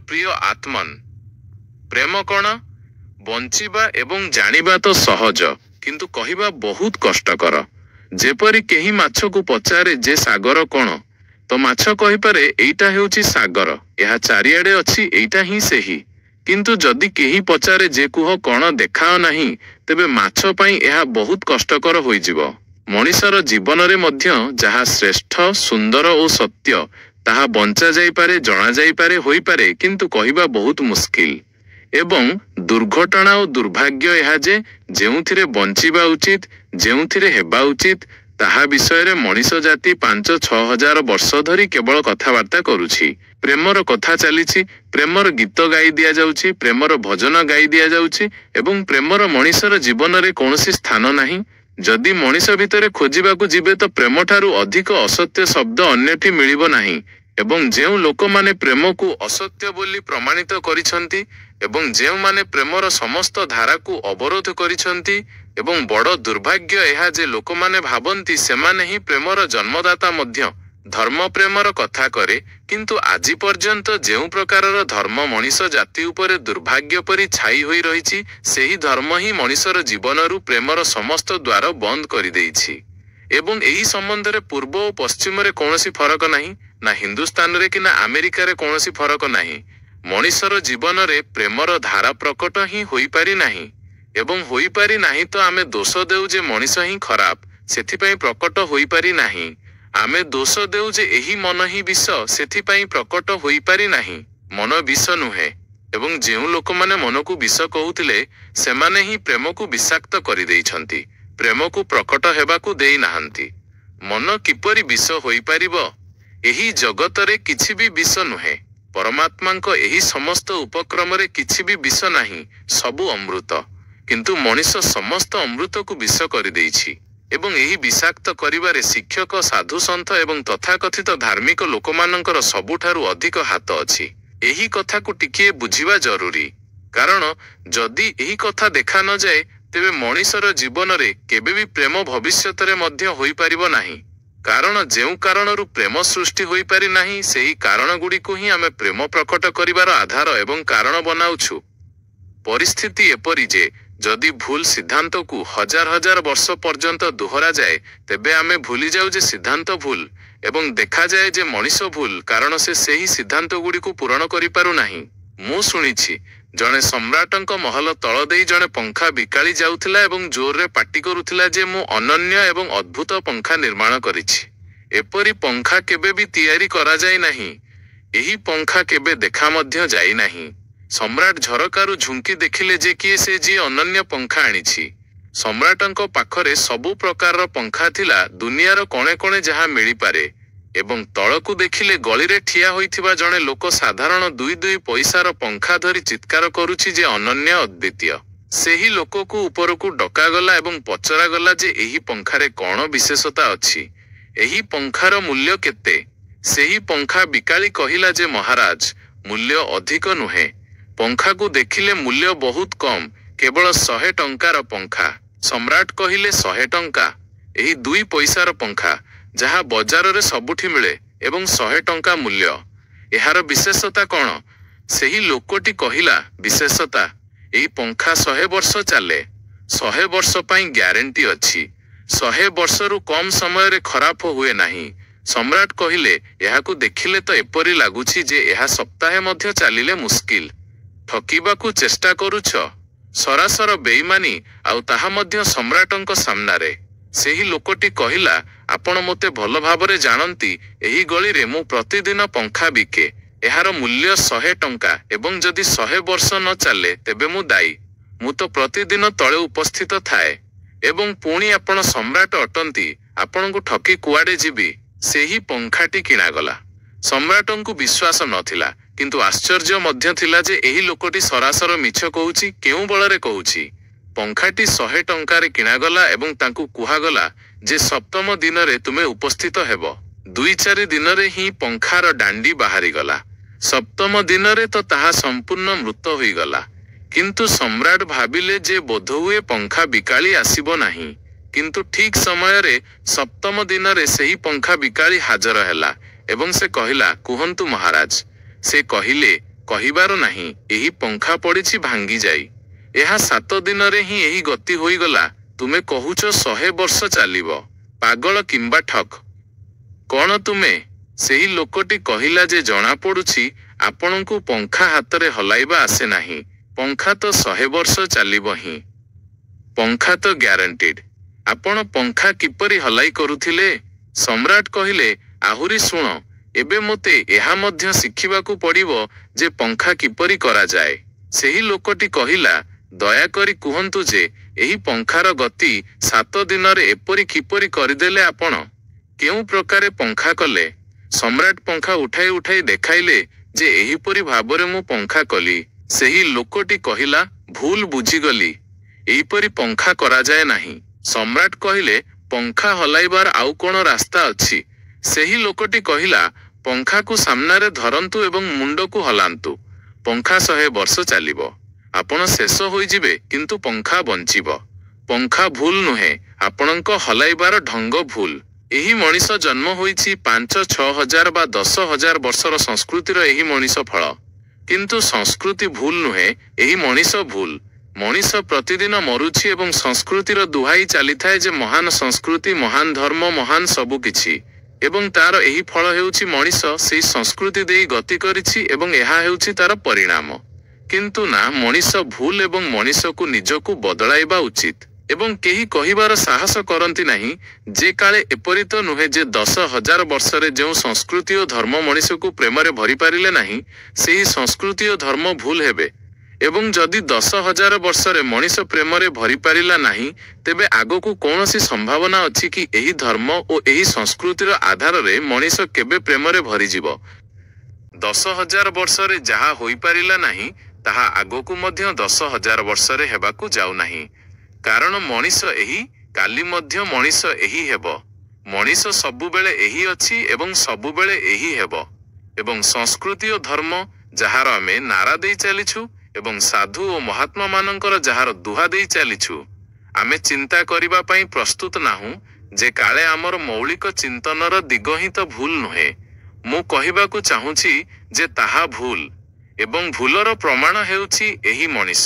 ପ୍ରିୟ ଆତ୍ମନ୍, ପ୍ରେମ କ'ଣ? ବଞ୍ଚିବା ଏବଂ ଜାଣିବା ତ ସହଜ, କିନ୍ତୁ କହିବା ବହୁତ କଷ୍ଟକର। ଯେପରି କେହି ମାଛକୁ ପଚାରେ ଯେ ସାଗର କ'ଣ, ତ ମାଛ କହିପାରେ ଏଇଟା ହେଉଛି ସାଗର, ଏହା ଚାରିଆଡ଼େ ଅଛି, ଏଇଟା ହିଁ ସେହି। କିନ୍ତୁ ଯଦି କେହି ପଚାରେ ଯେ କୁହ କ'ଣ ଦେଖାଅ ନାହିଁ, ତେବେ ମାଛ ପାଇଁ ଏହା ବହୁତ କଷ୍ଟକର ହୋଇଯିବ। ମଣିଷର ଜୀବନରେ ମଧ୍ୟ ଯାହା ଶ୍ରେଷ୍ଠ, ସୁନ୍ଦର ଓ ସତ୍ୟ, ତାହା ବଞ୍ଚା ଯାଇପାରେ, ଜଣାଯାଇପାରେ, ହୋଇପାରେ, କିନ୍ତୁ କହିବା ବହୁତ ମୁସ୍କିଲ। ଏବଂ ଦୁର୍ଘଟଣା ଓ ଦୁର୍ଭାଗ୍ୟ ଏହା ଯେ ଯେଉଁଥିରେ ବଞ୍ଚିବା ଉଚିତ, ଯେଉଁଥିରେ ହେବା ଉଚିତ, ତାହା ବିଷୟରେ ମଣିଷ ଜାତି 5-6 ହଜାର ବର୍ଷ ଧରି କେବଳ କଥାବାର୍ତ୍ତା କରୁଛି। ପ୍ରେମର କଥା ଚାଲିଛି, ପ୍ରେମର ଗୀତ ଗାଇ ଦିଆଯାଉଛି, ପ୍ରେମର ଭଜନ ଗାଇ ଦିଆଯାଉଛି ଏବଂ ପ୍ରେମର ମଣିଷର ଜୀବନରେ କୌଣସି ସ୍ଥାନ ନାହିଁ। ଯଦି ମଣିଷ ଭିତରେ ଖୋଜିବାକୁ ଯିବେ ତ ପ୍ରେମଠାରୁ ଅଧିକ ଅସତ୍ୟ ଶବ୍ଦ ଅନ୍ୟଠି ମିଳିବ ନାହିଁ। ଏବଂ ଯେଉଁ ଲୋକମାନେ ପ୍ରେମକୁ ଅସତ୍ୟ ବୋଲି ପ୍ରମାଣିତ କରିଛନ୍ତି ଏବଂ ଯେଉଁମାନେ ପ୍ରେମର ସମସ୍ତ ଧାରାକୁ ଅବରୋଧ କରିଛନ୍ତି, ଏବଂ ବଡ଼ ଦୁର୍ଭାଗ୍ୟ ଏହା ଯେ ଲୋକମାନେ ଭାବନ୍ତି ସେମାନେ ହିଁ ପ୍ରେମର ଜନ୍ମଦାତା ମଧ୍ୟ। ଧର୍ମ ପ୍ରେମର କଥା କରେ, କିନ୍ତୁ ଆଜି ପର୍ଯ୍ୟନ୍ତ ଯେଉଁ ପ୍ରକାରର ଧର୍ମ ମଣିଷ ଜାତି ଉପରେ ଦୁର୍ଭାଗ୍ୟ ପରି ଛାଇ ହୋଇ ରହିଛି, ସେହି ଧର୍ମ ହିଁ ମଣିଷର ଜୀବନରୁ ପ୍ରେମର ସମସ୍ତ ଦ୍ୱାର ବନ୍ଦ କରିଦେଇଛି। ଏବଂ ଏହି ସମ୍ବନ୍ଧରେ ପୂର୍ବ ଓ ପଶ୍ଚିମରେ କୌଣସି ଫରକ ନାହିଁ, ନା ହିନ୍ଦୁସ୍ତାନରେ କି ନା ଆମେରିକାରେ କୌଣସି ଫରକ ନାହିଁ। ମଣିଷର ଜୀବନରେ ପ୍ରେମର ଧାରା ପ୍ରକଟ ହିଁ ହୋଇପାରି ନାହିଁ। ଏବଂ ହୋଇପାରି ନାହିଁ ତ ଆମେ ଦୋଷ ଦେଉ ଯେ ମଣିଷ ହିଁ ଖରାପ, ସେଥିପାଇଁ ପ୍ରକଟ ହୋଇପାରି ନାହିଁ। ଆମେ ଦୋଷ ଦେଉ ଯେ ଏହି ମନ ହିଁ ବିଷ, ସେଥିପାଇଁ ପ୍ରକଟ ହୋଇପାରି ନାହିଁ। ମନ ବିଷ ନୁହେଁ। ଏବଂ ଯେଉଁ ଲୋକମାନେ ମନକୁ ବିଷ କହୁଥିଲେ, ସେମାନେ ହିଁ ପ୍ରେମକୁ ବିଷାକ୍ତ କରିଦେଇଛନ୍ତି, ପ୍ରେମକୁ ପ୍ରକଟ ହେବାକୁ ଦେଇନାହାନ୍ତି। ମନ କିପରି ବିଷ ହୋଇପାରିବ? ଏହି ଜଗତରେ କିଛି ବି ବିଷ ନୁହେଁ। ପରମାତ୍ମାଙ୍କ ଏହି ସମସ୍ତ ଉପକ୍ରମରେ କିଛି ବି ବିଷ ନାହିଁ, ସବୁ ଅମୃତ। କିନ୍ତୁ ମଣିଷ ସମସ୍ତ ଅମୃତକୁ ବିଷ କରିଦେଇଛି। ଏବଂ ଏହି ବିଷାକ୍ତ କରିବାରେ ଶିକ୍ଷକ, ସାଧୁସନ୍ଥ ଏବଂ ତଥାକଥିତ ଧାର୍ମିକ ଲୋକମାନଙ୍କର ସବୁଠାରୁ ଅଧିକ ହାତ ଅଛି। ଏହି କଥାକୁ ଟିକିଏ ବୁଝିବା ଜରୁରୀ। କାରଣ ଯଦି ଏହି କଥା ଦେଖା ନଯାଏ, ତେବେ ମଣିଷର ଜୀବନରେ କେବେ ବି ପ୍ରେମ ଭବିଷ୍ୟତରେ ମଧ୍ୟ ହୋଇପାରିବ ନାହିଁ। କାରଣ ଯେଉଁ କାରଣରୁ ପ୍ରେମ ସୃଷ୍ଟି ହୋଇପାରି ନାହିଁ, ସେହି କାରଣଗୁଡ଼ିକୁ ହିଁ ଆମେ ପ୍ରେମ ପ୍ରକଟ କରିବାର ଆଧାର ଏବଂ କାରଣ ବନାଉଛୁ। ପରିସ୍ଥିତି ଏପରି ଯେ ଯଦି ଭୁଲ ସିଦ୍ଧାନ୍ତକୁ ହଜାର ହଜାର ବର୍ଷ ପର୍ଯ୍ୟନ୍ତ ଦୋହରାଯାଏ, ତେବେ ଆମେ ଭୁଲିଯାଉ ଯେ ସିଦ୍ଧାନ୍ତ ଭୁଲ ଏବଂ ଦେଖାଯାଏ ଯେ ମଣିଷ ଭୁଲ, କାରଣ ସେ ସେହି ସିଦ୍ଧାନ୍ତଗୁଡ଼ିକୁ ପୂରଣ କରିପାରୁନାହିଁ। ମୁଁ ଶୁଣିଛି, ଜଣେ ସମ୍ରାଟଙ୍କ ମହଲ ତଳ ଦେଇ ଜଣେ ପଙ୍ଖା ବିକାଳି ଯାଉଥିଲା ଏବଂ ଜୋରରେ ପାଟି କରୁଥିଲା ଯେ ମୁଁ ଅନନ୍ୟ ଏବଂ ଅଦ୍ଭୁତ ପଙ୍ଖା ନିର୍ମାଣ କରିଛି। ଏପରି ପଙ୍ଖା କେବେ ବି ତିଆରି କରାଯାଇ ନାହିଁ। ଏହି ପଙ୍ଖା କେବେ ଦେଖା ମଧ୍ୟ ଯାଇନାହିଁ। ସମ୍ରାଟ ଝରକାରୁ ଝୁଙ୍କି ଦେଖିଲେ ଯେ କିଏ ସେ ଯିଏ ଅନନ୍ୟ ପଙ୍ଖା ଆଣିଛି। ସମ୍ରାଟଙ୍କ ପାଖରେ ସବୁ ପ୍ରକାରର ପଙ୍ଖା ଥିଲା, ଦୁନିଆର କଣେ କଣେ ଯାହା ମିଳିପାରେ। ଏବଂ ତଳକୁ ଦେଖିଲେ ଗଳିରେ ଠିଆ ହୋଇଥିବା ଜଣେ ଲୋକ ସାଧାରଣ 2 ପଇସାର ପଙ୍ଖା ଧରି ଚିତ୍କାର କରୁଛି ଯେ ଅନନ୍ୟ, ଅଦ୍ୱିତୀୟ। ସେହି ଲୋକକୁ ଉପରକୁ ଡକାଗଲା ଏବଂ ପଚରାଗଲା ଯେ ଏହି ପଙ୍ଖାରେ କ'ଣ ବିଶେଷତା ଅଛି, ଏହି ପଙ୍ଖାର ମୂଲ୍ୟ କେତେ। ସେହି ପଙ୍ଖା ବିକାଳି କହିଲା ଯେ ମହାରାଜ, ମୂଲ୍ୟ ଅଧିକ ନୁହେଁ। ପଙ୍ଖାକୁ ଦେଖିଲେ ମୂଲ୍ୟ ବହୁତ କମ୍, କେବଳ 100 ଟଙ୍କାର ପଙ୍ଖା। ସମ୍ରାଟ କହିଲେ 100 ଟଙ୍କା? ଏହି 2 ପଇସାର ପଙ୍ଖା, ଯାହା ବଜାରରେ ସବୁଠି ମିଳେ ଏବଂ 100 ଟଙ୍କା ମୂଲ୍ୟ, ଏହାର ବିଶେଷତା କ'ଣ? ସେହି ଲୋକଟି କହିଲା, ବିଶେଷତା, ଏହି ପଙ୍ଖା 100 ବର୍ଷ ଚାଲେ। 100 ବର୍ଷ ପାଇଁ ଗ୍ୟାରେଣ୍ଟି ଅଛି। 100 ବର୍ଷରୁ କମ୍ ସମୟରେ ଖରାପ ହୁଏ ନାହିଁ। ସମ୍ରାଟ କହିଲେ, ଏହାକୁ ଦେଖିଲେ ତ ଏପରି ଲାଗୁଛି ଯେ ଏହା ସପ୍ତାହେ ମଧ୍ୟ ଚାଲିଲେ ମୁସ୍କିଲ। ଠକିବାକୁ ଚେଷ୍ଟା କରୁଛ? ସରାସର ବେଇମାନୀ, ଆଉ ତାହା ମଧ୍ୟ ସମ୍ରାଟଙ୍କ ସାମ୍ନାରେ। ସେହି ଲୋକଟି କହିଲା, ଆପଣ ମୋତେ ଭଲ ଭାବରେ ଜାଣନ୍ତି, ଏହି ଗଳିରେ ମୁଁ ପ୍ରତିଦିନ ପଙ୍ଖା ବିକେ। ଏହାର ମୂଲ୍ୟ 100 ଟଙ୍କା ଏବଂ ଯଦି 100 ବର୍ଷ ନ ଚାଲେ ତେବେ ମୁଁ ଦାୟୀ। ମୁଁ ତ ପ୍ରତିଦିନ ତଳେ ଉପସ୍ଥିତ ଥାଏ। ଏବଂ ପୁଣି ଆପଣ ସମ୍ରାଟ ଅଟନ୍ତି, ଆପଣଙ୍କୁ ଠକି କୁଆଡ଼େ ଯିବି? ସେହି ପଙ୍ଖାଟି କିଣାଗଲା। ସମ୍ରାଟଙ୍କୁ ବିଶ୍ୱାସ ନଥିଲା, କିନ୍ତୁ ଆଶ୍ଚର୍ଯ୍ୟ ମଧ୍ୟ ଥିଲା ଯେ ଏହି ଲୋକଟି ସରାସର ମିଛ କହୁଛି, କେଉଁ ବଳରେ କହୁଛି। ପଙ୍ଖାଟି 100 ଟଙ୍କାରେ କିଣାଗଲା ଏବଂ ତାଙ୍କୁ କୁହାଗଲା ଯେ 7ମ ଦିନରେ ତୁମେ ଉପସ୍ଥିତ ହେବ। 2-4 ଦିନରେ ହିଁ ପଙ୍ଖାର ଡାଣ୍ଡି ବାହାରିଗଲା। 7ମ ଦିନରେ ତ ତାହା ସମ୍ପୂର୍ଣ୍ଣ ମୃତ ହୋଇଗଲା। କିନ୍ତୁ ସମ୍ରାଟ ଭାବିଲେ ଯେ ବୋଧହୁଏ ପଙ୍ଖା ବିକାଳି ଆସିବ ନାହିଁ। କିନ୍ତୁ ଠିକ୍ ସମୟରେ 7ମ ଦିନରେ ସେହି ପଙ୍ଖା ବିକାଳି ହାଜର ହେଲା ଏବଂ ସେ କହିଲା, କୁହନ୍ତୁ ମହାରାଜ। ସେ କହିଲେ, କହିବାର ନାହିଁ ଏହି ପଙ୍ଖା ପଡ଼ିଛି ଭାଙ୍ଗି ଯାଇ। ଏହା 7 ଦିନରେ ହିଁ ଏହି ଗତି ହୋଇଗଲା। ତୁମେ କହୁଛ 100 ବର୍ଷ ଚାଲିବ। ପାଗଳ କିମ୍ବା ଠକ୍? କ'ଣ ତୁମେ? ସେହି ଲୋକଟି କହିଲା ଯେ ଜଣାପଡ଼ୁଛି ଆପଣଙ୍କୁ ପଙ୍ଖା ହାତରେ ହଲାଇବା ଆସେ ନାହିଁ। ପଙ୍ଖା ତ 100 ବର୍ଷ ଚାଲିବ ହିଁ। ପଙ୍ଖା ତ ଗ୍ୟାରେଣ୍ଟିଡ୍। ଆପଣ ପଙ୍ଖା କିପରି ହଲାଇ କରୁଥିଲେ? ସମ୍ରାଟ କହିଲେ, ଆହୁରି ଶୁଣ, ଏବେ ମୋତେ ଏହା ମଧ୍ୟ ଶିଖିବାକୁ ପଡ଼ିବ ଯେ ପଙ୍ଖା କିପରି କରାଯାଏ। ସେହି ଲୋକଟି କହିଲା, ଦୟାକରି କୁହନ୍ତୁ ଯେ ଏହି ପଙ୍ଖାର ଗତି 7 ଦିନରେ ଏପରି କିପରି କରିଦେଲେ ଆପଣ? କେଉଁ ପ୍ରକାରେ ପଙ୍ଖା କଲେ? ସମ୍ରାଟ ପଙ୍ଖା ଉଠାଇ ଉଠାଇ ଦେଖାଇଲେ ଯେ ଏହିପରି ଭାବରେ ମୁଁ ପଙ୍ଖା କଲି। ସେହି ଲୋକଟି କହିଲା, ଭୁଲ ବୁଝିଗଲି, ଏହିପରି ପଙ୍ଖା କରାଯାଏ ନାହିଁ। ସମ୍ରାଟ କହିଲେ, ପଙ୍ଖା ହଲାଇବାର ଆଉ କ'ଣ ରାସ୍ତା ଅଛି? ସେହି ଲୋକଟି କହିଲା, ପଙ୍ଖାକୁ ସାମ୍ନାରେ ଧରନ୍ତୁ ଏବଂ ମୁଣ୍ଡକୁ ହଲାନ୍ତୁ। ପଙ୍ଖା 100 ବର୍ଷ ଚାଲିବ। ଆପଣ ଶେଷ ହୋଇଯିବେ କିନ୍ତୁ ପଙ୍ଖା ବଞ୍ଚିବ। ପଙ୍ଖା ଭୁଲ ନୁହେଁ, ଆପଣଙ୍କ ହଲାଇବାର ଢଙ୍ଗ ଭୁଲ। ଏହି ମଣିଷ ଜନ୍ମ ହୋଇଛି 5-6 ହଜାର ବା 10 ହଜାର ବର୍ଷର ସଂସ୍କୃତିର ଏହି ମଣିଷ ଫଳ। କିନ୍ତୁ ସଂସ୍କୃତି ଭୁଲ ନୁହେଁ, ଏହି ମଣିଷ ଭୁଲ। ମଣିଷ ପ୍ରତିଦିନ ମରୁଛି ଏବଂ ସଂସ୍କୃତିର ଦୁହାଇ ଚାଲିଥାଏ ଯେ ମହାନ ସଂସ୍କୃତି, ମହାନ ଧର୍ମ, ମହାନ ସବୁ କିଛି। ଏବଂ ତାର ଏହି ଫଳ ହେଉଛି ମଣିଷ ସେହି ସଂସ୍କୃତି ଦେଇ ଗତି କରିଛି ଏବଂ ଏହା ହେଉଛି ତାର ପରିଣାମ। କିନ୍ତୁ ନା, ମଣିଷ ଭୁଲ ଏବଂ ମଣିଷକୁ ନିଜକୁ ବଦଳାଇବା ଉଚିତ। ଏବଂ କେହି କହିବାର ସାହସ କରନ୍ତି ନାହିଁ ଯେ କାଳେ ଏପରି ତ ନୁହେଁ ଯେ 10,000 ବର୍ଷରେ ଯେଉଁ ସଂସ୍କୃତି ଓ ଧର୍ମ ମଣିଷକୁ ପ୍ରେମରେ ଭରିପାରିଲେ ନାହିଁ, ସେହି ସଂସ୍କୃତି ଓ ଧର୍ମ ଭୁଲ ହେବେ। ଏବଂ ଯଦି 10,000 ବର୍ଷରେ ମଣିଷ ପ୍ରେମରେ ଭରିପାରିଲା ନାହିଁ, ତେବେ ଆଗକୁ କୌଣସି ସମ୍ଭାବନା ଅଛି କି ଏହି ଧର୍ମ ଓ ଏହି ସଂସ୍କୃତିର ଆଧାରରେ ମଣିଷ କେବେ ପ୍ରେମରେ ଭରିଯିବ? 10,000 ବର୍ଷରେ ଯାହା ହୋଇପାରିଲା ନାହିଁ, ତାହା ଆଗକୁ ମଧ୍ୟ 10,000 ବର୍ଷରେ ହେବାକୁ ଯାଉନାହିଁ। କାରଣ ମଣିଷ ଏହି, କାଲି ମଧ୍ୟ ମଣିଷ ଏହି ହେବ। ମଣିଷ ସବୁବେଳେ ଏହି ଅଛି ଏବଂ ସବୁବେଳେ ଏହି ହେବ। ଏବଂ ସଂସ୍କୃତି ଓ ଧର୍ମ, ଯାହାର ଆମେ ନାରା ଦେଇ ଚାଲିଛୁ, ଏବଂ ସାଧୁ ଓ ମହାତ୍ମାମାନଙ୍କର ଯାହାର ଦୁହା ଦେଇ ଚାଲିଛୁ, ଆମେ ଚିନ୍ତା କରିବା ପାଇଁ ପ୍ରସ୍ତୁତ ନାହୁଁ ଯେ କାଳେ ଆମର ମୌଳିକ ଚିନ୍ତନର ଦିଗ ହିଁ ତ ଭୁଲ ନୁହେଁ। ମୁଁ କହିବାକୁ ଚାହୁଁଛି ଯେ ତାହା ଭୁଲ। ଏବଂ ଭୁଲର ପ୍ରମାଣ ହେଉଛି ଏହି ମଣିଷ।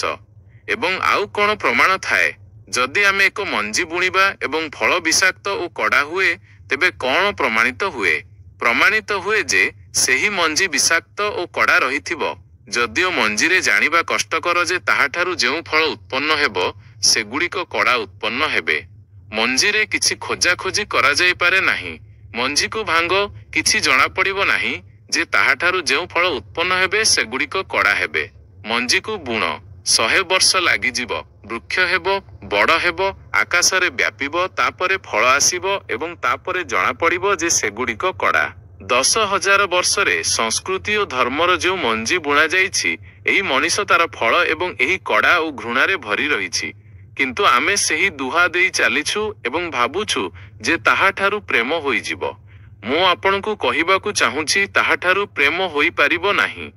ଏବଂ ଆଉ କ'ଣ ପ୍ରମାଣ ଥାଏ? ଯଦି ଆମେ ଏକ ମଞ୍ଜି ବୁଣିବା ଏବଂ ଫଳ ବିଷାକ୍ତ ଓ କଡ଼ା ହୁଏ, ତେବେ କ'ଣ ପ୍ରମାଣିତ ହୁଏ? ପ୍ରମାଣିତ ହୁଏ ଯେ ସେହି ମଞ୍ଜି ବିଷାକ୍ତ ଓ କଡ଼ା ରହିଥିବ। ଯଦିଓ ମଞ୍ଜିରେ ଜାଣିବା କଷ୍ଟକର ଯେ ତାହାଠାରୁ ଯେଉଁ ଫଳ ଉତ୍ପନ୍ନ ହେବ, ସେଗୁଡ଼ିକ କଡ଼ା ଉତ୍ପନ୍ନ ହେବେ। ମଞ୍ଜିରେ କିଛି ଖୋଜାଖୋଜି କରାଯାଇପାରେ ନାହିଁ। ମଞ୍ଜିକୁ ଭାଙ୍ଗ, କିଛି ଜଣାପଡ଼ିବ ନାହିଁ ଯେ ତାହାଠାରୁ ଯେଉଁ ଫଳ ଉତ୍ପନ୍ନ ହେବେ ସେଗୁଡ଼ିକ କଡ଼ା ହେବେ। ମଞ୍ଜିକୁ ବୁଣ, 100 ବର୍ଷ ଲାଗିଯିବ, ବୃକ୍ଷ ହେବ, ବଡ଼ ହେବ, ଆକାଶରେ ବ୍ୟାପିବ, ତାପରେ ଫଳ ଆସିବ ଏବଂ ତାପରେ ଜଣାପଡ଼ିବ ଯେ ସେଗୁଡ଼ିକ କଡ଼ା। 10,000 ବର୍ଷରେ ସଂସ୍କୃତି ଓ ଧର୍ମର ଯେଉଁ ମଞ୍ଜି ବୁଣାଯାଇଛି, ଏହି ମଣିଷ ତାର ଫଳ ଏବଂ ଏହି କଡ଼ା ଓ ଘୃଣାରେ ଭରି ରହିଛି। କିନ୍ତୁ ଆମେ ସେହି ଦୁହା ଦେଇ ଚାଲିଛୁ ଏବଂ ଭାବୁଛୁ ଯେ ତାହାଠାରୁ ପ୍ରେମ ହୋଇଯିବ। ମୁଁ ଆପଣଙ୍କୁ କହିବାକୁ ଚାହୁଁଛି ତାହାଠାରୁ ପ୍ରେମ ହୋଇପାରିବ ନାହିଁ।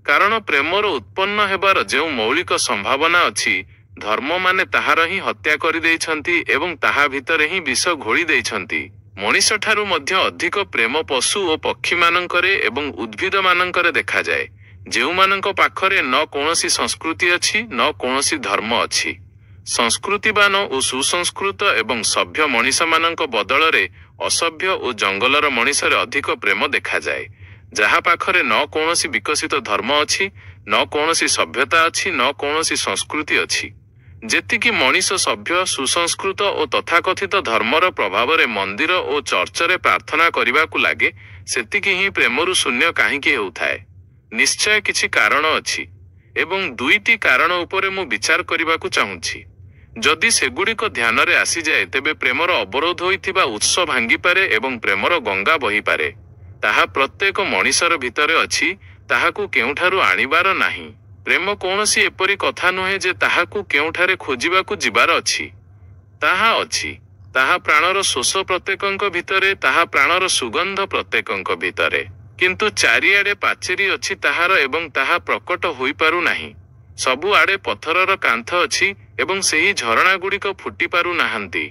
କାରଣ ପ୍ରେମର ଉତ୍ପନ୍ନ ହେବାର ଯେଉଁ ମୌଳିକ ସମ୍ଭାବନା ଅଛି, ଧର୍ମମାନେ ତାହାର ହିଁ ହତ୍ୟା କରିଦେଇଛନ୍ତି ଏବଂ ତାହା ଭିତରେ ହିଁ ବିଷ ଘୋଳି ଦେଇଛନ୍ତି। ମଣିଷଠାରୁ ମଧ୍ୟ ଅଧିକ ପ୍ରେମ ପଶୁ ଓ ପକ୍ଷୀମାନଙ୍କରେ ଏବଂ ଉଦ୍ଭିଦମାନଙ୍କରେ ଦେଖାଯାଏ, ଯେଉଁମାନଙ୍କ ପାଖରେ ନ କୌଣସି ସଂସ୍କୃତି ଅଛି, ନ କୌଣସି ଧର୍ମ ଅଛି। ସଂସ୍କୃତିବାନ ଓ ସୁସଂସ୍କୃତ ଏବଂ ସଭ୍ୟ ମଣିଷମାନଙ୍କ ବଦଳରେ ଅସଭ୍ୟ ଓ ଜଙ୍ଗଲର ମଣିଷରେ ଅଧିକ ପ୍ରେମ ଦେଖାଯାଏ, ଯାହା ପାଖରେ ନ କୌଣସି ବିକଶିତ ଧର୍ମ ଅଛି, ନ କୌଣସି ସଭ୍ୟତା ଅଛି, ନ କୌଣସି ସଂସ୍କୃତି ଅଛି। ଯେତିକି ମଣିଷ ସଭ୍ୟ, ସୁସଂସ୍କୃତ ଓ ତଥାକଥିତ ଧର୍ମର ପ୍ରଭାବରେ ମନ୍ଦିର ଓ ଚର୍ଚ୍ଚରେ ପ୍ରାର୍ଥନା କରିବାକୁ ଲାଗେ, ସେତିକି ହିଁ ପ୍ରେମରୁ ଶୂନ୍ୟ କାହିଁକି ହେଉଥାଏ? ନିଶ୍ଚୟ କିଛି କାରଣ ଅଛି ଏବଂ 2ଟି କାରଣ ଉପରେ ମୁଁ ବିଚାର କରିବାକୁ ଚାହୁଁଛି। ଯଦି ସେଗୁଡ଼ିକ ଧ୍ୟାନରେ ଆସିଯାଏ, ତେବେ ପ୍ରେମର ଅବରୋଧ ହୋଇଥିବା ଉତ୍ସ ଭାଙ୍ଗିପାରେ ଏବଂ ପ୍ରେମର ଗଙ୍ଗା ବହିପାରେ। ତାହା ପ୍ରତ୍ୟେକ ମଣିଷର ଭିତରେ ଅଛି, ତାହାକୁ କେଉଁଠାରୁ ଆଣିବାର ନାହିଁ। ପ୍ରେମ କୌଣସି ଏପରି କଥା ନୁହେଁ ଯେ ତାହାକୁ କେଉଁଠାରେ ଖୋଜିବାକୁ ଯିବାର ଅଛି। ତାହା ଅଛି। ତାହା ପ୍ରାଣର ଶୋଷ ପ୍ରତ୍ୟେକଙ୍କ ଭିତରେ, ତାହା ପ୍ରାଣର ସୁଗନ୍ଧ ପ୍ରତ୍ୟେକଙ୍କ ଭିତରେ। କିନ୍ତୁ ଚାରିଆଡ଼େ ପାଚେରୀ ଅଛି ତାହାର ଏବଂ ତାହା ପ୍ରକଟ ହୋଇପାରୁନାହିଁ। ସବୁଆଡ଼େ ପଥରର କାନ୍ଥ ଅଛି ଏବଂ ସେହି ଝରଣାଗୁଡ଼ିକ ଫୁଟି ପାରୁନାହାନ୍ତି।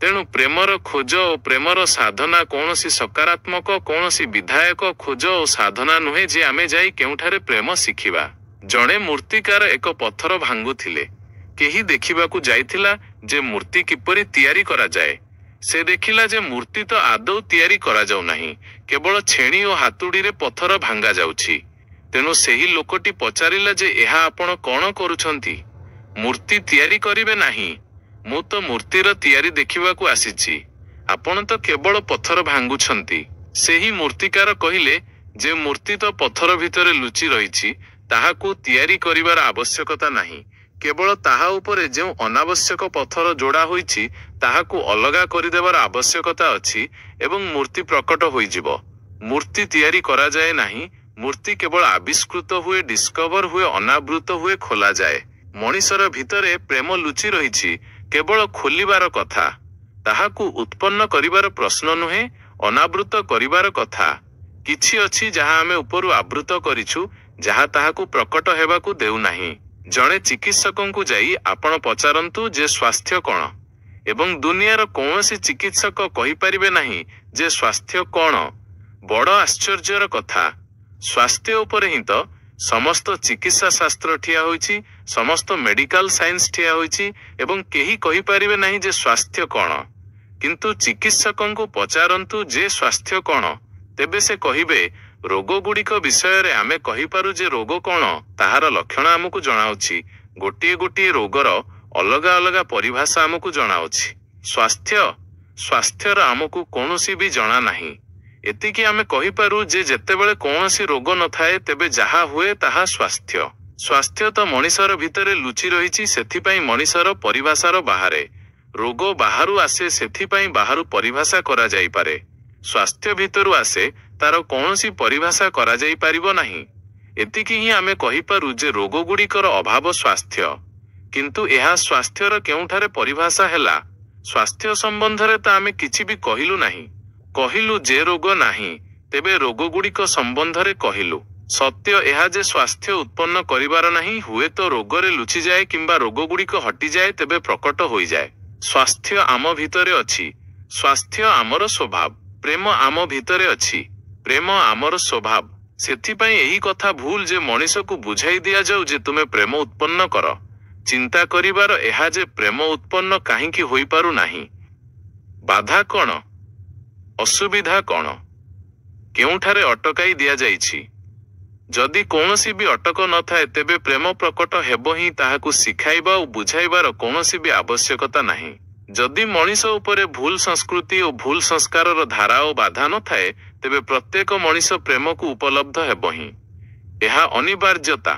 ତେଣୁ ପ୍ରେମର ଖୋଜ ଓ ପ୍ରେମର ସାଧନା କୌଣସି ସକାରାତ୍ମକ କୌଣସି ବିଧାୟକ ଖୋଜ ଓ ସାଧନା ନୁହେଁ ଯେ ଆମେ ଯାଇ କେଉଁଠାରେ ପ୍ରେମ ଶିଖିବା। ଜଣେ ମୂର୍ତ୍ତିକାର ଏକ ପଥର ଭାଙ୍ଗୁଥିଲେ। କେହି ଦେଖିବାକୁ ଯାଇଥିଲା ଯେ ମୂର୍ତ୍ତି କିପରି ତିଆରି କରାଯାଏ। ସେ ଦେଖିଲା ଯେ ମୂର୍ତ୍ତି ତ ଆଦୌ ତିଆରି କରାଯାଉ ନାହିଁ, କେବଳ ଛେଣି ଓ ହାତୁଡ଼ିରେ ପଥର ଭାଙ୍ଗା ଯାଉଛି। ତେଣୁ ସେହି ଲୋକଟି ପଚାରିଲା ଯେ ଏହା ଆପଣ କ'ଣ କରୁଛନ୍ତି? ମୂର୍ତ୍ତି ତିଆରି କରିବେ ନାହିଁ? ମୁଁ ତ ମୂର୍ତ୍ତିର ତିଆରି ଦେଖିବାକୁ ଆସିଛି, ଆପଣ ତ କେବଳ ପଥର ଭାଙ୍ଗୁଛନ୍ତି। ସେହି ମୂର୍ତ୍ତିକାର କହିଲେ ଯେ ମୂର୍ତ୍ତି ତ ପଥର ଭିତରେ ଲୁଚି ରହିଛି, ତାହାକୁ ତିଆରି କରିବାର ଆବଶ୍ୟକତା ନାହିଁ। କେବଳ ତାହା ଉପରେ ଯେଉଁ ଅନାବଶ୍ୟକ ପଥର ଯୋଡ଼ା ହୋଇଛି ତାହାକୁ ଅଲଗା କରିଦେବାର ଆବଶ୍ୟକତା ଅଛି ଏବଂ ମୂର୍ତ୍ତି ପ୍ରକଟ ହୋଇଯିବ। ମୂର୍ତ୍ତି ତିଆରି କରାଯାଏ ନାହିଁ, ମୂର୍ତ୍ତି କେବଳ ଆବିଷ୍କୃତ ହୁଏ, ଡିସ୍କଭର ହୁଏ, ଅନାବୃତ ହୁଏ, ଖୋଲାଯାଏ। ମଣିଷର ଭିତରେ ପ୍ରେମ ଲୁଚି ରହିଛି, କେବଳ ଖୋଲିବାର କଥା। ତାହାକୁ ଉତ୍ପନ୍ନ କରିବାର ପ୍ରଶ୍ନ ନୁହେଁ, ଅନାବୃତ କରିବାର କଥା। କିଛି ଅଛି ଯାହା ଆମେ ଉପରୁ ଆବୃତ କରିଛୁ, ଯାହା ତାହାକୁ ପ୍ରକଟ ହେବାକୁ ଦେଉନାହିଁ। ଜଣେ ଚିକିତ୍ସକଙ୍କୁ ଯାଇ ଆପଣ ପଚାରନ୍ତୁ ଯେ ସ୍ୱାସ୍ଥ୍ୟ କ'ଣ, ଏବଂ ଦୁନିଆର କୌଣସି ଚିକିତ୍ସକ କହିପାରିବେ ନାହିଁ ଯେ ସ୍ୱାସ୍ଥ୍ୟ କ'ଣ। ବଡ଼ ଆଶ୍ଚର୍ଯ୍ୟର କଥା। ସ୍ୱାସ୍ଥ୍ୟ ଉପରେ ହିଁ ତ ସମସ୍ତ ଚିକିତ୍ସା ଶାସ୍ତ୍ର ଠିଆ ହୋଇଛି, ସମସ୍ତ ମେଡିକାଲ ସାଇନ୍ସ ଠିଆ ହୋଇଛି, ଏବଂ କେହି କହିପାରିବେ ନାହିଁ ଯେ ସ୍ୱାସ୍ଥ୍ୟ କ'ଣ। କିନ୍ତୁ ଚିକିତ୍ସକଙ୍କୁ ପଚାରନ୍ତୁ ଯେ ସ୍ୱାସ୍ଥ୍ୟ କ'ଣ, ତେବେ ସେ କହିବେ ରୋଗଗୁଡ଼ିକ ବିଷୟରେ ଆମେ କହିପାରୁ ଯେ ରୋଗ କ'ଣ ତାହାର ଲକ୍ଷଣ ଆମକୁ ଜଣାଉଛି। ଗୋଟିଏ ଗୋଟିଏ ରୋଗର ଅଲଗା ଅଲଗା ପରିଭାଷା ଆମକୁ ଜଣାଉଛି। ସ୍ୱାସ୍ଥ୍ୟର ଆମକୁ କୌଣସି ବି ଜଣା ନାହିଁ। ଏତିକି ଆମେ କହିପାରୁ ଯେ ଯେତେବେଳେ କୌଣସି ରୋଗ ନଥାଏ ତେବେ ଯାହା ହୁଏ ତାହା ସ୍ୱାସ୍ଥ୍ୟ। ସ୍ୱାସ୍ଥ୍ୟ ତ ମଣିଷର ଭିତରେ ଲୁଚି ରହିଛି, ସେଥିପାଇଁ ମଣିଷର ପରିଭାଷାର ବାହାରେ। ରୋଗ ବାହାରୁ ଆସେ, ସେଥିପାଇଁ ବାହାରୁ ପରିଭାଷା କରାଯାଇପାରେ। ସ୍ୱାସ୍ଥ୍ୟ ଭିତରୁ ଆସେ, ତାର କୌଣସି ପରିଭାଷା କରାଯାଇପାରିବ ନାହିଁ। ଏତିକି ହିଁ ଆମେ କହିପାରୁ ଯେ ରୋଗଗୁଡ଼ିକର ଅଭାବ ସ୍ୱାସ୍ଥ୍ୟ। କିନ୍ତୁ ଏହା ସ୍ୱାସ୍ଥ୍ୟର କେଉଁଠାରେ ପରିଭାଷା ହେଲା? ସ୍ୱାସ୍ଥ୍ୟ ସମ୍ବନ୍ଧରେ ତ ଆମେ କିଛି ବି କହିଲୁ ନାହିଁ। କହିଲୁ ଯେ ରୋଗ ନାହିଁ, ତେବେ ରୋଗଗୁଡ଼ିକ ସମ୍ବନ୍ଧରେ କହିଲୁ। ସତ୍ୟ ଏହା ଯେ ସ୍ୱାସ୍ଥ୍ୟ ଉତ୍ପନ୍ନ କରିବାର ନାହିଁ, ହୁଏତ ରୋଗରେ ଲୁଚିଯାଏ କିମ୍ବା ରୋଗଗୁଡ଼ିକ ହଟିଯାଏ ତେବେ ପ୍ରକଟ ହୋଇଯାଏ। ସ୍ୱାସ୍ଥ୍ୟ ଆମ ଭିତରେ ଅଛି। ସ୍ୱାସ୍ଥ୍ୟ ଆମର ସ୍ୱଭାବ। ପ୍ରେମ ଆମ ଭିତରେ ଅଛି। ପ୍ରେମ ଆମର ସ୍ୱଭାବ। ସେଥିପାଇଁ ଏହି କଥା ଭୁଲ ଯେ ମଣିଷକୁ ବୁଝାଇ ଦିଆଯାଉ ଯେ ତୁମେ ପ୍ରେମ ଉତ୍ପନ୍ନ କର। ଚିନ୍ତା କରିବାର ଏହା ଯେ ପ୍ରେମ ଉତ୍ପନ୍ନ କାହିଁକି ହୋଇପାରୁ ନାହିଁ? ବାଧା କ'ଣ? ଅସୁବିଧା କ'ଣ? କେଉଁଠାରେ ଅଟକାଇ ଦିଆଯାଇଛି? ଯଦି କୌଣସି ବି ଅଟକ ନଥାଏ ତେବେ ପ୍ରେମ ପ୍ରକଟ ହେବ ହିଁ। ତାହାକୁ ଶିଖାଇବା ଓ ବୁଝାଇବାର କୌଣସି ବି ଆବଶ୍ୟକତା ନାହିଁ। ଯଦି ମଣିଷ ଉପରେ ଭୁଲ ସଂସ୍କୃତି ଓ ଭୁଲ ସଂସ୍କାରର ଧାରା ଓ ବାଧା ନଥାଏ, ତେବେ ପ୍ରତ୍ୟେକ ମଣିଷ ପ୍ରେମକୁ ଉପଲବ୍ଧ ହେବ ହିଁ। ଏହା ଅନିବାର୍ଯ୍ୟତା।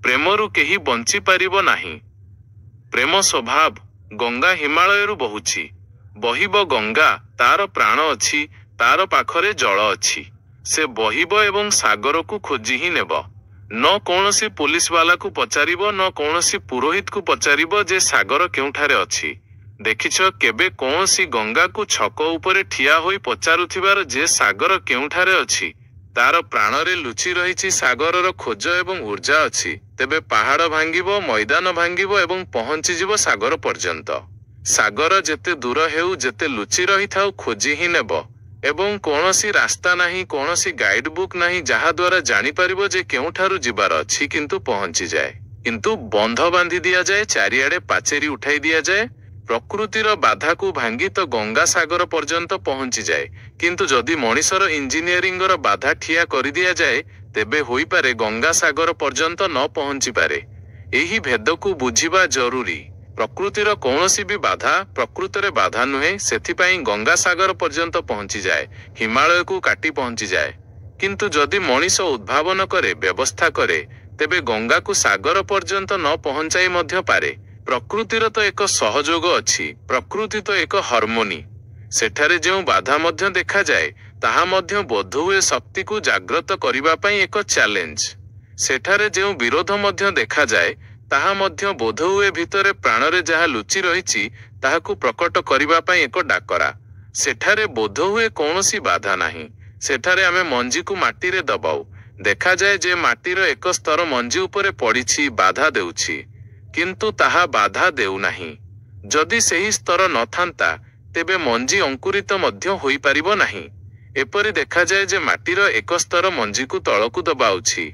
ପ୍ରେମରୁ କେହି ବଞ୍ଚିପାରିବ ନାହିଁ। ପ୍ରେମ ସ୍ୱଭାବ। ଗଙ୍ଗା ହିମାଳୟରୁ ବହୁଛି। ବହିବ ଗଙ୍ଗା, ତାର ପ୍ରାଣ ଅଛି, ତାର ପାଖରେ ଜଳ ଅଛି। ସେ ବହିବ ଏବଂ ସାଗରକୁ ଖୋଜି ହିଁ ନେବ। ନ କୌଣସି ପୋଲିସବାଲାକୁ ପଚାରିବ, ନ କୌଣସି ପୁରୋହିତକୁ ପଚାରିବ ଯେ ସାଗର କେଉଁଠାରେ ଅଛି। ଦେଖିଛ କେବେ କୌଣସି ଗଙ୍ଗାକୁ ଛକ ଉପରେ ଠିଆ ହୋଇ ପଚାରୁଥିବାର ଯେ ସାଗର କେଉଁଠାରେ ଅଛି? ତାର ପ୍ରାଣରେ ଲୁଚି ରହିଛି ସାଗରର ଖୋଜ ଏବଂ ଊର୍ଜା ଅଛି। ତେବେ ପାହାଡ଼ ଭାଙ୍ଗିବ, ମଇଦାନ ଭାଙ୍ଗିବ ଏବଂ ପହଞ୍ଚିଯିବ ସାଗର ପର୍ଯ୍ୟନ୍ତ। ସାଗର ଯେତେ ଦୂର ହେଉ, ଯେତେ ଲୁଚି ରହିଥାଉ, ଖୋଜି ହିଁ ନେବ। ଏବଂ କୌଣସି ରାସ୍ତା ନାହିଁ, କୌଣସି ଗାଇଡ ବୁକ୍ ନାହିଁ ଯାହାଦ୍ୱାରା ଜାଣିପାରିବ ଯେ କେଉଁଠାରୁ ଯିବାର ଅଛି, କିନ୍ତୁ ପହଞ୍ଚିଯାଏ। କିନ୍ତୁ ବନ୍ଧ ବାନ୍ଧି ଦିଆଯାଏ, ଚାରିଆଡ଼େ ପାଚେରୀ ଉଠାଇ ଦିଆଯାଏ, ପ୍ରକୃତିର ବାଧାକୁ ଭାଙ୍ଗି ତ ଗଙ୍ଗା ସାଗର ପର୍ଯ୍ୟନ୍ତ ପହଞ୍ଚିଯାଏ। କିନ୍ତୁ ଯଦି ମଣିଷର ଇଞ୍ଜିନିୟରିଂର ବାଧା ଠିଆ କରିଦିଆଯାଏ, ତେବେ ହୋଇପାରେ ଗଙ୍ଗା ସାଗର ପର୍ଯ୍ୟନ୍ତ ନ ପହଞ୍ଚିପାରେ। ଏହି ଭେଦକୁ ବୁଝିବା ଜରୁରୀ। ପ୍ରକୃତିର କୌଣସି ବି ବାଧା ପ୍ରକୃତରେ ବାଧା ନୁହେଁ, ସେଥିପାଇଁ ଗଙ୍ଗା ସାଗର ପର୍ଯ୍ୟନ୍ତ ପହଞ୍ଚିଯାଏ, ହିମାଳୟକୁ କାଟି ପହଞ୍ଚିଯାଏ। କିନ୍ତୁ ଯଦି ମଣିଷ ଉଦ୍ଭାବନ କରେ, ବ୍ୟବସ୍ଥା କରେ, ତେବେ ଗଙ୍ଗାକୁ ସାଗର ପର୍ଯ୍ୟନ୍ତ ନ ପହଞ୍ଚାଇ ମଧ୍ୟ ପାରେ। ପ୍ରକୃତିର ତ ଏକ ସହଯୋଗ ଅଛି। ପ୍ରକୃତି ତ ଏକ ହାର୍ମୋନି। ସେଠାରେ ଯେଉଁ ବାଧା ମଧ୍ୟ ଦେଖାଯାଏ, ତାହା ମଧ୍ୟ ବୋଧହୁଏ ଶକ୍ତିକୁ ଜାଗ୍ରତ କରିବା ପାଇଁ ଏକ ଚ୍ୟାଲେଞ୍ଜ। ସେଠାରେ ଯେଉଁ ବିରୋଧ ମଧ୍ୟ ଦେଖାଯାଏ, ତାହା ମଧ୍ୟ ବୋଧହୁଏ ଭିତରେ ପ୍ରାଣରେ ଯାହା ଲୁଚି ରହିଛି ତାହାକୁ ପ୍ରକଟ କରିବା ପାଇଁ ଏକ ଡାକରା। ସେଠାରେ ବୋଧହୁଏ କୌଣସି ବାଧା ନାହିଁ। ସେଠାରେ ଆମେ ମଞ୍ଜିକୁ ମାଟିରେ ଦବାଉ, ଦେଖାଯାଏ ଯେ ମାଟିର ଏକ ସ୍ତର ମଞ୍ଜି ଉପରେ ପଡ଼ିଛି, ବାଧା ଦେଉଛି, କିନ୍ତୁ ତାହା ବାଧା ଦେଉନାହିଁ। ଯଦି ସେହି ସ୍ତର ନଥାନ୍ତା ତେବେ ମଞ୍ଜି ଅଙ୍କୁରିତ ମଧ୍ୟ ହୋଇପାରିବ ନାହିଁ। ଏପରି ଦେଖାଯାଏ ଯେ ମାଟିର ଏକ ସ୍ତର ମଞ୍ଜିକୁ ତଳକୁ ଦବାଉଛି,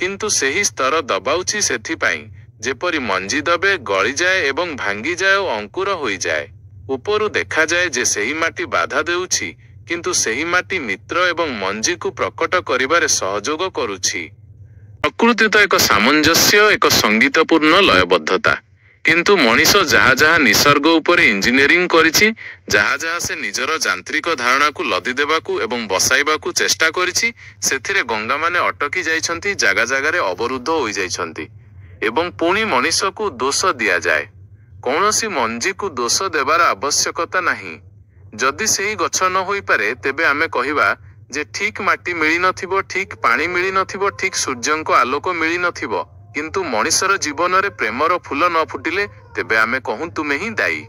କିନ୍ତୁ ସେହି ସ୍ତର ଦବାଉଛି ସେଥିପାଇଁ ଯେପରି ମଞ୍ଜି ଦବେ ଗଳିଯାଏ ଏବଂ ଭାଙ୍ଗିଯାଏ ଓ ଅଙ୍କୁର ହୋଇଯାଏ। ଉପରୁ ଦେଖାଯାଏ ଯେ ସେହି ମାଟି ବାଧା ଦେଉଛି, କିନ୍ତୁ ସେହି ମାଟି ମିତ୍ର ଏବଂ ମଞ୍ଜିକୁ ପ୍ରକଟ କରିବାରେ ସହଯୋଗ କରୁଛି। ପ୍ରକୃତି ତ ଏକ ସାମଞ୍ଜସ୍ୟ, ଏକ ସଙ୍ଗୀତପୂର୍ଣ୍ଣ ଲୟବଦ୍ଧତା। କିନ୍ତୁ ମଣିଷ ଯାହା ଯାହା ନିସର୍ଗ ଉପରେ ଇଞ୍ଜିନିୟରିଂ କରିଛି, ଯାହା ଯାହା ସେ ନିଜର ଯାନ୍ତ୍ରିକ ଧାରଣାକୁ ଲଦି ଦେବାକୁ ଏବଂ ବସାଇବାକୁ ଚେଷ୍ଟା କରିଛି, ସେଥିରେ ଗଙ୍ଗାମାନେ ଅଟକି ଯାଇଛନ୍ତି, ଜାଗା ଜାଗାରେ ଅବରୁଦ୍ଧ ହୋଇଯାଇଛନ୍ତି। ଏବଂ ପୁଣି ମଣିଷକୁ ଦୋଷ ଦିଆଯାଏ। କୌଣସି ମଞ୍ଜିକୁ ଦୋଷ ଦେବାର ଆବଶ୍ୟକତା ନାହିଁ। ଯଦି ସେହି ଗଛ ନ ହୋଇପାରେ ତେବେ ଆମେ କହିବା ଯେ ଠିକ୍ ମାଟି ମିଳିନଥିବ, ଠିକ୍ ପାଣି ମିଳିନଥିବ, ଠିକ୍ ସୂର୍ଯ୍ୟଙ୍କ ଆଲୋକ ମିଳିନଥିବ। କିନ୍ତୁ ମଣିଷର ଜୀବନରେ ପ୍ରେମର ଫୁଲ ନ ଫୁଟିଲେ ତେବେ ଆମେ କହୁଁ ତୁମେ ହିଁ ଦାୟୀ।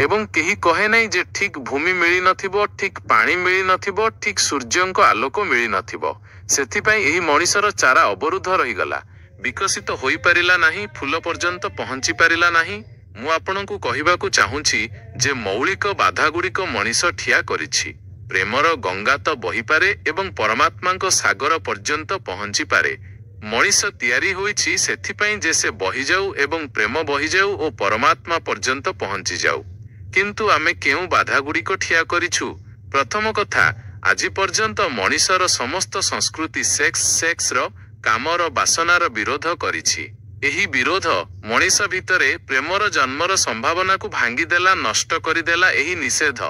ଏବଂ କେହି କହେ ନାହିଁ ଯେ ଠିକ୍ ଭୂମି ମିଳିନଥିବ, ଠିକ୍ ପାଣି ମିଳିନଥିବ, ଠିକ୍ ସୂର୍ଯ୍ୟଙ୍କ ଆଲୋକ ମିଳିନଥିବ। ସେଥିପାଇଁ ଏହି ମଣିଷର ଚାରା ଅବରୁଦ୍ଧ ରହିଗଲା, ବିକଶିତ ହୋଇପାରିଲା ନାହିଁ, ଫୁଲ ପର୍ଯ୍ୟନ୍ତ ପହଞ୍ଚି ପାରିଲା ନାହିଁ। ମୁଁ ଆପଣଙ୍କୁ କହିବାକୁ ଚାହୁଁଛି ଯେ ମୌଳିକ ବାଧାଗୁଡ଼ିକ ମଣିଷ ଠିଆ କରିଛି। ପ୍ରେମର ଗଙ୍ଗା ତ ବହିପାରେ ଏବଂ ପରମାତ୍ମାଙ୍କ ସାଗର ପର୍ଯ୍ୟନ୍ତ ପହଞ୍ଚିପାରେ। ମଣିଷ ତିଆରି ହୋଇଛି ସେଥିପାଇଁ ଯେ ସେ ବହିଯାଉ ଏବଂ ପ୍ରେମ ବହିଯାଉ ଓ ପରମାତ୍ମା ପର୍ଯ୍ୟନ୍ତ ପହଞ୍ଚିଯାଉ। କିନ୍ତୁ ଆମେ କେଉଁ ବାଧାଗୁଡ଼ିକ ଠିଆ କରିଛୁ? ପ୍ରଥମ କଥା, ଆଜି ପର୍ଯ୍ୟନ୍ତ ମଣିଷର ସମସ୍ତ ସଂସ୍କୃତି ସେକ୍ସର, କାମର, ବାସନାର ବିରୋଧ କରିଛି। ଏହି ବିରୋଧ ମଣିଷ ଭିତରେ ପ୍ରେମର ଜନ୍ମର ସମ୍ଭାବନାକୁ ଭାଙ୍ଗିଦେଲା, ନଷ୍ଟ କରିଦେଲା। ଏହି ନିଷେଧ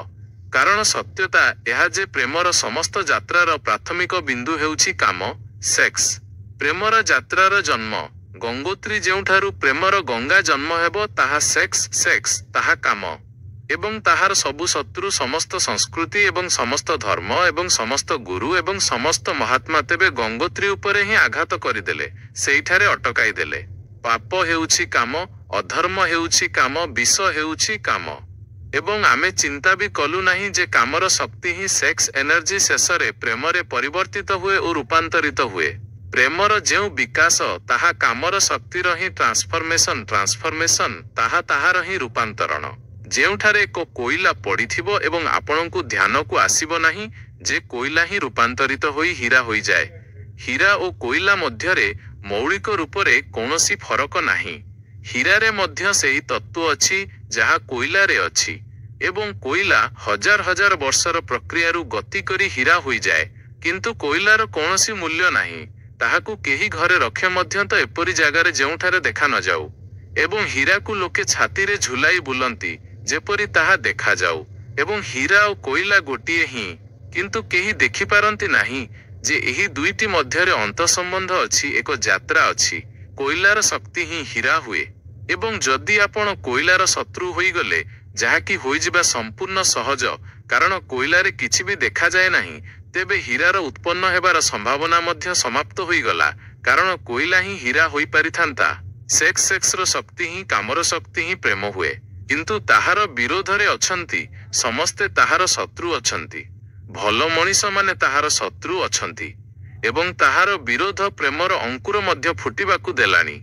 କାରଣ ସତ୍ୟତା ଏହା ଯେ ପ୍ରେମର ସମସ୍ତ ଯାତ୍ରାର ପ୍ରାଥମିକ ବିନ୍ଦୁ ହେଉଛି କାମ, ସେକ୍ସ। ପ୍ରେମର ଯାତ୍ରାର ଜନ୍ମ ଗଙ୍ଗୋତ୍ରୀ, ଯେଉଁଠାରୁ ପ୍ରେମର ଗଙ୍ଗା ଜନ୍ମ ହେବ, ତାହା ସେକ୍ସ, ତାହା କାମ। ଏବଂ ତାହାର ସବୁ ଶତ୍ରୁ ସମସ୍ତ ସଂସ୍କୃତି ଏବଂ ସମସ୍ତ ଧର୍ମ ଏବଂ ସମସ୍ତ ଗୁରୁ ଏବଂ ସମସ୍ତ ମହାତ୍ମା ତେବେ ଗଙ୍ଗୋତ୍ରୀ ଉପରେ ହିଁ ଆଘାତ କରିଦେଲେ, ସେଇଠାରେ ଅଟକାଇ ଦେଲେ। ପାପ ହେଉଛି କାମ, ଅଧର୍ମ ହେଉଛି କାମ, ବିଷ ହେଉଛି କାମ। ଏବଂ ଆମେ ଚିନ୍ତା ବି କଲୁ ନାହିଁ ଯେ କାମର ଶକ୍ତି ହିଁ ସେକ୍ସ ଏନର୍ଜି ଶେଷରେ ପ୍ରେମରେ ପରିବର୍ତ୍ତିତ ହୁଏ ଓ ରୂପାନ୍ତରିତ ହୁଏ। ପ୍ରେମର ଯେଉଁ ବିକାଶ ତାହା କାମର ଶକ୍ତିର ହିଁ ଟ୍ରାନ୍ସଫର୍ମେସନ, ତାହା ତାହାର ହିଁ ରୂପାନ୍ତରଣ। ଯେଉଁଠାରେ ଏକ କୋଇଲା ପଡ଼ିଥିବ ଏବଂ ଆପଣଙ୍କୁ ଧ୍ୟାନକୁ ଆସିବ ନାହିଁ ଯେ କୋଇଲା ହିଁ ରୂପାନ୍ତରିତ ହୋଇ ହୀରା ହୋଇଯାଏ। ହୀରା ଓ କୋଇଲା ମଧ୍ୟରେ ମୌଳିକ ରୂପରେ କୌଣସି ଫରକ ନାହିଁ। ହୀରାରେ ମଧ୍ୟ ସେହି ତତ୍ତ୍ୱ ଅଛି ଯାହା କୋଇଲାରେ ଅଛି। ଏବଂ କୋଇଲା ହଜାର ହଜାର ବର୍ଷର ପ୍ରକ୍ରିୟାରୁ ଗତି କରି ହୀରା ହୋଇଯାଏ। କିନ୍ତୁ କୋଇଲାର କୌଣସି ମୂଲ୍ୟ ନାହିଁ। ତାହାକୁ କେହି ଘରେ ରଖେ ମଧ୍ୟ ତ ଏପରି ଜାଗାରେ ଯେଉଁଠାରେ ଦେଖା ନଯାଉ। ଏବଂ ହୀରାକୁ ଲୋକେ ଛାତିରେ ଝୁଲାଇ ବୁଲନ୍ତି ଯେପରି ତାହା ଦେଖାଯାଉ। ଏବଂ ହୀରା ଓ କୋଇଲା ଗୋଟିଏ ହିଁ। କିନ୍ତୁ କେହି ଦେଖିପାରନ୍ତି ନାହିଁ ଯେ ଏହି ଦୁଇଟି ମଧ୍ୟରେ ଅନ୍ତଃସମ୍ବନ୍ଧ ଅଛି, ଏକ ଯାତ୍ରା ଅଛି। କୋଇଲାର ଶକ୍ତି ହିଁ ହୀରା ହୁଏ। ଏବଂ ଯଦି ଆପଣ କୋଇଲାର ଶତ୍ରୁ ହୋଇଗଲେ, ଯାହାକି ହୋଇଯିବା ସମ୍ପୂର୍ଣ୍ଣ ସହଜ, କାରଣ କୋଇଲାରେ କିଛି ବି ଦେଖାଯାଏ ନାହିଁ, ତେବେ ହୀରାର ଉତ୍ପନ୍ନ ହେବାର ସମ୍ଭାବନା ମଧ୍ୟ ସମାପ୍ତ ହୋଇଗଲା, କାରଣ କୋଇଲା ହିଁ ହୀରା ହୋଇପାରିଥାନ୍ତା। ସେକ୍ସର ଶକ୍ତି ହିଁ କାମର ଶକ୍ତି ହିଁ ପ୍ରେମ ହୁଏ। କିନ୍ତୁ ତାହାର ବିରୋଧରେ ଅଛନ୍ତି, ସମସ୍ତେ ତାହାର ଶତ୍ରୁ ଅଛନ୍ତି। ଭଲ ମଣିଷମାନେ ତାହାର ଶତ୍ରୁ ଅଛନ୍ତି। ଏବଂ ତାହାର ବିରୋଧ ପ୍ରେମର ଅଙ୍କୁର ମଧ୍ୟ ଫୁଟିବାକୁ ଦେଲାଣି।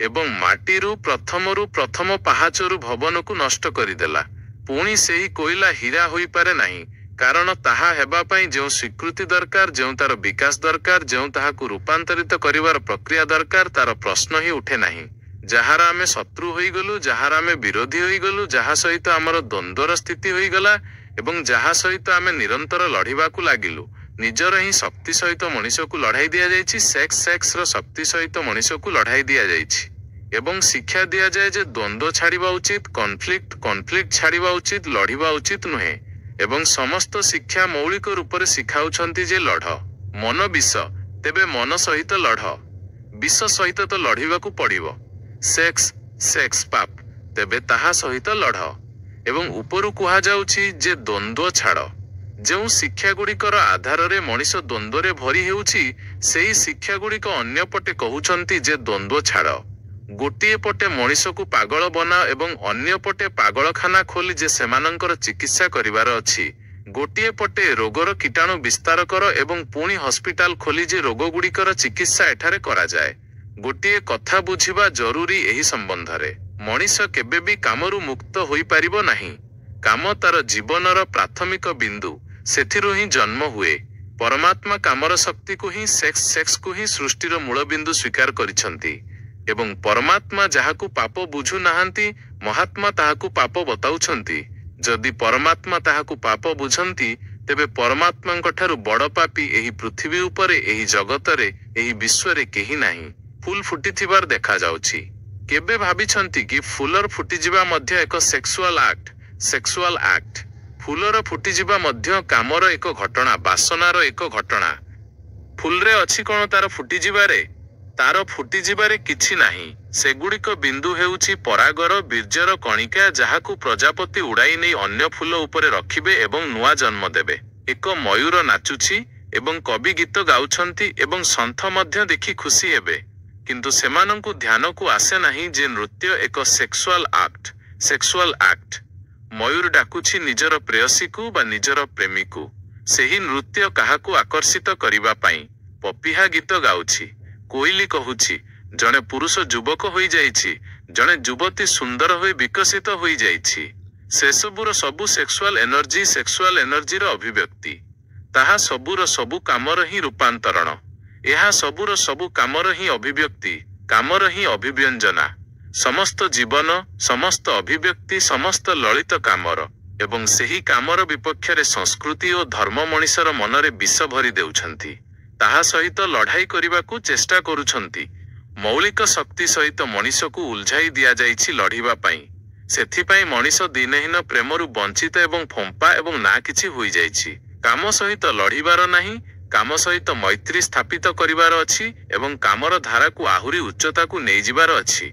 ଏବଂ ମାଟିରୁ ପ୍ରଥମ ପାହାଚରୁ ଭବନକୁ ନଷ୍ଟ କରିଦେଲା। ପୁଣି ସେହି କୋଇଲା ହୀରା ହୋଇପାରେ ନାହିଁ, କାରଣ ତାହା ହେବା ପାଇଁ ଯେଉଁ ସ୍ୱୀକୃତି ଦରକାର, ଯେଉଁ ତାର ବିକାଶ ଦରକାର, ଯେଉଁ ତାହାକୁ ରୂପାନ୍ତରିତ କରିବାର ପ୍ରକ୍ରିୟା ଦରକାର, ତାର ପ୍ରଶ୍ନ ହିଁ ଉଠେ ନାହିଁ। ଯାହାର ଆମେ ଶତ୍ରୁ ହୋଇଗଲୁ, ଯାହାର ଆମେ ବିରୋଧୀ ହୋଇଗଲୁ, ଯାହା ସହିତ ଆମର ଦ୍ୱନ୍ଦ୍ୱର ସ୍ଥିତି ହୋଇଗଲା ଏବଂ ଯାହା ସହିତ ଆମେ ନିରନ୍ତର ଲଢ଼ିବାକୁ ଲାଗିଲୁ, ନିଜର ହିଁ ଶକ୍ତି ସହିତ ମଣିଷକୁ ଲଢ଼ାଇ ଦିଆଯାଇଛି। ସେକ୍ସର ଶକ୍ତି ସହିତ ମଣିଷକୁ ଲଢ଼ାଇ ଦିଆଯାଇଛି। ଏବଂ ଶିକ୍ଷା ଦିଆଯାଏ ଯେ ଦ୍ୱନ୍ଦ୍ୱ ଛାଡ଼ିବା ଉଚିତ, କନଫ୍ଲିକ୍ଟ ଛାଡ଼ିବା ଉଚିତ, ଲଢ଼ିବା ଉଚିତ ନୁହେଁ। ଏବଂ ସମସ୍ତ ଶିକ୍ଷା ମୌଳିକ ରୂପରେ ଶିଖାଉଛନ୍ତି ଯେ ଲଢ଼। ମନ ବିଷ, ତେବେ ମନ ସହିତ ଲଢ଼। ବିଷ ସହିତ ତ ଲଢ଼ିବାକୁ ପଡ଼ିବ। ସେକ୍ସ ପାପ, ତେବେ ତାହା ସହିତ ଲଢ଼। ଏବଂ ଉପରୁ କୁହାଯାଉଛି ଯେ ଦ୍ୱନ୍ଦ୍ୱ ଛାଡ଼। ଯେଉଁ ଶିକ୍ଷାଗୁଡ଼ିକର ଆଧାରରେ ମଣିଷ ଦ୍ୱନ୍ଦ୍ୱରେ ଭରି ହେଉଛି, ସେହି ଶିକ୍ଷାଗୁଡ଼ିକ ଅନ୍ୟପଟେ କହୁଛନ୍ତି ଯେ ଦ୍ୱନ୍ଦ୍ୱ ଛାଡ଼। ଗୋଟିଏ ପଟେ ମଣିଷକୁ ପାଗଳ ବନାଅ ଏବଂ ଅନ୍ୟପଟେ ପାଗଳଖାନା ଖୋଲି ଯେ ସେମାନଙ୍କର ଚିକିତ୍ସା କରିବାର ଅଛି। ଗୋଟିଏ ପଟେ ରୋଗର କୀଟାଣୁ ବିସ୍ତାର କର ଏବଂ ପୁଣି ହସ୍ପିଟାଲ ଖୋଲି ଯେ ରୋଗଗୁଡ଼ିକର ଚିକିତ୍ସା ଏଠାରେ କରାଯାଏ। ଗୋଟିଏ କଥା ବୁଝିବା ଜରୁରୀ ଏହି ସମ୍ବନ୍ଧରେ। ମଣିଷ କେବେ ବି କାମରୁ ମୁକ୍ତ ହୋଇପାରିବ ନାହିଁ। କାମ ତାର ଜୀବନର ପ୍ରାଥମିକ ବିନ୍ଦୁ, ସେଥିରୁ ହିଁ ଜନ୍ମ ହୁଏ। ପରମାତ୍ମା କାମର ଶକ୍ତିକୁ ହିଁ ସେକ୍ସକୁ ହିଁ ସୃଷ୍ଟିର ମୂଳବିନ୍ଦୁ ସ୍ୱୀକାର କରିଛନ୍ତି ଏବଂ ପରମାତ୍ମା ଯାହାକୁ ପାପ ବୁଝୁ ନାହାନ୍ତି, ମହାତ୍ମା ତାହାକୁ ପାପ ବତାଉଛନ୍ତି। ଯଦି ପରମାତ୍ମା ତାହାକୁ ପାପ ବୁଝନ୍ତି, ତେବେ ପରମାତ୍ମାଙ୍କ ଠାରୁ ବଡ଼ ପାପୀ ଏହି ପୃଥିବୀ ଉପରେ, ଏହି ଜଗତରେ, ଏହି ବିଶ୍ୱରେ କେହି ନାହିଁ। ଫୁଲ ଫୁଟିଥିବାର ଦେଖାଯାଉଛି। କେବେ ଭାବିଛନ୍ତି କି ଫୁଲର ଫୁଟିଯିବା ମଧ୍ୟ ଏକ ସେକ୍ସୁଆଲ ଆକ୍ଟ? ଫୁଲର ଫୁଟିଯିବା ମଧ୍ୟ କାମର ଏକ ଘଟଣା, ବାସନାର ଏକ ଘଟଣା। ଫୁଲରେ ଅଛି କଣ ତାର ଫୁଟିଯିବାରେ? ତାର ଫୁଟିଯିବାରେ କିଛି ନାହିଁ। ସେଗୁଡ଼ିକ ବିନ୍ଦୁ ହେଉଛି ପରାଗର ବୀର୍ଯ୍ୟର କଣିକା, ଯାହାକୁ ପ୍ରଜାପତି ଉଡ଼ାଇ ନେଇ ଅନ୍ୟ ଫୁଲ ଉପରେ ରଖିବେ ଏବଂ ନୂଆ ଜନ୍ମ ଦେବେ। ଏକ ମୟୂର ନାଚୁଛି ଏବଂ କବି ଗୀତ ଗାଉଛନ୍ତି ଏବଂ ସନ୍ଥ ମଧ୍ୟ ଦେଖି ଖୁସି ହେବେ, କିନ୍ତୁ ସେମାନଙ୍କୁ ଧ୍ୟାନକୁ ଆସେ ନାହିଁ ଯେ ନୃତ୍ୟ ଏକ ସେକ୍ସୁଆଲ ଆକ୍ଟ। ମୟୂର ଡାକୁଛି ନିଜର ପ୍ରେୟସୀକୁ ବା ନିଜର ପ୍ରେମୀକୁ। ସେହି ନୃତ୍ୟ କାହାକୁ ଆକର୍ଷିତ କରିବା ପାଇଁ। ପପିହା ଗୀତ ଗାଉଛି। କୋଇଲି କହୁଛି, ଜଣେ ପୁରୁଷ ଯୁବକ ହୋଇଯାଇଛି, ଜଣେ ଯୁବତୀ ସୁନ୍ଦର ହୋଇ ବିକଶିତ ହୋଇଯାଇଛି। ସେସବୁର ସବୁ ସେକ୍ସୁଆଲ ଏନର୍ଜିର ଅଭିବ୍ୟକ୍ତି। ତାହା ସବୁର ସବୁ କାମର ହିଁ ରୂପାନ୍ତରଣ। ଏହା ସବୁର ସବୁ କାମର ହିଁ ଅଭିବ୍ୟକ୍ତି, କାମର ହିଁ ଅଭିବ୍ୟଞ୍ଜନା। ସମସ୍ତ ଜୀବନ, ସମସ୍ତ ଅଭିବ୍ୟକ୍ତି, ସମସ୍ତ ଲଳିତ କାମର ଏବଂ ସେହି କାମର ବିପକ୍ଷରେ ସଂସ୍କୃତି ଓ ଧର୍ମ ମଣିଷର ମନରେ ବିଷ ଭରି ଦେଉଛନ୍ତି। ତାହା ସହିତ ଲଢ଼ାଇ କରିବାକୁ ଚେଷ୍ଟା କରୁଛନ୍ତି। ମୌଳିକ ଶକ୍ତି ସହିତ ମଣିଷକୁ ଉଲଝାଇ ଦିଆଯାଇଛି ଲଢ଼ିବା ପାଇଁ। ସେଥିପାଇଁ ମଣିଷ ଦିନହୀନ ପ୍ରେମରୁ ବଞ୍ଚିତ ଏବଂ ଫମ୍ପା ଏବଂ ନା କିଛି ହୋଇଯାଇଛି। କାମ ସହିତ ଲଢ଼ିବାର ନାହିଁ, କାମ ସହିତ ମୈତ୍ରୀ ସ୍ଥାପିତ କରିବାର ଅଛି ଏବଂ କାମର ଧାରାକୁ ଆହୁରି ଉଚ୍ଚତାକୁ ନେଇଯିବାର ଅଛି।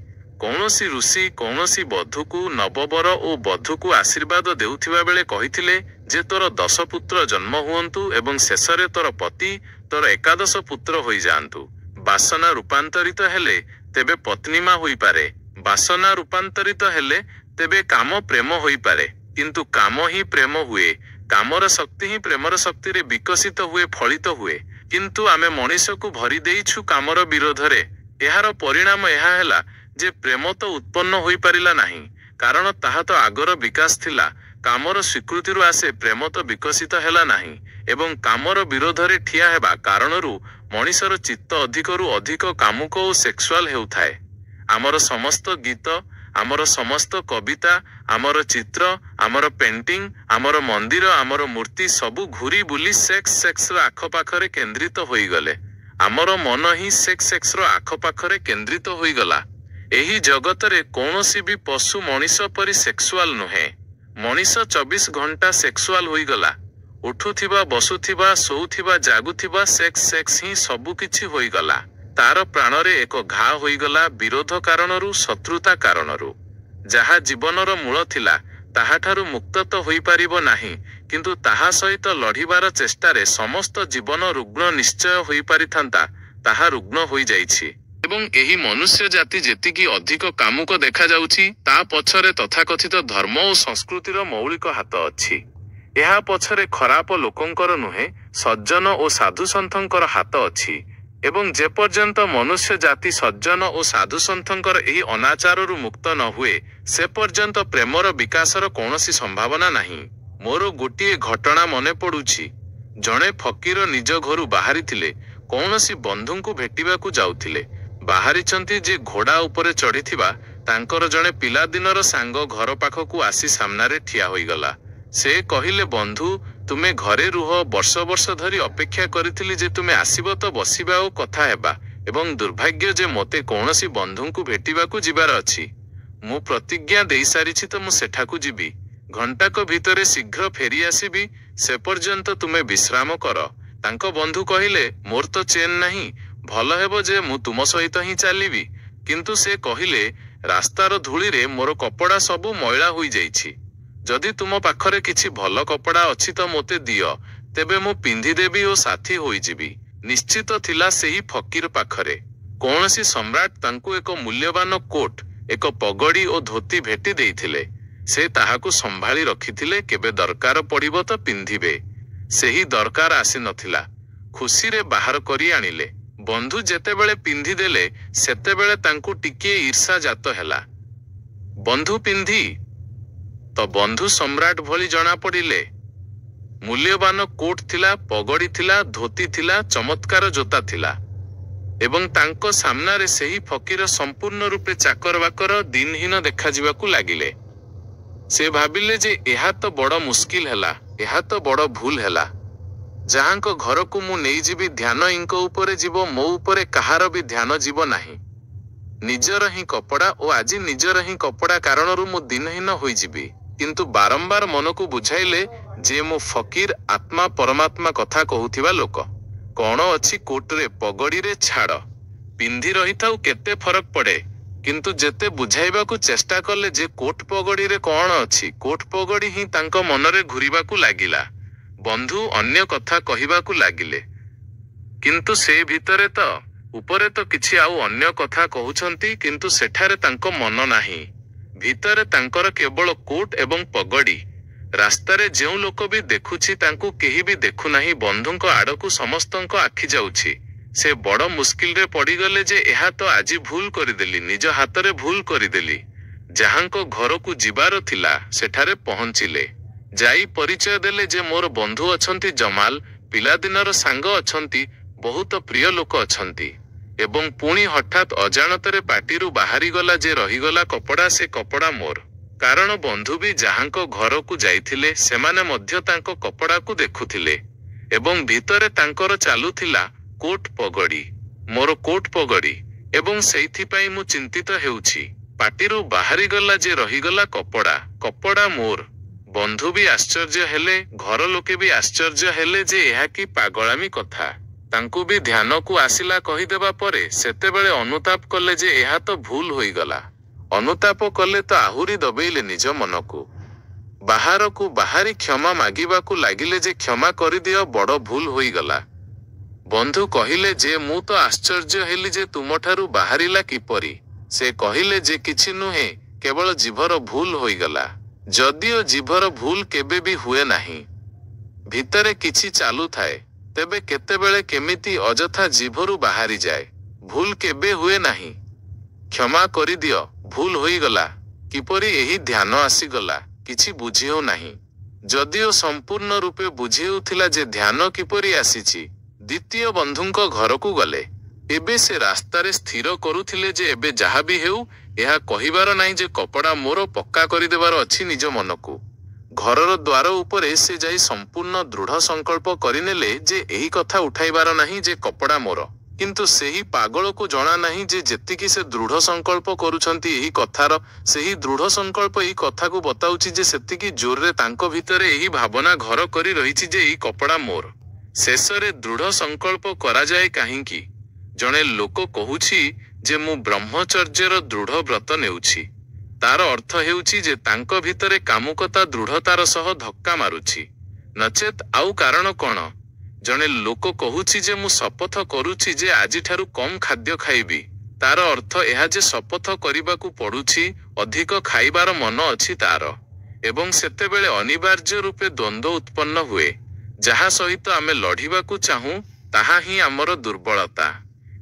କୌଣସି ଋଷି କୌଣସି ବଧୂକୁ, ନବବର ଓ ବଧୂକୁ ଆଶୀର୍ବାଦ ଦେଉଥିବା ବେଳେ କହିଥିଲେ ଯେ ତୋର 10 ପୁତ୍ର ଜନ୍ମ ହୁଅନ୍ତୁ ଏବଂ ଶେଷରେ ତୋର ପତି ତୋର 11 ପୁତ୍ର ହୋଇଯାଆନ୍ତୁ। ବାସନା ରୂପାନ୍ତରିତ ହେଲେ ତେବେ ପତ୍ନୀମା ହୋଇପାରେ। ବାସନା ରୂପାନ୍ତରିତ ହେଲେ ତେବେ କାମ ପ୍ରେମ ହୋଇପାରେ। କିନ୍ତୁ କାମ ହିଁ ପ୍ରେମ ହୁଏ। କାମର ଶକ୍ତି ହିଁ ପ୍ରେମର ଶକ୍ତିରେ ବିକଶିତ ହୁଏ, ଫଳିତ ହୁଏ। କିନ୍ତୁ ଆମେ ମଣିଷକୁ ଭରି ଦେଇଛୁ କାମର ବିରୋଧରେ। ଏହାର ପରିଣାମ ଏହା ହେଲା ଯେ ପ୍ରେମ ତ ଉତ୍ପନ୍ନ ହୋଇପାରିଲା ନାହିଁ, କାରଣ ତାହା ତ ଆଗର ବିକାଶ ଥିଲା। କାମର ସ୍ୱୀକୃତିରୁ ଆସେ, ପ୍ରେମ ତ ବିକଶିତ ହେଲା ନାହିଁ ଏବଂ କାମର ବିରୋଧରେ ଠିଆ ହେବା କାରଣରୁ ମଣିଷର ଚିତ୍ତ ଅଧିକରୁ ଅଧିକ କାମୁକ ଓ ସେକ୍ସୁଆଲ ହେଉଥାଏ। ଆମର ସମସ୍ତ ଗୀତ, ଆମର ସମସ୍ତ କବିତା, ଆମର ଚିତ୍ର, ଆମର ପେଣ୍ଟିଂ, ଆମର ମନ୍ଦିର, ଆମର ମୂର୍ତ୍ତି ସବୁ ଘୁରି ବୁଲି ସେକ୍ସର ଆଖପାଖରେ କେନ୍ଦ୍ରିତ ହୋଇଗଲେ। ଆମର ମନ ହିଁ ସେକ୍ସର ଆଖପାଖରେ କେନ୍ଦ୍ରିତ ହୋଇଗଲା। ଏହି ଜଗତରେ କୌଣସି ବି ପଶୁ ମଣିଷ ପରି ସେକ୍ସୁଆଲ ନୁହେଁ। ମଣିଷ 24 ଘଣ୍ଟା ସେକ୍ସୁଆଲ ହୋଇଗଲା। ଉଠୁଥିବା, ବସୁଥିବା, ଶୋଉଥିବା, ଜାଗୁଥିବା, ସେକ୍ସ ହିଁ ସବୁ କିଛି ହୋଇଗଲା। ତାର ପ୍ରାଣରେ ଏକ ଘା ହୋଇଗଲା ବିରୋଧ କାରଣରୁ, ଶତ୍ରୁତା କାରଣରୁ। ଯାହା ଜୀବନର ମୂଳ ଥିଲା ତାହାଠାରୁ ମୁକ୍ତ ତ ହୋଇପାରିବ ନାହିଁ, କିନ୍ତୁ ତାହା ସହିତ ଲଢ଼ିବାର ଚେଷ୍ଟାରେ ସମସ୍ତ ଜୀବନ ରୁଗ୍ଣ ନିଶ୍ଚୟ ହୋଇପାରିଥାନ୍ତା। ତାହା ରୁଗ୍ଣ ହୋଇଯାଇଛି। ଏବଂ ଏହି ମନୁଷ୍ୟ ଜାତି ଯେତିକି ଅଧିକ କାମୁକ ଦେଖାଯାଉଛି, ତା ପଛରେ ତଥାକଥିତ ଧର୍ମ ଓ ସଂସ୍କୃତିର ମୌଳିକ ହାତ ଅଛି। ଏହା ପଛରେ ଖରାପ ଲୋକଙ୍କର ନୁହେଁ, ସଜ୍ଜନ ଓ ସାଧୁସନ୍ଥଙ୍କର ହାତ ଅଛି। ଏବଂ ଯେପର୍ଯ୍ୟନ୍ତ ମନୁଷ୍ୟ ଜାତି ସଜ୍ଜନ ଓ ସାଧୁସନ୍ଥଙ୍କର ଏହି ଅନାଚାରରୁ ମୁକ୍ତ ନ ହୁଏ, ସେ ପର୍ଯ୍ୟନ୍ତ ପ୍ରେମର ବିକାଶର କୌଣସି ସମ୍ଭାବନା ନାହିଁ। ମୋର ଗୋଟିଏ ଘଟଣା ମନେ ପଡ଼ୁଛି। ଜଣେ ଫକୀର ନିଜ ଘରୁ ବାହାରିଥିଲେ। କୌଣସି ବନ୍ଧୁଙ୍କୁ ଭେଟିବାକୁ ଯାଉଥିଲେ। ବାହାରିଛନ୍ତି ଯେ ଘୋଡ଼ା ଉପରେ ଚଢ଼ିଥିବା ତାଙ୍କର ଜଣେ ପିଲାଦିନର ସାଙ୍ଗ ଘର ପାଖକୁ ଆସି ସାମ୍ନାରେ ଠିଆ ହୋଇଗଲା। ସେ କହିଲେ, ବନ୍ଧୁ, ତୁମେ ଘରେ ରୁହ। ବର୍ଷ ବର୍ଷ ଧରି ଅପେକ୍ଷା କରିଥିଲି ଯେ ତୁମେ ଆସିବ ତ ବସିବା ଓ କଥା ହେବା, ଏବଂ ଦୁର୍ଭାଗ୍ୟ ଯେ ମୋତେ କୌଣସି ବନ୍ଧୁଙ୍କୁ ଭେଟିବାକୁ ଯିବାର ଅଛି। ମୁଁ ପ୍ରତିଜ୍ଞା ଦେଇସାରିଛି ତ ମୁଁ ସେଠାକୁ ଯିବି। ଘଣ୍ଟାକ ଭିତରେ ଶୀଘ୍ର ଫେରି ଆସିବି। ସେ ପର୍ଯ୍ୟନ୍ତ ତୁମେ ବିଶ୍ରାମ କର। ତାଙ୍କ ବନ୍ଧୁ କହିଲେ, ମୋର ତ ଚେନ୍ ନାହିଁ। ଭଲ ହେବ ଯେ ମୁଁ ତୁମ ସହିତ ହିଁ ଚାଲିବି। କିନ୍ତୁ ସେ କହିଲେ, ରାସ୍ତାର ଧୂଳିରେ ମୋର କପଡ଼ା ସବୁ ମଇଳା ହୋଇଯାଇଛି। ଯଦି ତୁମ ପାଖରେ କିଛି ଭଲ କପଡ଼ା ଅଛି ତ ମୋତେ ଦିଅ, ତେବେ ମୁଁ ପିନ୍ଧିଦେବି ଓ ସାଥୀ ହୋଇଯିବି। ନିଶ୍ଚିତ ଥିଲା ସେହି ଫକୀର ପାଖରେ। କୌଣସି ସମ୍ରାଟ ତାଙ୍କୁ ଏକ ମୂଲ୍ୟବାନ କୋଟ୍, ଏକ ପଗଡ଼ି ଓ ଧୋତି ଭେଟି ଦେଇଥିଲେ। ସେ ତାହାକୁ ସମ୍ଭାଳି ରଖିଥିଲେ, କେବେ ଦରକାର ପଡ଼ିବ ତ ପିନ୍ଧିବେ। ସେହି ଦରକାର ଆସିନଥିଲା। ଖୁସିରେ ବାହାର କରି ଆଣିଲେ। ବନ୍ଧୁ ଯେତେବେଳେ ପିନ୍ଧିଦେଲେ, ସେତେବେଳେ ତାଙ୍କୁ ଟିକିଏ ଈର୍ଷା ଜାତ ହେଲା। ବନ୍ଧୁ ପିନ୍ଧି ତ ବନ୍ଧୁ ସମ୍ରାଟ ଭଳି ଜଣା ପଡ଼ିଲେ। ମୂଲ୍ୟବାନ କୋଟ୍ ଥିଲା, ପଗଡ଼ି ଥିଲା, ଧୋତି ଥିଲା, ଚମତ୍କାର ଜୋତା ଥିଲା ଏବଂ ତାଙ୍କ ସାମ୍ନାରେ ସେହି ଫକୀର ସମ୍ପୂର୍ଣ୍ଣ ରୂପେ ଚାକର ବାକର ଦିନହୀନ ଦେଖାଯିବାକୁ ଲାଗିଲେ। ସେ ଭାବିଲେ ଯେ ଏହା ତ ବଡ଼ ମୁସ୍କିଲ ହେଲା, ଏହା ତ ବଡ଼ ଭୁଲ ହେଲା। ଯାହାଙ୍କ ଘରକୁ ମୁଁ ନେଇଯିବି ଧ୍ୟାନ ଇଙ୍କ ଉପରେ ଯିବ, ମୋ ଉପରେ କାହାର ବି ଧ୍ୟାନ ଯିବ ନାହିଁ। ନିଜର ହିଁ କପଡ଼ା ଓ ଆଜି ନିଜର ହିଁ କପଡ଼ା କାରଣରୁ ମୁଁ ଦିନହୀନ ହୋଇଯିବି। କିନ୍ତୁ ବାରମ୍ବାର ମନକୁ ବୁଝାଇଲେ ଯେ ମୁଁ ଫକୀର, ଆତ୍ମା ପରମାତ୍ମା କଥା କହୁଥିବା ଲୋକ। କ'ଣ ଅଛି କୋଟରେ, ପଗଡ଼ିରେ, ଛାଡ଼ ପିନ୍ଧି ରହିଥାଉ, କେତେ ଫରକ ପଡ଼େ। କିନ୍ତୁ ଯେତେ ବୁଝାଇବାକୁ ଚେଷ୍ଟା କଲେ ଯେ କୋଟ ପଗଡ଼ିରେ କ'ଣ ଅଛି, କୋଟ ପଗଡ଼ି ହିଁ ତାଙ୍କ ମନରେ ଘୂରିବାକୁ ଲାଗିଲା। ବନ୍ଧୁ ଅନ୍ୟ କଥା କହିବାକୁ ଲାଗିଲେ, କିନ୍ତୁ ସେ ଭିତରେ ତ, ଉପରେ ତ କିଛି ଆଉ ଅନ୍ୟ କଥା କହୁଛନ୍ତି, କିନ୍ତୁ ସେଠାରେ ତାଙ୍କ ମନ ନାହିଁ। ଭିତରେ ତାଙ୍କର କେବଳ କୋଟ ଏବଂ ପଗଡ଼ି। ରାସ୍ତାରେ ଯେଉଁ ଲୋକ ବି ଦେଖୁଛି ତାଙ୍କୁ କେହି ବି ଦେଖୁନାହିଁ, ବନ୍ଧୁଙ୍କ ଆଡ଼କୁ ସମସ୍ତଙ୍କ ଆଖି ଯାଉଛି। ସେ ବଡ଼ ମୁସ୍କିଲରେ ପଡ଼ିଗଲେ ଯେ ଏହା ତ ଆଜି ଭୁଲ କରିଦେଲି, ନିଜ ହାତରେ ଭୁଲ କରିଦେଲି। ଯାହାଙ୍କ ଘରକୁ ଯିବାର ଥିଲା ସେଠାରେ ପହଞ୍ଚିଲେ। ଯାଇ ପରିଚୟ ଦେଲେ ଯେ ମୋର ବନ୍ଧୁ ଅଛନ୍ତି ଜମାଲ, ପିଲାଦିନର ସାଙ୍ଗ ଅଛନ୍ତି, ବହୁତ ପ୍ରିୟ ଲୋକ ଅଛନ୍ତି। ଏବଂ ପୁଣି ହଠାତ୍ ଅଜାଣତରେ ପାଟିରୁ ବାହାରିଗଲା ଯେ ରହିଗଲା କପଡ଼ା, ସେ କପଡ଼ା ମୋର। କାରଣ ବନ୍ଧୁ ବି ଯାହାଙ୍କ ଘରକୁ ଯାଇଥିଲେ ସେମାନେ ମଧ୍ୟ ତାଙ୍କ କପଡ଼ାକୁ ଦେଖୁଥିଲେ ଏବଂ ଭିତରେ ତାଙ୍କର ଚାଲୁଥିଲା କୋଟ ପଗଡ଼ି, ମୋର କୋଟ ପଗଡ଼ି। ଏବଂ ସେଇଥିପାଇଁ ମୁଁ ଚିନ୍ତିତ ହେଉଛି। ପାଟିରୁ ବାହାରିଗଲା ଯେ ରହିଗଲା କପଡ଼ା, କପଡ଼ା ମୋର। ବନ୍ଧୁ ବି ଆଶ୍ଚର୍ଯ୍ୟ ହେଲେ, ଘର ଲୋକେ ବି ଆଶ୍ଚର୍ଯ୍ୟ ହେଲେ ଯେ ଏହା କି ପାଗଳାମୀ କଥା। ତାଙ୍କୁ ବି ଧ୍ୟାନକୁ ଆସିଲା କହିଦେବା ପରେ ସେତେବେଳେ ଅନୁତାପ କଲେ ଯେ ଏହା ତ ଭୁଲ ହୋଇଗଲା। ଅନୁତାପ କଲେ ତ ଆହୁରି ଦବେଇଲେ ନିଜ ମନକୁ। ବାହାରକୁ ବାହାରି କ୍ଷମା ମାଗିବାକୁ ଲାଗିଲେ ଯେ କ୍ଷମା କରିଦିଅ, ବଡ଼ ଭୁଲ ହୋଇଗଲା। ବନ୍ଧୁ କହିଲେ ଯେ ମୁଁ ତ ଆଶ୍ଚର୍ଯ୍ୟ ହେଲି ଯେ ତୁମଠାରୁ ବାହାରିଲା କିପରି। ସେ କହିଲେ ଯେ କିଛି ନୁହେଁ, କେବଳ ଜିଭର ଭୁଲ ହୋଇଗଲା। ଯଦିଓ ଜିଭର ଭୁଲ କେବେ ବି ହୁଏ ନାହିଁ, ଭିତରେ କିଛି ଚାଲୁଥାଏ, ତେବେ କେତେବେଳେ କେମିତି ଅଯଥା ଜିଭରୁ ବାହାରିଯାଏ। ଭୁଲ କେବେ ହୁଏ ନାହିଁ। କ୍ଷମା କରିଦିଅ, ଭୁଲ ହୋଇଗଲା। କିପରି ଏହି ଧ୍ୟାନ ଆସିଗଲା କିଛି ବୁଝି ହେଉନାହିଁ। ଯଦିଓ ସମ୍ପୂର୍ଣ୍ଣ ରୂପେ ବୁଝି ହେଉଥିଲା ଯେ ଧ୍ୟାନ କିପରି ଆସିଛି। ଦ୍ୱିତୀୟ ବନ୍ଧୁଙ୍କ ଘରକୁ ଗଲେ। ଏବେ ସେ ରାସ୍ତାରେ ସ୍ଥିର କରୁଥିଲେ ଯେ ଏବେ ଯାହା ବି ହେଉ ଏହା କହିବାର ନାହିଁ ଯେ କପଡ଼ା ମୋର, ପକ୍କା କରିଦେବାର ଅଛି ନିଜ ମନକୁ। ଘରର ଦ୍ୱାର ଉପରେ ସେ ଯାଇ ସମ୍ପୂର୍ଣ୍ଣ ଦୃଢ଼ ସଂକଳ୍ପ କରିନେଲେ ଯେ ଏହି କଥା ଉଠାଇବାର ନାହିଁ ଯେ କପଡ଼ା ମୋର। କିନ୍ତୁ ସେହି ପାଗଳକୁ ଜଣା ନାହିଁ ଯେ ଯେତିକି ସେ ଦୃଢ଼ ସଂକଳ୍ପ କରୁଛନ୍ତି ଏହି କଥାର, ସେହି ଦୃଢ଼ ସଂକଳ୍ପ ଏହି କଥାକୁ ବତାଉଛି ଯେ ସେତିକି ଜୋରରେ ତାଙ୍କ ଭିତରେ ଏହି ଭାବନା ଘର କରି ରହିଛି ଯେ ଏହି କପଡ଼ା ମୋର। ଶେଷରେ ଦୃଢ଼ ସଂକଳ୍ପ କରାଯାଏ କାହିଁକି? ଜଣେ ଲୋକ କହୁଛି ଯେ ମୁଁ ବ୍ରହ୍ମଚର୍ଯ୍ୟର ଦୃଢ଼ ବ୍ରତ ନେଉଛି। ତାର ଅର୍ଥ ହେଉଛି ଯେ ତାଙ୍କ ଭିତରେ କାମୁକତା ଦୃଢ଼ତାର ସହ ଧକ୍କା ମାରୁଛି। ନଚେତ୍ ଆଉ କାରଣ କ'ଣ? ଜଣେ ଲୋକ କହୁଛି ଯେ ମୁଁ ଶପଥ କରୁଛି ଯେ ଆଜିଠାରୁ କମ୍ ଖାଦ୍ୟ ଖାଇବି। ତାର ଅର୍ଥ ଏହା ଯେ ଶପଥ କରିବାକୁ ପଡ଼ୁଛି, ଅଧିକ ଖାଇବାର ମନ ଅଛି ତାର। ଏବଂ ସେତେବେଳେ ଅନିବାର୍ଯ୍ୟ ରୂପେ ଦ୍ୱନ୍ଦ୍ୱ ଉତ୍ପନ୍ନ ହୁଏ। ଯାହା ସହିତ ଆମେ ଲଢ଼ିବାକୁ ଚାହୁଁ ତାହା ହିଁ ଆମର ଦୁର୍ବଳତା।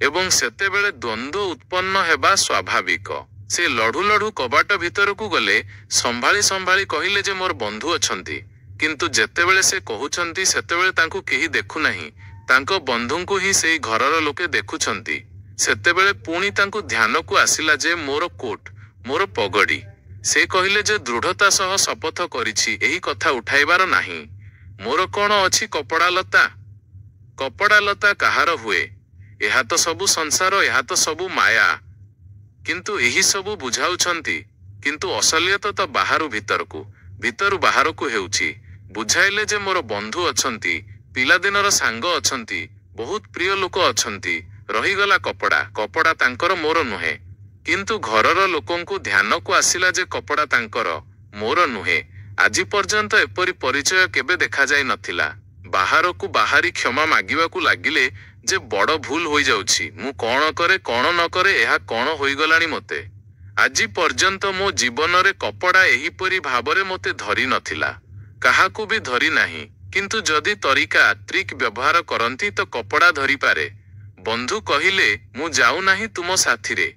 ଏବଂ ସେତେବେଳେ ଦ୍ୱନ୍ଦ୍ୱ ଉତ୍ପନ୍ନ ହେବା ସ୍ୱାଭାବିକ। ସେ ଲଢ଼ୁ ଲଢ଼ୁ କବାଟ ଭିତରକୁ ଗଲେ। ସମ୍ଭାଳି ସମ୍ଭାଳି କହିଲେ ଯେ ମୋର ବନ୍ଧୁ ଅଛନ୍ତି। କିନ୍ତୁ ଯେତେବେଳେ ସେ କହୁଛନ୍ତି ସେତେବେଳେ ତାଙ୍କୁ କେହି ଦେଖୁନାହିଁ, ତାଙ୍କ ବନ୍ଧୁଙ୍କୁ ହିଁ ସେଇ ଘରର ଲୋକେ ଦେଖୁଛନ୍ତି। ସେତେବେଳେ ପୁଣି ତାଙ୍କୁ ଧ୍ୟାନକୁ ଆସିଲା ଯେ ମୋର କୋଟ, ମୋର ପଗଡ଼ି। ସେ କହିଲେ ଯେ ଦୃଢ଼ତା ସହ ଶପଥ କରିଛି ଏହି କଥା ଉଠାଇବାର ନାହିଁ। ମୋର କ'ଣ ଅଛି କପଡ଼ା ଲତା? କପଡ଼ା ଲତା କାହାର ହୁଏ? ଏହା ତ ସବୁ ସଂସାର, ଏହା ତ ସବୁ ମାୟା। କିନ୍ତୁ ଏହି ସବୁ ବୁଝାଉଛନ୍ତି, କିନ୍ତୁ ଅସଲିୟତ ତ ବାହାରୁ ଭିତରକୁ, ଭିତରୁ ବାହାରକୁ ହେଉଛି। ବୁଝାଇଲେ ଯେ ମୋର ବନ୍ଧୁ ଅଛନ୍ତି, ପିଲାଦିନର ସାଙ୍ଗ ଅଛନ୍ତି, ବହୁତ ପ୍ରିୟ ଲୋକ ଅଛନ୍ତି। ରହିଗଲା କପଡ଼ା, କପଡ଼ା ତାଙ୍କର, ମୋର ନୁହେଁ। କିନ୍ତୁ ଘରର ଲୋକଙ୍କୁ ଧ୍ୟାନକୁ ଆସିଲା ଯେ କପଡ଼ା ତାଙ୍କର, ମୋର ନୁହେଁ। ଆଜି ପର୍ଯ୍ୟନ୍ତ ଏପରି ପରିଚୟ କେବେ ଦେଖାଯାଇ ନଥିଲା। ବାହାରକୁ ବାହାରି କ୍ଷମା ମାଗିବାକୁ ଲାଗିଲେ ଯେ ବଡ଼ ଭୁଲ ହୋଇଯାଉଛି। ମୁଁ କ'ଣ କରେ କ'ଣ ନ କରେ, ଏହା କ'ଣ ହୋଇଗଲାଣି ମୋତେ। ଆଜି ପର୍ଯ୍ୟନ୍ତ ମୋ ଜୀବନରେ କପଡ଼ା ଏହିପରି ଭାବରେ ମୋତେ ଧରି ନଥିଲା, କାହାକୁ ବି ଧରି ନାହିଁ। କିନ୍ତୁ ଯଦି ତରିକା, ଟ୍ରିକ୍ ବ୍ୟବହାର କରନ୍ତି ତ କପଡ଼ା ଧରିପାରେ। ବନ୍ଧୁ କହିଲେ ମୁଁ ଯାଉନାହିଁ ତୁମ ସାଥିରେ,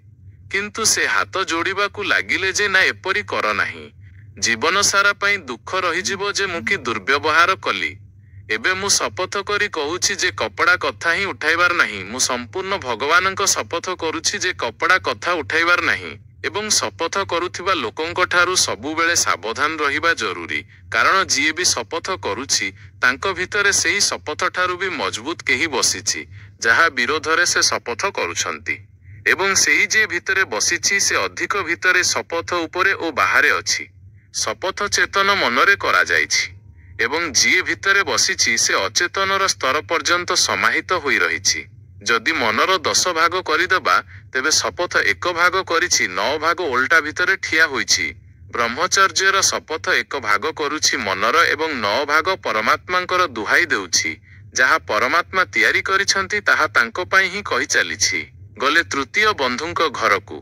କିନ୍ତୁ ସେ ହାତ ଯୋଡ଼ିବାକୁ ଲାଗିଲେ ଯେ ନା ଏପରି କର ନାହିଁ। ଜୀବନ ସାରା ପାଇଁ ଦୁଃଖ ରହିଯିବ ଯେ ମୁଁ କି ଦୁର୍ବ୍ୟବହାର କଲି। ଏବେ ମୁଁ ଶପଥ କରି କହୁଛି ଯେ କପଡ଼ା କଥା ହିଁ ଉଠାଇବାର ନାହିଁ। ମୁଁ ସମ୍ପୂର୍ଣ୍ଣ ଭଗବାନଙ୍କ ଶପଥ କରୁଛି ଯେ କପଡ଼ା କଥା ଉଠାଇବାର ନାହିଁ। ଏବଂ ଶପଥ କରୁଥିବା ଲୋକଙ୍କଠାରୁ ସବୁବେଳେ ସାବଧାନ ରହିବା ଜରୁରୀ। କାରଣ ଯିଏ ବି ଶପଥ କରୁଛି ତାଙ୍କ ଭିତରେ ସେହି ଶପଥଠାରୁ ବି ମଜବୁତ କେହି ବସିଛି ଯାହା ବିରୋଧରେ ସେ ଶପଥ କରୁଛନ୍ତି। ଏବଂ ସେହି ଯିଏ ଭିତରେ ବସିଛି ସେ ଅଧିକ ଭିତରେ ଶପଥ ଉପରେ ଓ ବାହାରେ ଅଛି। ଶପଥ ଚେତନ ମନରେ କରାଯାଇଛି ଏବଂ ଯିଏ ଭିତରେ ବସିଛି ସେ ଅଚେତନର ସ୍ତର ପର୍ଯ୍ୟନ୍ତ ସମାହିତ ହୋଇ ରହିଛି। ଯଦି ମନର 10 ଭାଗ କରିଦେବା ତେବେ ଶପଥ 1 ଭାଗ କରିଛି 9 ଭାଗ ଓଲଟା ଭିତରେ ଠିଆ ହୋଇଛି। ବ୍ରହ୍ମଚର୍ଯ୍ୟର ଶପଥ 1 ଭାଗ କରୁଛି ମନର ଏବଂ 9 ଭାଗ ପରମାତ୍ମାଙ୍କର ଦୁହାଇ ଦେଉଛି। ଯାହା ପରମାତ୍ମା ତିଆରି କରିଛନ୍ତି ତାହା ତାଙ୍କ ପାଇଁ ହିଁ କହି ଚାଲିଛି। ଗଲେ ତୃତୀୟ ବନ୍ଧୁଙ୍କ ଘରକୁ।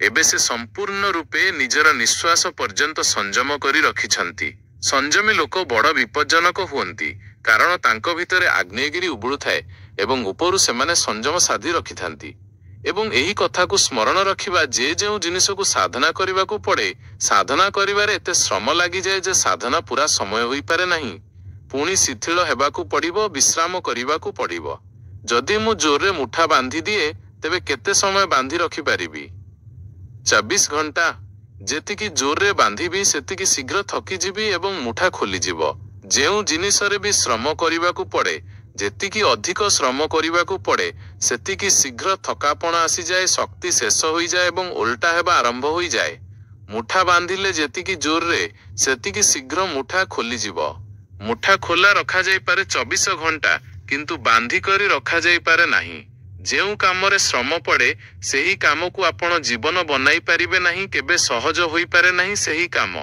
ଏବେ ସେ ସମ୍ପୂର୍ଣ୍ଣ ରୂପେ ନିଜର ନିଶ୍ୱାସ ପର୍ଯ୍ୟନ୍ତ ସଂଯମ କରି ରଖିଛନ୍ତି। ସଂଯମୀ ଲୋକ ବଡ଼ ବିପଜ୍ଜନକ ହୁଅନ୍ତି କାରଣ ତାଙ୍କ ଭିତରେ ଆଗ୍ନେୟଗିରି ଉବୁଳୁଥାଏ ଏବଂ ଉପରୁ ସେମାନେ ସଂଯମ ସାଧି ରଖିଥାନ୍ତି। ଏବଂ ଏହି କଥାକୁ ସ୍ମରଣ ରଖିବା ଯେ ଯେଉଁ ଜିନିଷକୁ ସାଧନା କରିବାକୁ ପଡ଼େ ସାଧନା କରିବାରେ ଏତେ ଶ୍ରମ ଲାଗିଯାଏ ଯେ ସାଧନା ପୁରା ସମୟ ହୋଇପାରେ ନାହିଁ। ପୁଣି ଶିଥିଳ ହେବାକୁ ପଡ଼ିବ, ବିଶ୍ରାମ କରିବାକୁ ପଡ଼ିବ। ଯଦି ମୁଁ ଜୋରରେ ମୁଠା ବାନ୍ଧି ଦିଏ ତେବେ କେତେ ସମୟ ବାନ୍ଧି ରଖିପାରିବି? 24 ଘଣ୍ଟା। ଯେତିକି ଜୋରରେ ବାନ୍ଧିବି ସେତିକି ଶୀଘ୍ର ଥକିଯିବି ଏବଂ ମୁଠା ଖୋଲିଯିବ। ଯେଉଁ ଜିନିଷରେ ବି ଶ୍ରମ କରିବାକୁ ପଡ଼େ ଯେତିକି ଅଧିକ ଶ୍ରମ କରିବାକୁ ପଡ଼େ ସେତିକି ଶୀଘ୍ର ଥକାପଣ ଆସିଯାଏ, ଶକ୍ତି ଶେଷ ହୋଇଯାଏ ଏବଂ ଓଲଟା ହେବା ଆରମ୍ଭ ହୋଇଯାଏ। ମୁଠା ବାନ୍ଧିଲେ ଯେତିକି ଜୋରରେ ସେତିକି ଶୀଘ୍ର ମୁଠା ଖୋଲିଯିବ। ମୁଠା ଖୋଲା ରଖାଯାଇପାରେ 24 ଘଣ୍ଟା କିନ୍ତୁ ବାନ୍ଧି କରି ରଖାଯାଇପାରେ ନାହିଁ। ଯେଉଁ କାମରେ ଶ୍ରମ ପଡ଼େ ସେହି କାମକୁ ଆପଣ ଜୀବନ ବନାଇ ପାରିବେ ନାହିଁ, କେବେ ସହଜ ହୋଇପାରେ ନାହିଁ ସେହି କାମ।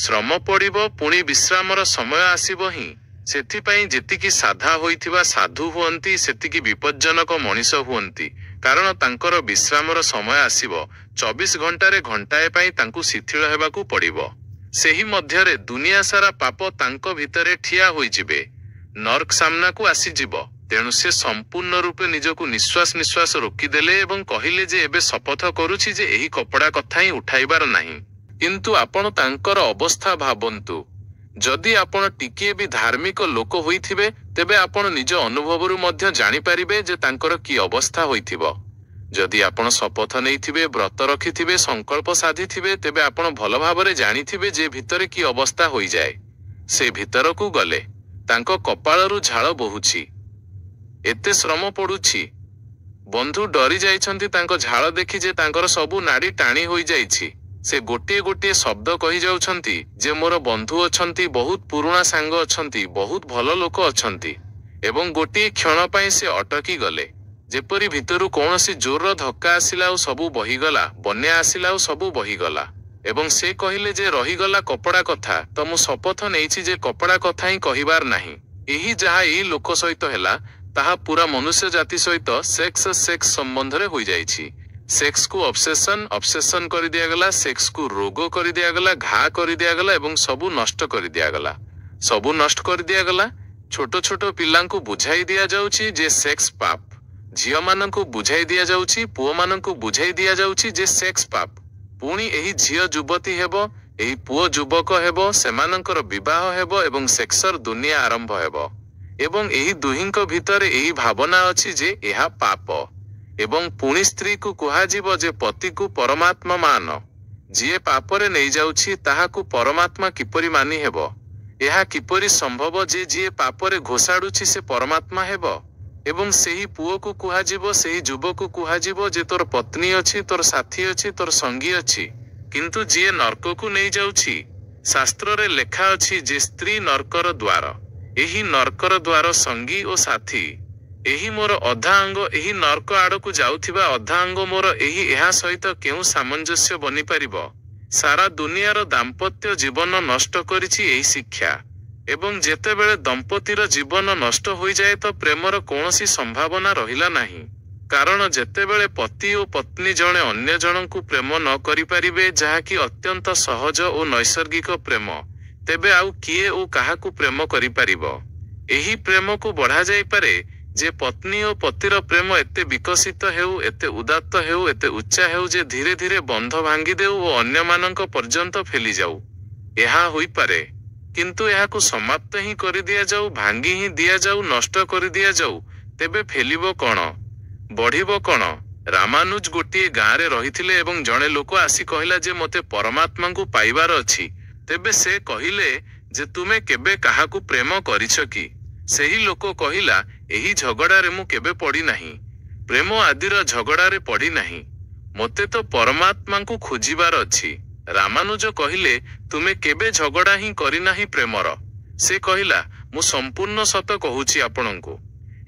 ଶ୍ରମ ପଡ଼ିବ ପୁଣି ବିଶ୍ରାମର ସମୟ ଆସିବ ହିଁ। ସେଥିପାଇଁ ଯେତିକି ସାଧା ହୋଇଥିବା ସାଧୁ ହୁଅନ୍ତି ସେତିକି ବିପଜ୍ଜନକ ମଣିଷ ହୁଅନ୍ତି କାରଣ ତାଙ୍କର ବିଶ୍ରାମର ସମୟ ଆସିବ। 24 ଘଣ୍ଟାରେ ଘଣ୍ଟାଏ ପାଇଁ ତାଙ୍କୁ ଶିଥିଳ ହେବାକୁ ପଡ଼ିବ। ସେହି ମଧ୍ୟରେ ଦୁନିଆ ସାରା ପାପ ତାଙ୍କ ଭିତରେ ଠିଆ ହୋଇଯିବେ। ନର୍କ ସାମ୍ନାକୁ ଆସିଯିବ। ତେଣୁ ସେ ସମ୍ପୂର୍ଣ୍ଣ ରୂପେ ନିଜକୁ ନିଶ୍ୱାସ ରୋକିଦେଲେ ଏବଂ କହିଲେ ଯେ ଏବେ ଶପଥ କରୁଛି ଯେ ଏହି କପଡ଼ା କଥା ହିଁ ଉଠାଇବାର ନାହିଁ। କିନ୍ତୁ ଆପଣ ତାଙ୍କର ଅବସ୍ଥା ଭାବନ୍ତୁ। ଯଦି ଆପଣ ଟିକିଏ ବି ଧାର୍ମିକ ଲୋକ ହୋଇଥିବେ ତେବେ ଆପଣ ନିଜ ଅନୁଭବରୁ ମଧ୍ୟ ଜାଣିପାରିବେ ଯେ ତାଙ୍କର କି ଅବସ୍ଥା ହୋଇଥିବ। ଯଦି ଆପଣ ଶପଥ ନେଇଥିବେ, ବ୍ରତ ରଖିଥିବେ, ସଂକଳ୍ପ ସାଧିଥିବେ ତେବେ ଆପଣ ଭଲ ଭାବରେ ଜାଣିଥିବେ ଯେ ଭିତରେ କି ଅବସ୍ଥା ହୋଇଯାଏ। ସେ ଭିତରକୁ ଗଲେ ତାଙ୍କ କପାଳରୁ ଝାଳ ବୋହୁଛି। ଏତେ ଶ୍ରମ ପଡ଼ୁଛି। ବନ୍ଧୁ ଡରି ଯାଇଛନ୍ତି ତାଙ୍କ ଝାଳ ଦେଖି ଯେ ତାଙ୍କର ସବୁ ନାଡ଼ି ଟାଣି ହୋଇଯାଇଛି। ସେ ଗୋଟିଏ ଶବ୍ଦ କହିଯାଉଛନ୍ତି ଯେ ମୋର ବନ୍ଧୁ ଅଛନ୍ତି, ବହୁତ ପୁରୁଣା ସାଙ୍ଗ ଅଛନ୍ତି, ବହୁତ ଭଲ ଲୋକ ଅଛନ୍ତି। ଏବଂ ଗୋଟିଏ କ୍ଷଣ ପାଇଁ ସେ ଅଟକି ଗଲେ। ଯେପରି ଭିତରୁ କୌଣସି ଜୋରର ଧକ୍କା ଆସିଲା ଆଉ ସବୁ ବହିଗଲା, ବନ୍ୟା ଆସିଲା ଆଉ ସବୁ ବହିଗଲା। ଏବଂ ସେ କହିଲେ ଯେ ରହିଗଲା କପଡ଼ା କଥା, ତ ମୁଁ ଶପଥ ନେଇଛି ଯେ କପଡ଼ା କଥା ହିଁ କହିବାର ନାହିଁ। ଏହି ଯାହା ଏଇ ଲୋକ ସହିତ ହେଲା ତାହା ପୁରା ମନୁଷ୍ୟ ଜାତି ସହିତ ସେକ୍ସ ସମ୍ବନ୍ଧରେ ହୋଇଯାଇଛି। ସେକ୍ସକୁ ଅବସେସନ କରିଦିଆଗଲା, ସେକ୍ସକୁ ରୋଗ କରିଦିଆଗଲା, ଘା କରିଦିଆଗଲା ଏବଂ ସବୁ ନଷ୍ଟ କରିଦିଆଗଲା। ସବୁ ନଷ୍ଟ କରିଦିଆଗଲା। ଛୋଟ ଛୋଟ ପିଲାଙ୍କୁ ବୁଝାଇ ଦିଆଯାଉଛି ଯେ ସେକ୍ସ ପାପ। ଝିଅମାନଙ୍କୁ ବୁଝାଇ ଦିଆଯାଉଛି, ପୁଅମାନଙ୍କୁ ବୁଝାଇ ଦିଆଯାଉଛି ଯେ ସେକ୍ସ ପାପ। ପୁଣି ଏହି ଝିଅ ଯୁବତୀ ହେବ, ଏହି ପୁଅ ଯୁବକ ହେବ, ସେମାନଙ୍କର ବିବାହ ହେବ ଏବଂ ସେକ୍ସର ଦୁନିଆ ଆରମ୍ଭ ହେବ। ଏବଂ ଏହି ଦୁହିଁଙ୍କ ଭିତରେ ଏହି ଭାବନା ଅଛି ଯେ ଏହା ପାପ। ଏବଂ ପୁଣି ସ୍ତ୍ରୀକୁ କୁହାଯିବ ଯେ ପତିକୁ ପରମାତ୍ମା ମାନ। ଯିଏ ପାପରେ ନେଇଯାଉଛି ତାହାକୁ ପରମାତ୍ମା କିପରି ମାନି ହେବ? ଏହା କିପରି ସମ୍ଭବ ଯେ ଯିଏ ପାପରେ ଘୋଷାଡୁଛି ସେ ପରମାତ୍ମା ହେବ? ଏବଂ ସେହି ପୁଅକୁ କୁହାଯିବ, ସେହି ଯୁବକୁ କୁହାଯିବ ଯେ ତୋର ପତ୍ନୀ ଅଛି, ତୋର ସାଥୀ ଅଛି, ତୋର ସଙ୍ଗୀ ଅଛି। କିନ୍ତୁ ଯିଏ ନର୍କକୁ ନେଇଯାଉଛି, ଶାସ୍ତ୍ରରେ ଲେଖା ଅଛି ଯେ ସ୍ତ୍ରୀ ନର୍କର ଦ୍ୱାର। ଏହି ନର୍କର ଦ୍ୱାର ସଙ୍ଗୀ ଓ ସାଥୀ। ଏହି ମୋର ଅଧା ଅଙ୍ଗ, ଏହି ନର୍କ ଆଡ଼କୁ ଯାଉଥିବା ଅଧା ଅଙ୍ଗ ମୋର, ଏହା ସହିତ କେଉଁ ସାମଞ୍ଜସ୍ୟ ବନିପାରିବ? ସାରା ଦୁନିଆର ଦାମ୍ପତ୍ୟ ଜୀବନ ନଷ୍ଟ କରିଛି ଏହି ଶିକ୍ଷା। ଏବଂ ଯେତେବେଳେ ଦମ୍ପତିର ଜୀବନ ନଷ୍ଟ ହୋଇଯାଏ ତ ପ୍ରେମର କୌଣସି ସମ୍ଭାବନା ରହିଲା ନାହିଁ। କାରଣ ଯେତେବେଳେ ପତି ଓ ପତ୍ନୀ ଜଣେ ଅନ୍ୟ ଜଣଙ୍କୁ ପ୍ରେମ ନ କରିପାରିବେ, ଯାହାକି ଅତ୍ୟନ୍ତ ସହଜ ଓ ନୈସର୍ଗିକ ପ୍ରେମ, ତେବେ ଆଉ କିଏ ଓ କାହାକୁ ପ୍ରେମ କରିପାରିବ? ଏହି ପ୍ରେମକୁ ବଢ଼ାଯାଇପାରେ ଯେ ପତ୍ନୀ ଓ ପତିର ପ୍ରେମ ଏତେ ବିକଶିତ ହେଉ, ଏତେ ଉଦାତ୍ତ ହେଉ, ଏତେ ଉଚ୍ଚା ହେଉ ଯେ ଧୀରେ ଧୀରେ ବନ୍ଧ ଭାଙ୍ଗି ଦେଉ ଓ ଅନ୍ୟମାନଙ୍କ ପର୍ଯ୍ୟନ୍ତ ଫେଲିଯାଉ। ଏହା ହୋଇପାରେ, କିନ୍ତୁ ଏହାକୁ ସମାପ୍ତ ହିଁ କରିଦିଆଯାଉ, ଭାଙ୍ଗି ହିଁ ଦିଆଯାଉ, ନଷ୍ଟ କରିଦିଆଯାଉ, ତେବେ ଫେଲିବ କ'ଣ? ବଢ଼ିବ କ'ଣ? ରାମାନୁଜ ଗୋଟିଏ ଗାଁରେ ରହିଥିଲେ ଏବଂ ଜଣେ ଲୋକ ଆସି କହିଲା ଯେ ମୋତେ ପରମାତ୍ମାଙ୍କୁ ପାଇବାର ଅଛି। ତେବେ ସେ କହିଲେ ଯେ ତୁମେ କେବେ କାହାକୁ ପ୍ରେମ କରିଛ କି? ସେହି ଲୋକ କହିଲା, ଏହି ଝଗଡ଼ାରେ ମୁଁ କେବେ ପଡ଼ିନାହିଁ। ପ୍ରେମ ଆଦିର ଝଗଡ଼ାରେ ପଡ଼ିନାହିଁ। ମୋତେ ତ ପରମାତ୍ମାଙ୍କୁ ଖୋଜିବାର ଅଛି। ରାମାନୁଜ କହିଲେ, ତୁମେ କେବେ ଝଗଡ଼ା ହିଁ କରିନାହିଁ ପ୍ରେମର। ସେ କହିଲା, ମୁଁ ସମ୍ପୂର୍ଣ୍ଣ ସତ କହୁଛି ଆପଣଙ୍କୁ।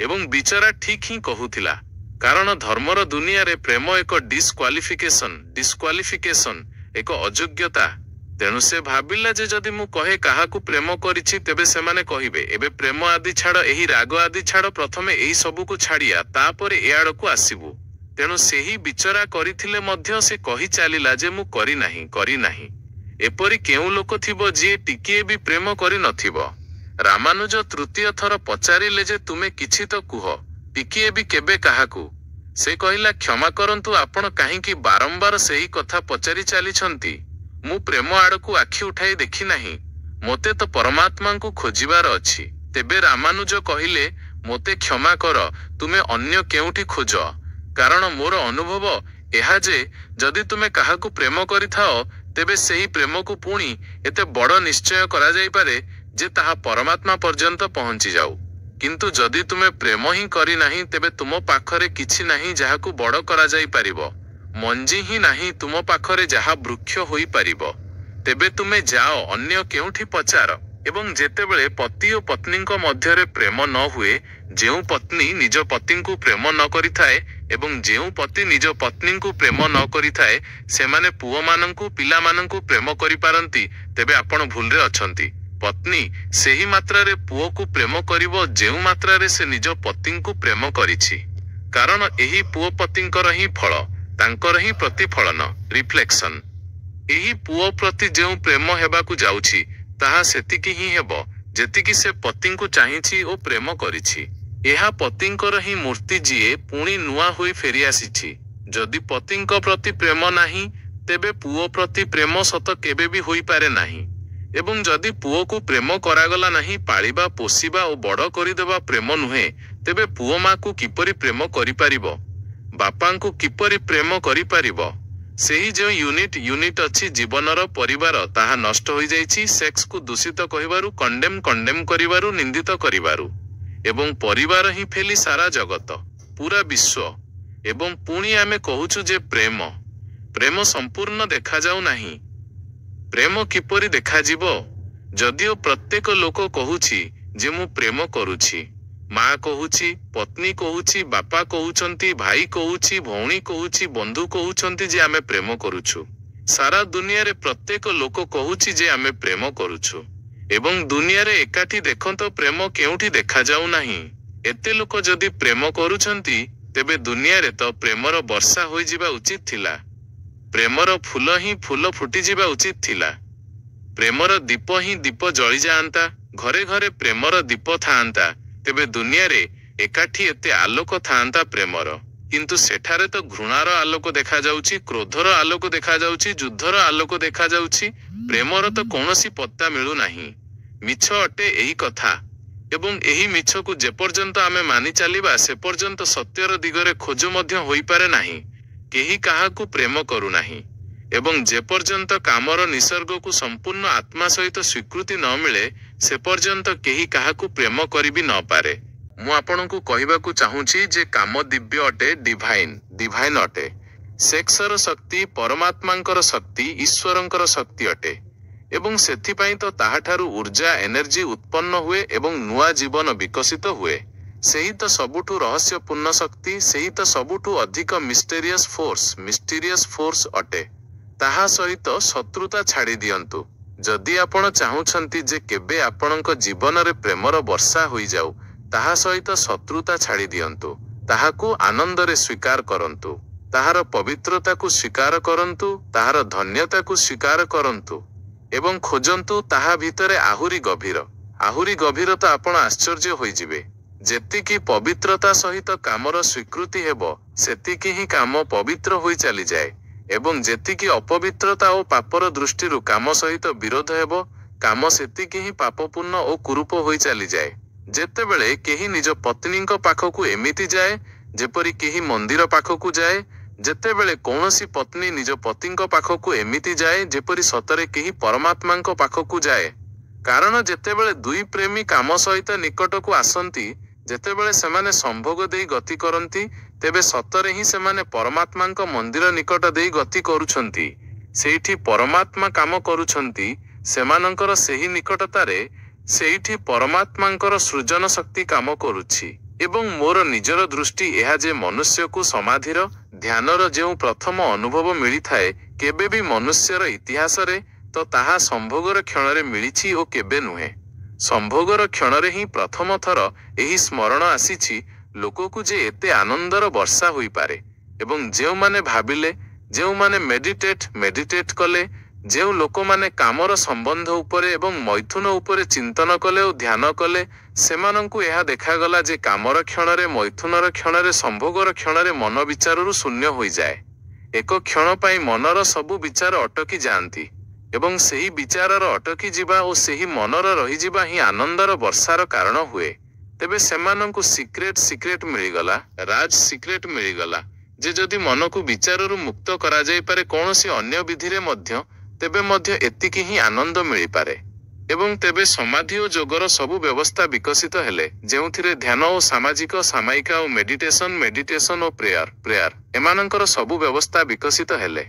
ଏବଂ ବିଚରା ଠିକ୍ ହିଁ କହୁଥିଲା। କାରଣ ଧର୍ମର ଦୁନିଆରେ ପ୍ରେମ ଏକ ଡିସ୍କ୍ୱାଲିଫିକେସନ, ଏକ ଅଯୋଗ୍ୟତା। ତେଣୁ ସେ ଭାବିଲା ଯେ ଯଦି ମୁଁ କହେ କାହାକୁ ପ୍ରେମ କରିଛି, ତେବେ ସେମାନେ କହିବେ, ଏବେ ପ୍ରେମ ଆଦି ଛାଡ଼, ଏହି ରାଗ ଆଦି ଛାଡ଼, ପ୍ରଥମେ ଏହି ସବୁକୁ ଛାଡ଼ିଆ, ତାପରେ ଏ ଆଡ଼କୁ ଆସିବୁ। ତେଣୁ ସେହି ବିଚରା କରିଥିଲେ ମଧ୍ୟ ସେ କହି ଚାଲିଲା ଯେ ମୁଁ କରିନାହିଁ। ଏପରି କେଉଁ ଲୋକ ଥିବ ଯିଏ ଟିକିଏ ବି ପ୍ରେମ କରିନଥିବ? ରାମାନୁଜ ତୃତୀୟ ଥର ପଚାରିଲେ ଯେ ତୁମେ କିଛି ତ କୁହ, ଟିକିଏ ବି କେବେ କାହାକୁ? ସେ କହିଲା, କ୍ଷମା କରନ୍ତୁ, ଆପଣ କାହିଁକି ବାରମ୍ବାର ସେହି କଥା ପଚାରି ଚାଲିଛନ୍ତି? ମୁଁ ପ୍ରେମ ଆଡ଼କୁ ଆଖି ଉଠାଇ ଦେଖିନାହିଁ। ମୋତେ ତ ପରମାତ୍ମାଙ୍କୁ ଖୋଜିବାର ଅଛି। ତେବେ ରାମାନୁଜ କହିଲେ, ମୋତେ କ୍ଷମା କର, ତୁମେ ଅନ୍ୟ କେଉଁଠି ଖୋଜ। କାରଣ ମୋର ଅନୁଭବ ଏହା ଯେ ଯଦି ତୁମେ କାହାକୁ ପ୍ରେମ କରିଥାଅ, ତେବେ ସେହି ପ୍ରେମକୁ ପୁଣି ଏତେ ବଡ଼ ନିଶ୍ଚୟ କରାଯାଇପାରେ ଯେ ତାହା ପରମାତ୍ମା ପର୍ଯ୍ୟନ୍ତ ପହଞ୍ଚିଯାଉ। କିନ୍ତୁ ଯଦି ତୁମେ ପ୍ରେମ ହିଁ କରିନାହିଁ, ତେବେ ତୁମ ପାଖରେ କିଛି ନାହିଁ ଯାହାକୁ ବଡ଼ କରାଯାଇପାରିବ। ମଞ୍ଜି ହିଁ ନାହିଁ ତୁମ ପାଖରେ ଯାହା ବୃକ୍ଷ ହୋଇପାରିବ। ତେବେ ତୁମେ ଯାଅ ଅନ୍ୟ କେଉଁଠି ପଚାର। ଏବଂ ଯେତେବେଳେ ପତି ଓ ପତ୍ନୀଙ୍କ ମଧ୍ୟରେ ପ୍ରେମ ନ ହୁଏ, ଯେଉଁ ପତ୍ନୀ ନିଜ ପତିଙ୍କୁ ପ୍ରେମ ନ କରିଥାଏ ଏବଂ ଯେଉଁ ପତି ନିଜ ପତ୍ନୀଙ୍କୁ ପ୍ରେମ ନ କରିଥାଏ, ସେମାନେ ପୁଅମାନଙ୍କୁ, ପିଲାମାନଙ୍କୁ ପ୍ରେମ କରିପାରନ୍ତି, ତେବେ ଆପଣ ଭୁଲରେ ଅଛନ୍ତି। ପତ୍ନୀ ସେହି ମାତ୍ରାରେ ପୁଅକୁ ପ୍ରେମ କରିବ ଯେଉଁ ମାତ୍ରାରେ ସେ ନିଜ ପତିଙ୍କୁ ପ୍ରେମ କରିଛି। କାରଣ ଏହି ପୁଅ ପତିଙ୍କର ହିଁ ଫଳ, ତାଙ୍କର ହିଁ ପ୍ରତିଫଳନ, ରିଫ୍ଲେକ୍ସନ। ଏହି ପୁଅ ପ୍ରତି ଯେଉଁ ପ୍ରେମ ହେବାକୁ ଯାଉଛି, ତାହା ସେତିକି ହିଁ ହେବ ଯେତିକି ସେ ପତିଙ୍କୁ ଚାହିଁଛି ଓ ପ୍ରେମ କରିଛି। ଏହା ପତିଙ୍କର ହିଁ ମୂର୍ତ୍ତି ଯିଏ ପୁଣି ନୂଆ ହୋଇ ଫେରିଆସିଛି। ଯଦି ପତିଙ୍କ ପ୍ରତି ପ୍ରେମ ନାହିଁ, ତେବେ ପୁଅ ପ୍ରତି ପ୍ରେମ ସତ କେବେ ବି ହୋଇପାରେ ନାହିଁ। ଏବଂ ଯଦି ପୁଅକୁ ପ୍ରେମ କରାଗଲା ନାହିଁ, ପାଳିବା, ପୋଷିବା ଓ ବଡ଼ କରିଦେବା ପ୍ରେମ ନୁହେଁ, ତେବେ ପୁଅ ମାକୁ କିପରି ପ୍ରେମ କରିପାରିବ? ବାପାଙ୍କୁ କିପରି ପ୍ରେମ କରିପାରିବ? ସେହି ଯେଉଁ ୟୁନିଟ୍ ଅଛି ଜୀବନର, ପରିବାର, ତାହା ନଷ୍ଟ ହୋଇଯାଇଛି ସେକ୍ସକୁ ଦୂଷିତ କହିବାରୁ, କଣ୍ଡେମ୍ କରିବାରୁ, ନିନ୍ଦିତ କରିବାରୁ। ଏବଂ ପରିବାର ହିଁ ଫେଲି ସାରା ଜଗତ, ପୁରା ବିଶ୍ୱ। ଏବଂ ପୁଣି ଆମେ କହୁଛୁ ଯେ ପ୍ରେମ ସମ୍ପୂର୍ଣ୍ଣ ଦେଖାଯାଉ ନାହିଁ। ପ୍ରେମ କିପରି ଦେଖାଯିବ? ଯଦିଓ ପ୍ରତ୍ୟେକ ଲୋକ କହୁଛି ଯେ ମୁଁ ପ୍ରେମ କରୁଛି, ମା କହୁଛି, ପତ୍ନୀ କହୁଛି, ବାପା କହୁଛନ୍ତି, ଭାଇ କହୁଛି, ଭଉଣୀ କହୁଛି, ବନ୍ଧୁ କହୁଛନ୍ତି ଯେ ଆମେ ପ୍ରେମ କରୁଛୁ। ସାରା ଦୁନିଆରେ ପ୍ରତ୍ୟେକ ଲୋକ କହୁଛି ଯେ ଆମେ ପ୍ରେମ କରୁଛୁ। ଏବଂ ଦୁନିଆରେ ଏକାଠି ଦେଖନ୍ତ ପ୍ରେମ କେଉଁଠି ଦେଖାଯାଉ ନାହିଁ। ଏତେ ଲୋକ ଯଦି ପ୍ରେମ କରୁଛନ୍ତି, ତେବେ ଦୁନିଆରେ ତ ପ୍ରେମର ବର୍ଷା ହୋଇଯିବା ଉଚିତ ଥିଲା। ପ୍ରେମର ଫୁଲ ହିଁ ଫୁଲ ଫୁଟିଯିବା ଉଚିତ ଥିଲା। ପ୍ରେମର ଦୀପ ହିଁ ଦୀପ ଜଳିଯାଆନ୍ତା। ଘରେ ଘରେ ପ୍ରେମର ଦୀପ ଥାଆନ୍ତା, ତେବେ ଦୁନିଆରେ ଏକାଠି ଏତେ ଆଲୋକ ଥାଆନ୍ତା ପ୍ରେମର। କିନ୍ତୁ ସେଠାରେ ତ ଘୃଣାର ଆଲୋକ ଦେଖାଯାଉଛି, କ୍ରୋଧର ଆଲୋକ ଦେଖାଯାଉଛି, ଯୁଦ୍ଧର ଆଲୋକ ଦେଖାଯାଉଛି। ପ୍ରେମର ତ କୌଣସି ପତ୍ତା ମିଳୁନାହିଁ। ମିଛ ଅଟେ ଏହି କଥା। ଏବଂ ଏହି ମିଛକୁ ଯେପର୍ଯ୍ୟନ୍ତ ଆମେ ମାନି ଚାଲିବା, ସେ ପର୍ଯ୍ୟନ୍ତ ସତ୍ୟର ଦିଗରେ ଖୋଜ ମଧ୍ୟ ହୋଇପାରେ ନାହିଁ। କେହି କାହାକୁ ପ୍ରେମ କରୁନାହିଁ। ଏବଂ ଯେପର୍ଯ୍ୟନ୍ତ କାମର ନିସର୍ଗକୁ ସମ୍ପୂର୍ଣ୍ଣ ଆତ୍ମା ସହିତ ସ୍ୱୀକୃତି ନ ମିଳେ, ସେ ପର୍ଯ୍ୟନ୍ତ କେହି କାହାକୁ ପ୍ରେମ କରିବି ନପାରେ। ମୁଁ ଆପଣଙ୍କୁ କହିବାକୁ ଚାହୁଁଛି ଯେ କାମ ଦିବ୍ୟ ଅଟେ, ଡିଭାଇନ୍ ଅଟେ। ସେକ୍ସର ଶକ୍ତି ପରମାତ୍ମାଙ୍କର ଶକ୍ତି, ଈଶ୍ୱରଙ୍କର ଶକ୍ତି ଅଟେ। ଏବଂ ସେଥିପାଇଁ ତ ତାହାଠାରୁ ଊର୍ଜା, ଏନର୍ଜି ଉତ୍ପନ୍ନ ହୁଏ ଏବଂ ନୂଆ ଜୀବନ ବିକଶିତ ହୁଏ। ସେହି ତ ସବୁଠୁ ରହସ୍ୟପୂର୍ଣ୍ଣ ଶକ୍ତି, ସେହି ତ ସବୁଠୁ ଅଧିକ ମିଷ୍ଟେରିୟସ୍ ଫୋର୍ସ ଅଟେ। ତାହା ସହିତ ଶତ୍ରୁତା ଛାଡ଼ି ଦିଅନ୍ତୁ। ଯଦି ଆପଣ ଚାହୁଁଛନ୍ତି ଯେ କେବେ ଆପଣଙ୍କ ଜୀବନରେ ପ୍ରେମର ବର୍ଷା ହୋଇଯାଉ, ତାହା ସହିତ ଶତ୍ରୁତା ଛାଡ଼ି ଦିଅନ୍ତୁ। ତାହାକୁ ଆନନ୍ଦରେ ସ୍ୱୀକାର କରନ୍ତୁ। ତାହାର ପବିତ୍ରତାକୁ ସ୍ୱୀକାର କରନ୍ତୁ, ତାହାର ଧନ୍ୟତାକୁ ସ୍ୱୀକାର କରନ୍ତୁ ଏବଂ ଖୋଜନ୍ତୁ ତାହା ଭିତରେ ଆହୁରି ଗଭୀର ତ ଆପଣ ଆଶ୍ଚର୍ଯ୍ୟ ହୋଇଯିବେ। ଯେତିକି ପବିତ୍ରତା ସହିତ କାମର ସ୍ୱୀକୃତି ହେବ ସେତିକି ହିଁ କାମ ପବିତ୍ର ହୋଇ ଚାଲିଯାଏ ଏବଂ ଯେତିକି ଅପବିତ୍ରତା ଓ ପାପର ଦୃଷ୍ଟିରୁ କାମ ସହିତ ବିରୋଧ ହେବ କାମ ସେତିକି ହିଁ ପାପପୂର୍ଣ୍ଣ ଓ କୁରୂପ ହୋଇ ଚାଲିଯାଏ। ଯେତେବେଳେ କେହି ନିଜ ପତ୍ନୀଙ୍କ ପାଖକୁ ଏମିତି ଯାଏ ଯେପରି କେହି ମନ୍ଦିର ପାଖକୁ ଯାଏ, ଯେତେବେଳେ କୌଣସି ପତ୍ନୀ ନିଜ ପତିଙ୍କ ପାଖକୁ ଏମିତି ଯାଏ ଯେପରି ସତରେ କେହି ପରମାତ୍ମାଙ୍କ ପାଖକୁ ଯାଏ, କାରଣ ଯେତେବେଳେ ଦୁଇ ପ୍ରେମୀ କାମ ସହିତ ନିକଟକୁ ଆସନ୍ତି, ଯେତେବେଳେ ସେମାନେ ସମ୍ଭୋଗ ଦେଇ ଗତି କରନ୍ତି, ତେବେ ସତରେ ହିଁ ସେମାନେ ପରମାତ୍ମାଙ୍କ ମନ୍ଦିର ନିକଟ ଦେଇ ଗତି କରୁଛନ୍ତି। ସେଇଠି ପରମାତ୍ମା କାମ କରୁଛନ୍ତି ସେମାନଙ୍କର ସେହି ନିକଟତାରେ, ସେଇଠି ପରମାତ୍ମାଙ୍କର ସୃଜନ ଶକ୍ତି କାମ କରୁଛି। ଏବଂ ମୋର ନିଜର ଦୃଷ୍ଟି ଏହା ଯେ ମନୁଷ୍ୟକୁ ସମାଧିର ଧ୍ୟାନର ଯେଉଁ ପ୍ରଥମ ଅନୁଭବ ମିଳିଥାଏ କେବେ ବି ମନୁଷ୍ୟର ଇତିହାସରେ, ତ ତାହା ସମ୍ଭୋଗର କ୍ଷଣରେ ମିଳିଛି ଓ କେବେ ନୁହେଁ। ସମ୍ଭୋଗର କ୍ଷଣରେ ହିଁ ପ୍ରଥମ ଥର ଏହି ସ୍ମରଣ ଆସିଛି ଲୋକକୁ ଯେ ଏତେ ଆନନ୍ଦର ବର୍ଷା ହୋଇପାରେ। ଏବଂ ଯେଉଁମାନେ ଭାବିଲେ, ଯେଉଁମାନେ ମେଡିଟେଟ୍ କଲେ, ଯେଉଁ ଲୋକମାନେ କାମର ସମ୍ବନ୍ଧ ଉପରେ ଏବଂ ମୈଥୁନ ଉପରେ ଚିନ୍ତନ କଲେ ଓ ଧ୍ୟାନ କଲେ, ସେମାନଙ୍କୁ ଏହା ଦେଖାଗଲା ଯେ କାମର କ୍ଷଣରେ, ମୈଥୁନର କ୍ଷଣରେ, ସମ୍ଭୋଗର କ୍ଷଣରେ ମନ ବିଚାରରୁ ଶୂନ୍ୟ ହୋଇଯାଏ। ଏକ କ୍ଷଣ ପାଇଁ ମନର ସବୁ ବିଚାର ଅଟକି ଯାଆନ୍ତି ଏବଂ ସେହି ବିଚାରର ଅଟକି ଯିବା ଓ ସେହି ମନର ରହିଯିବା ହିଁ ଆନନ୍ଦର ବର୍ଷାର କାରଣ ହୁଏ। ତେବେ ସେମାନଙ୍କୁ ସିକ୍ରେଟ ମିଳିଗଲା, ରାଜ ସିକ୍ରେଟ ମିଳିଗଲା ଯେ ଯଦି ମନକୁ ବିଚାରରୁ ମୁକ୍ତ କରାଯାଇପାରେ କୌଣସି ଅନ୍ୟ ବିଧିରେ ମଧ୍ୟ, ତେବେ ମଧ୍ୟ ଏତିକି ହିଁ ଆନନ୍ଦ ମିଳିପାରେ। ଏବଂ ତେବେ ସମାଧି ଓ ଯୋଗର ସବୁ ବ୍ୟବସ୍ଥା ବିକଶିତ ହେଲେ, ଯେଉଁଥିରେ ଧ୍ୟାନ ଓ ସାମାୟିକା ଓ ମେଡିଟେସନ ଓ ପ୍ରେୟାର ଏମାନଙ୍କର ସବୁ ବ୍ୟବସ୍ଥା ବିକଶିତ ହେଲେ,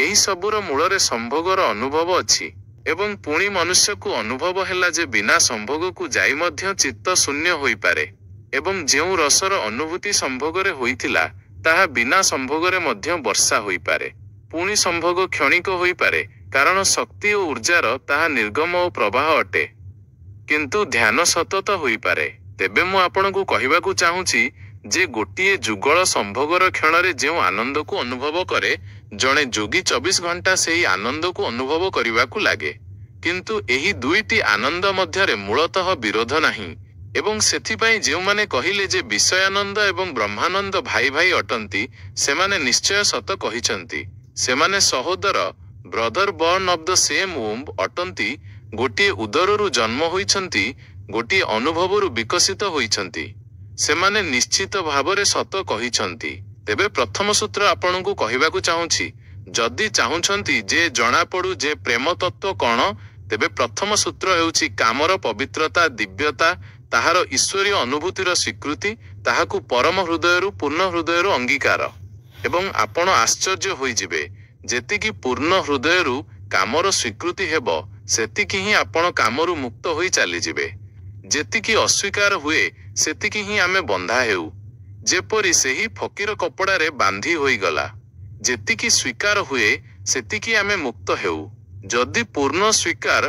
ଏହି ସବୁର ମୂଳରେ ସମ୍ଭୋଗର ଅନୁଭବ ଅଛି। ଏବଂ ପୁଣି ମନୁଷ୍ୟକୁ ଅନୁଭବ ହେଲା ଯେ ବିନା ସମ୍ଭୋଗକୁ ଯାଇ ମଧ୍ୟ ଚିତ୍ତ ଶୂନ୍ୟ ହୋଇପାରେ ଏବଂ ଯେଉଁ ରସର ଅନୁଭୂତି ସମ୍ଭୋଗରେ ହୋଇଥିଲା ତାହା ବିନା ସମ୍ଭୋଗରେ ମଧ୍ୟ ବର୍ଷା ହୋଇପାରେ। ପୁଣି ସମ୍ଭୋଗ କ୍ଷଣିକ ହୋଇପାରେ କାରଣ ଶକ୍ତି ଓ ଊର୍ଜାର ତାହା ନିର୍ଗମ ଓ ପ୍ରବାହ ଅଟେ, କିନ୍ତୁ ଧ୍ୟାନ ସତତ ହୋଇପାରେ। ତେବେ ମୁଁ ଆପଣଙ୍କୁ କହିବାକୁ ଚାହୁଁଛି ଯେ ଗୋଟିଏ ଯୁଗଳ ସମ୍ଭୋଗର କ୍ଷଣରେ ଯେଉଁ ଆନନ୍ଦକୁ ଅନୁଭବ କରେ, ଜଣେ ଯୋଗୀ 24 ଘଣ୍ଟା ସେହି ଆନନ୍ଦକୁ ଅନୁଭବ କରିବାକୁ ଲାଗେ। କିନ୍ତୁ ଏହି ଦୁଇଟି ଆନନ୍ଦ ମଧ୍ୟରେ ମୂଳତଃ ବିରୋଧ ନାହିଁ ଏବଂ ସେଥିପାଇଁ ଯେଉଁମାନେ କହିଲେ ଯେ ବିଷୟାନନ୍ଦ ଏବଂ ବ୍ରହ୍ମାନନ୍ଦ ଭାଇ ଅଟନ୍ତି, ସେମାନେ ନିଶ୍ଚୟ ସତ କହିଛନ୍ତି। ସେମାନେ ସହୋଦର, brother born of the same womb ଅଟନ୍ତି, ଗୋଟିଏ ଉଦରରୁ ଜନ୍ମ ହୋଇଛନ୍ତି, ଗୋଟିଏ ଅନୁଭବରୁ ବିକଶିତ ହୋଇଛନ୍ତି। ସେମାନେ ନିଶ୍ଚିତ ଭାବରେ ସତ କହିଛନ୍ତି। ତେବେ ପ୍ରଥମ ସୂତ୍ର ଆପଣଙ୍କୁ କହିବାକୁ ଚାହୁଁଛି, ଯଦି ଚାହୁଁଛନ୍ତି ଯେ ଜଣାପଡ଼ୁ ଯେ ପ୍ରେମ ତତ୍ତ୍ୱ କ'ଣ, ତେବେ ପ୍ରଥମ ସୂତ୍ର ହେଉଛି କାମର ପବିତ୍ରତା, ଦିବ୍ୟତା, ତାହାର ଈଶ୍ୱରୀୟ ଅନୁଭୂତିର ସ୍ୱୀକୃତି, ତାହାକୁ ପରମ ହୃଦୟରୁ, ପୂର୍ଣ୍ଣ ହୃଦୟରୁ ଅଙ୍ଗୀକାର। ଏବଂ ଆପଣ ଆଶ୍ଚର୍ଯ୍ୟ ହୋଇଯିବେ, ଯେତିକି ପୂର୍ଣ୍ଣ ହୃଦୟରୁ କାମର ସ୍ୱୀକୃତି ହେବ ସେତିକି ହିଁ ଆପଣ କାମରୁ ମୁକ୍ତ ହୋଇ ଚାଲିଯିବେ। ଯେତିକି ଅସ୍ୱୀକାର ହୁଏ ସେତିକି ହିଁ ଆମେ ବନ୍ଧା ହେଉ, ଯେପରି ସେହି ଫକୀର କପଡ଼ାରେ ବାନ୍ଧି ହୋଇଗଲା। ଯେତିକି ସ୍ୱୀକାର ହୁଏ ସେତିକି ଆମେ ମୁକ୍ତ ହେଉ। ଯଦି ପୂର୍ଣ୍ଣ ସ୍ୱୀକାର,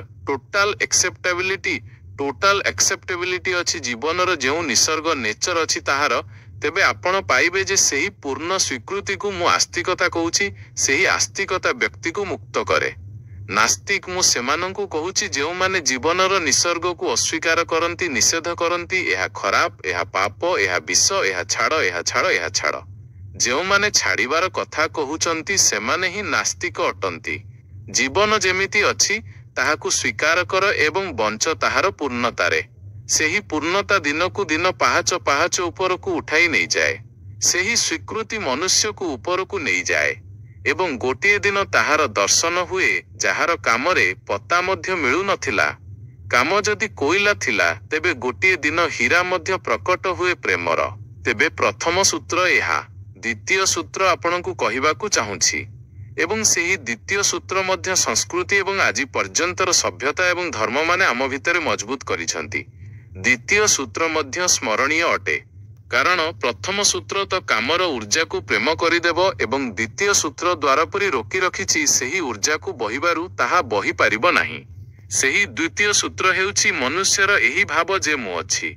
ଟୋଟାଲ ଆକ୍ସେପ୍ଟେବିଲିଟି ଅଛି ଜୀବନର ଯେଉଁ ନିସର୍ଗ ନେଚର ଅଛି ତାହାର, ତେବେ ଆପଣ ପାଇବେ ଯେ ସେହି ପୂର୍ଣ୍ଣ ସ୍ୱୀକୃତିକୁ ମୁଁ ଆସ୍ତିକତା କହୁଛି, ସେହି ଆସ୍ତିକତା ବ୍ୟକ୍ତିକୁ ମୁକ୍ତ କରେ। ନାସ୍ତିକ ମୁଁ ସେମାନଙ୍କୁ କହୁଛି ଯେଉଁମାନେ ଜୀବନର ନିସର୍ଗକୁ ଅସ୍ୱୀକାର କରନ୍ତି, ନିଷେଧ କରନ୍ତି, ଏହା ଖରାପ, ଏହା ପାପ, ଏହା ବିଷ, ଏହା ଛାଡ଼। ଯେଉଁମାନେ ଛାଡ଼ିବାର କଥା କହୁଛନ୍ତି ସେମାନେ ହିଁ ନାସ୍ତିକ ଅଟନ୍ତି। ଜୀବନ ଯେମିତି ଅଛି ତାହାକୁ ସ୍ୱୀକାର କର ଏବଂ ବଞ୍ଚ ତାହାର ପୂର୍ଣ୍ଣତାରେ। ସେହି ପୂର୍ଣ୍ଣତା ଦିନକୁ ଦିନ ପାହାଚ ଉପରକୁ ଉଠାଇ ନେଇଯାଏ। ସେହି ସ୍ୱୀକୃତି ମନୁଷ୍ୟକୁ ଉପରକୁ ନେଇଯାଏ ଏବଂ ଗୋଟିଏ ଦିନ ତାହାର ଦର୍ଶନ ହୁଏ ଯାହାର କାମରେ ପତା ମଧ୍ୟ ମିଳୁନଥିଲା। କାମ ଯଦି କୋଇଲା ଥିଲା, ତେବେ ଗୋଟିଏ ଦିନ ହୀରା ମଧ୍ୟ ପ୍ରକଟ ହୁଏ ପ୍ରେମର। ତେବେ ପ୍ରଥମ ସୂତ୍ର ଏହା। ଦ୍ୱିତୀୟ ସୂତ୍ର ଆପଣଙ୍କୁ କହିବାକୁ ଚାହୁଁଛି ଏବଂ ସେହି ଦ୍ୱିତୀୟ ସୂତ୍ର ମଧ୍ୟ ସଂସ୍କୃତି ଏବଂ ଆଜି ପର୍ଯ୍ୟନ୍ତର ସଭ୍ୟତା ଏବଂ ଧର୍ମମାନେ ଆମ ଭିତରେ ମଜବୁତ କରିଛନ୍ତି। ଦ୍ୱିତୀୟ ସୂତ୍ର ମଧ୍ୟ ସ୍ମରଣୀୟ ଅଟେ, କାରଣ ପ୍ରଥମ ସୂତ୍ର ତ କାମର ଊର୍ଜାକୁ ପ୍ରେମ କରିଦେବ ଏବଂ ଦ୍ୱିତୀୟ ସୂତ୍ର ଦ୍ୱାର ପରି ରୋକି ରଖିଛି ସେହି ଊର୍ଜାକୁ ବହିବାରୁ, ତାହା ବହିପାରିବ ନାହିଁ। ସେହି ଦ୍ୱିତୀୟ ସୂତ୍ର ହେଉଛି ମନୁଷ୍ୟର ଏହି ଭାବ ଯେ ମୁଁ ଅଛି।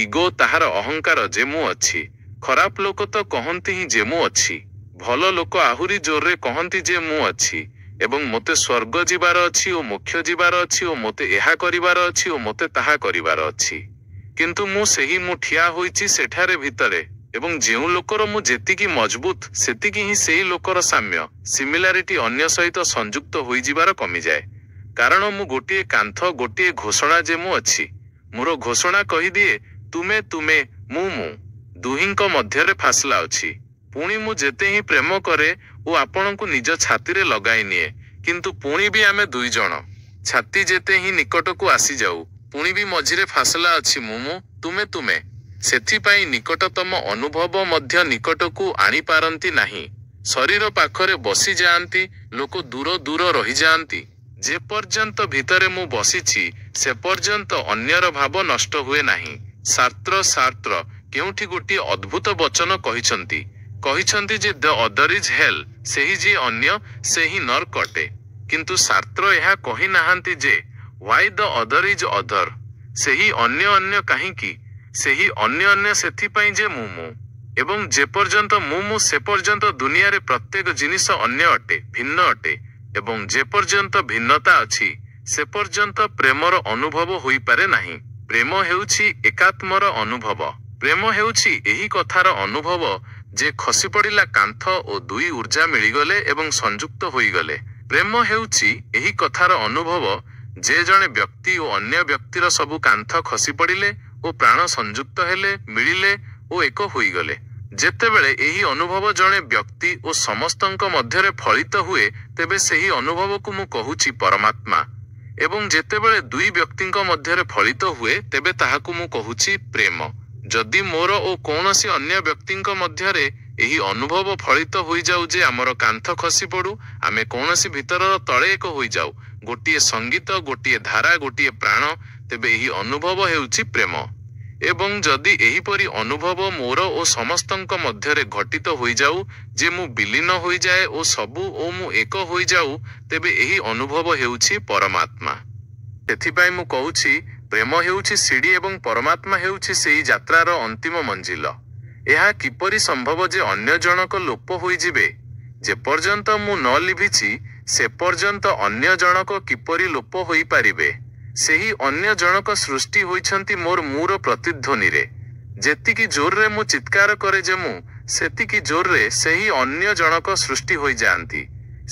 ଇଗୋ ତାହାର ଅହଙ୍କାର ଯେ ମୁଁ ଅଛି। ଖରାପ ଲୋକ ତ କହନ୍ତି ହିଁ ଯେ ମୁଁ ଅଛି। ଭଲ ଲୋକ ଆହୁରି ଜୋରରେ କହନ୍ତି ଯେ ମୁଁ ଅଛି ଏବଂ ମୋତେ ସ୍ୱର୍ଗ ଯିବାର ଅଛି ଓ ମୋକ୍ଷ ଯିବାର ଅଛି ଓ ମୋତେ ଏହା କରିବାର ଅଛି ଓ ମୋତେ ତାହା କରିବାର ଅଛି। କିନ୍ତୁ ମୁଁ ଠିଆ ହୋଇଛି ସେଠାରେ ଭିତରେ ଏବଂ ଯେଉଁ ଲୋକର ମୁଁ ଯେତିକି ମଜବୁତ ସେତିକି ହିଁ ସେହି ଲୋକର ସାମ୍ୟ ସିମିଲାରିଟି ଅନ୍ୟ ସହିତ ସଂଯୁକ୍ତ ହୋଇଯିବାର କମିଯାଏ। କାରଣ ମୁଁ ଗୋଟିଏ କାନ୍ଥ ଗୋଟିଏ ଘୋଷଣା ଯେ ମୁଁ ଅଛି। ମୋର ଘୋଷଣା କହିଦିଏ ତୁମେ ମୁଁ ଦୁହିଁଙ୍କ ମଧ୍ୟରେ ଫାସଲା ଅଛି। ପୁଣି ମୁଁ ଯେତେ ହିଁ ପ୍ରେମ କରେ ଓ ଆପଣଙ୍କୁ ନିଜ ଛାତିରେ ଲଗାଇ ନିଏ କିନ୍ତୁ ପୁଣି ବି ଆମେ ଦୁଇ ଜଣ ଛାତି ଯେତେ ହିଁ ନିକଟକୁ ଆସିଯାଉ ପୁଣି ବି ମଝିରେ ଫାସଲା ଅଛି ମୁଁ ତୁମେ। ସେଥିପାଇଁ ନିକଟତମ ଅନୁଭବ ମଧ୍ୟ ନିକଟକୁ ଆଣିପାରନ୍ତି ନାହିଁ। ଶରୀର ପାଖରେ ବସିଯାଆନ୍ତି, ଲୋକ ଦୂର ରହିଯାଆନ୍ତି। ଯେ ପର୍ଯ୍ୟନ୍ତ ଭିତରେ ମୁଁ ବସିଛି ସେ ପର୍ଯ୍ୟନ୍ତ ଅନ୍ୟର ଭାବ ନଷ୍ଟ ହୁଏ ନାହିଁ। ସାର୍ତ୍ର କେଉଁଠି ଗୋଟିଏ ଅଦ୍ଭୁତ ବଚନ କହିଛନ୍ତି ଯେ ଦ ଅଦର ଇଜ ହେଲ୍, ସେହି ଯିଏ ଅନ୍ୟ ସେହି ନର୍କ ଅଟେ। କିନ୍ତୁ ସାର୍ତ୍ର ଏହା କହିନାହାନ୍ତି ଯେ why the other is other, ସେହି ଅନ୍ୟ କାହିଁକି? ସେହି ଅନ୍ୟ ସେଥିପାଇଁ ଯେ ମୁଁ ଏବଂ ଯେପର୍ଯ୍ୟନ୍ତ ମୁଁ ସେ ପର୍ଯ୍ୟନ୍ତ ଦୁନିଆରେ ପ୍ରତ୍ୟେକ ଜିନିଷ ଅନ୍ୟ ଅଟେ, ଭିନ୍ନ ଅଟେ ଏବଂ ଯେପର୍ଯ୍ୟନ୍ତ ଭିନ୍ନତା ଅଛି ସେ ପର୍ଯ୍ୟନ୍ତ ପ୍ରେମର ଅନୁଭବ ହୋଇପାରେ ନାହିଁ। ପ୍ରେମ ହେଉଛି ଏକାତ୍ମର ଅନୁଭବ। ପ୍ରେମ ହେଉଛି ଏହି କଥାର ଅନୁଭବ ଯେ ଖସି ପଡ଼ିଲା କାନ୍ଥ ଓ ଦୁଇ ଊର୍ଜା ମିଳିଗଲେ ଏବଂ ସଂଯୁକ୍ତ ହୋଇଗଲେ। ପ୍ରେମ ହେଉଛି ଏହି କଥାର ଅନୁଭବ ଯେ ଜଣେ ବ୍ୟକ୍ତି ଓ ଅନ୍ୟ ବ୍ୟକ୍ତିର ସବୁ କାନ୍ଥ ଖସି ପଡ଼ିଲେ ଓ ପ୍ରାଣ ସଂଯୁକ୍ତ ହେଲେ, ମିଳିଲେ ଓ ଏକ ହୋଇଗଲେ। ଯେତେବେଳେ ଏହି ଅନୁଭବ ଜଣେ ବ୍ୟକ୍ତି ଓ ସମସ୍ତଙ୍କ ମଧ୍ୟରେ ଫଳିତ ହୁଏ ତେବେ ସେହି ଅନୁଭବକୁ ମୁଁ କହୁଛି ପରମାତ୍ମା ଏବଂ ଯେତେବେଳେ ଦୁଇ ବ୍ୟକ୍ତିଙ୍କ ମଧ୍ୟରେ ଫଳିତ ହୁଏ ତେବେ ତାହାକୁ ମୁଁ କହୁଛି ପ୍ରେମ। ଯଦି ମୋର ଓ କୌଣସି ଅନ୍ୟ ବ୍ୟକ୍ତିଙ୍କ ମଧ୍ୟରେ ଏହି ଅନୁଭବ ଫଳିତ ହୋଇଯାଉ ଯେ ଆମର କାନ୍ଥ ଖସି ପଡ଼ୁ, ଆମେ କୌଣସି ଭିତରର ତଳେ ଏକ ହୋଇଯାଉ, ଗୋଟିଏ ସଙ୍ଗୀତ, ଗୋଟିଏ ଧାରା, ଗୋଟିଏ ପ୍ରାଣ, ତେବେ ଏହି ଅନୁଭବ ହେଉଛି ପ୍ରେମ। ଏବଂ ଯଦି ଏହିପରି ଅନୁଭବ ମୋର ଓ ସମସ୍ତଙ୍କ ମଧ୍ୟରେ ଘଟିତ ହୋଇଯାଉ ଯେ ମୁଁ ବିଲୀନ ହୋଇଯାଏ ଓ ସବୁ ଓ ମୁଁ ଏକ ହୋଇଯାଉ ତେବେ ଏହି ଅନୁଭବ ହେଉଛି ପରମାତ୍ମା। ସେଥିପାଇଁ ମୁଁ କହୁଛି ପ୍ରେମ ହେଉଛି ସିଡ଼ି ଏବଂ ପରମାତ୍ମା ହେଉଛି ସେହି ଯାତ୍ରାର ଅନ୍ତିମ ମଞ୍ଜିଲ। ଏହା କିପରି ସମ୍ଭବ ଯେ ଅନ୍ୟ ଜଣକ ଲୋପ ହୋଇଯିବେ? ଯେପର୍ଯ୍ୟନ୍ତ ମୁଁ ନ ଲିଭିଛି ସେ ପର୍ଯ୍ୟନ୍ତ ଅନ୍ୟ ଜଣକ କିପରି ଲୋପ ହୋଇପାରିବେ? ସେହି ଅନ୍ୟ ଜଣକ ସୃଷ୍ଟି ହୋଇଛନ୍ତି ମୋର ପ୍ରତିଧ୍ୱନିରେ। ଯେତିକି ଜୋରରେ ମୁଁ ଚିତ୍କାର କରେ ଯେ ମୁଁ, ସେତିକି ଜୋରରେ ସେହି ଅନ୍ୟ ଜଣକ ସୃଷ୍ଟି ହୋଇଯାଆନ୍ତି।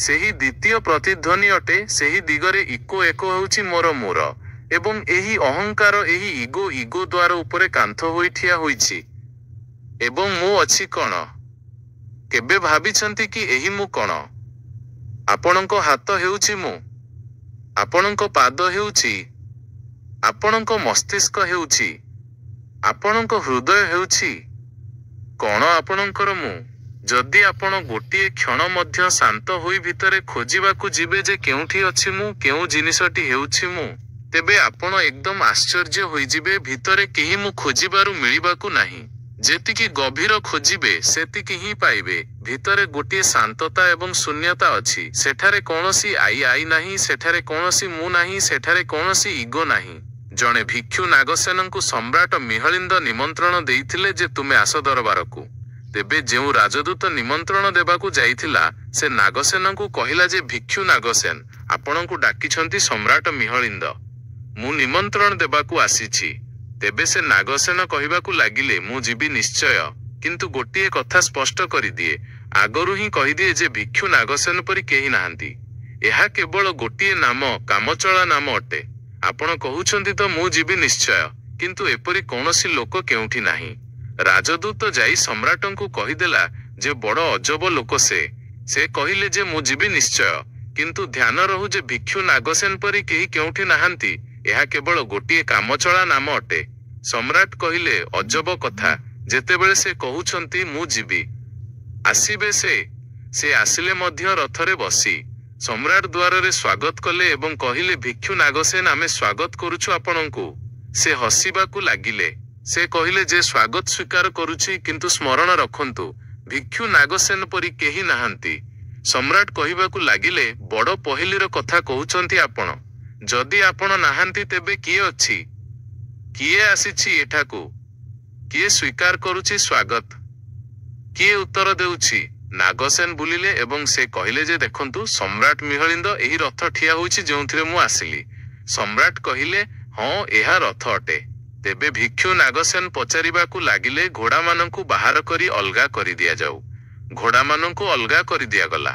ସେହି ଦ୍ୱିତୀୟ ପ୍ରତିଧ୍ୱନି ଅଟେ। ସେହି ଦିଗରେ ଏକ ହେଉଛି ମୋର ଏବଂ ଏହି ଅହଙ୍କାର, ଏହି ଇଗୋ ଦ୍ୱାର ଉପରେ କାନ୍ଥ ହୋଇ ଠିଆ ହୋଇଛି। ଏବଂ ମୁଁ ଅଛି କ'ଣ? କେବେ ଭାବିଛନ୍ତି କି ଏହି ମୁଁ କ'ଣ? ଆପଣଙ୍କ ହାତ ହେଉଛି ମୁଁ, ଆପଣଙ୍କ ପାଦ ହେଉଛି, ଆପଣଙ୍କ ମସ୍ତିଷ୍କ ହେଉଛି, ଆପଣଙ୍କ ହୃଦୟ ହେଉଛି କ'ଣ ଆପଣଙ୍କର ମୁଁ? ଯଦି ଆପଣ ଗୋଟିଏ କ୍ଷଣ ମଧ୍ୟ ଶାନ୍ତ ହୋଇ ଭିତରେ ଖୋଜିବାକୁ ଯିବେ ଯେ କେଉଁଠି ଅଛି ମୁଁ, କେଉଁ ଜିନିଷଟି ହେଉଛି ମୁଁ, ତେବେ ଆପଣ ଏକଦମ ଆଶ୍ଚର୍ଯ୍ୟ ହୋଇଯିବେ। ଭିତରେ କେହି ମୁଁ ଖୋଜିବାରୁ ମିଳିବାକୁ ନାହିଁ। ଯେତିକି ଗଭୀର ଖୋଜିବେ ସେତିକି ହିଁ ପାଇବେ। ଭିତରେ ଗୋଟିଏ ଶାନ୍ତତା ଏବଂ ଶୂନ୍ୟତା ଅଛି। ସେଠାରେ କୌଣସି ଆଇ ନାହିଁ, ସେଠାରେ କୌଣସି ମୁଁ ନାହିଁ, ସେଠାରେ କୌଣସି ଇଗୋ ନାହିଁ। ଜଣେ ଭିକ୍ଷୁ ନାଗସେନଙ୍କୁ ସମ୍ରାଟ ମିହିଳିନ୍ଦ ନିମନ୍ତ୍ରଣ ଦେଇଥିଲେ ଯେ ତୁମେ ଆସ ଦରବାରକୁ। ତେବେ ଯେଉଁ ରାଜଦୂତ ନିମନ୍ତ୍ରଣ ଦେବାକୁ ଯାଇଥିଲା ସେ ନାଗସେନଙ୍କୁ କହିଲା ଯେ ଭିକ୍ଷୁ ନାଗସେନ, ଆପଣଙ୍କୁ ଡାକିଛନ୍ତି ସମ୍ରାଟ ମିହିଳିନ୍ଦ, ମୁଁ ନିମନ୍ତ୍ରଣ ଦେବାକୁ ଆସିଛି। ତେବେ ସେ ନାଗସେନ କହିବାକୁ ଲାଗିଲେ ମୁଁ ଯିବି ନିଶ୍ଚୟ, କିନ୍ତୁ ଗୋଟିଏ କଥା ସ୍ପଷ୍ଟ କରିଦିଏ, ଆଗରୁ ହିଁ କହିଦିଏ ଯେ ଭିକ୍ଷୁ ନାଗସେନ ପରି କେହି ନାହାନ୍ତି। ଏହା କେବଳ ଗୋଟିଏ ନାମ, କାମଚଳା ନାମ ଅଟେ। ଆପଣ କହୁଛନ୍ତି ତ ମୁଁ ଯିବି ନିଶ୍ଚୟ, କିନ୍ତୁ ଏପରି କୌଣସି ଲୋକ କେଉଁଠି ନାହିଁ। ରାଜଦୂତ ଯାଇ ସମ୍ରାଟଙ୍କୁ କହିଦେଲା ଯେ ବଡ଼ ଅଜବ ଲୋକ ସେ କହିଲେ ଯେ ମୁଁ ଯିବି ନିଶ୍ଚୟ, କିନ୍ତୁ ଧ୍ୟାନ ରହୁ ଯେ ଭିକ୍ଷୁ ନାଗସେନ ପରି କେହି କେଉଁଠି ନାହାନ୍ତି। ଏହା କେବଳ ଗୋଟିଏ କାମଚଳା ନାମ ଅଟେ। ସମ୍ରାଟ କହିଲେ ଅଜବ କଥା, ଯେତେବେଳେ ସେ କହୁଛନ୍ତି ମୁଁ ଯିବି, ଆସିବେ ସେ ଆସିଲେ ମଧ୍ୟ ରଥରେ ବସି ସମ୍ରାଟ ଦ୍ୱାରରେ ସ୍ୱାଗତ କଲେ ଏବଂ କହିଲେ ଭିକ୍ଷୁ ନାଗସେନ ଆମେ ସ୍ୱାଗତ କରୁଛୁ ଆପଣଙ୍କୁ। ସେ ହସିବାକୁ ଲାଗିଲେ। ସେ କହିଲେ ଯେ ସ୍ୱାଗତ ସ୍ୱୀକାର କରୁଛି, କିନ୍ତୁ ସ୍ମରଣ ରଖନ୍ତୁ ଭିକ୍ଷୁ ନାଗସେନ ପରି କେହି ନାହାନ୍ତି। ସମ୍ରାଟ କହିବାକୁ ଲାଗିଲେ ବଡ଼ ପହିଲିର କଥା କହୁଛନ୍ତି ଆପଣ। ଯଦି ଆପଣ ନାହାନ୍ତି ତେବେ କିଏ ଅଛି? କିଏ ଆସିଛି ଏଠାକୁ? କିଏ ସ୍ୱୀକାର କରୁଛି ସ୍ୱାଗତ? କିଏ ଉତ୍ତର ଦେଉଛି? ନାଗସେନ ବୁଲିଲେ ଏବଂ ସେ କହିଲେ ଯେ ଦେଖନ୍ତୁ ସମ୍ରାଟ ମିହିଳିନ୍ଦ, ଏହି ରଥ ଠିଆ ହୋଇଛି ଯେଉଁଥିରେ ମୁଁ ଆସିଲି। ସମ୍ରାଟ କହିଲେ ହଁ ଏହା ରଥ ଅଟେ। ତେବେ ଭିକ୍ଷୁ ନାଗସେନ ପଚାରିବାକୁ ଲାଗିଲେ ଘୋଡ଼ାମାନଙ୍କୁ ବାହାର କରି ଅଲଗା କରି ଦିଆଯାଉ। ଘୋଡ଼ାମାନଙ୍କୁ ଅଲଗା କରି ଦିଆଗଲା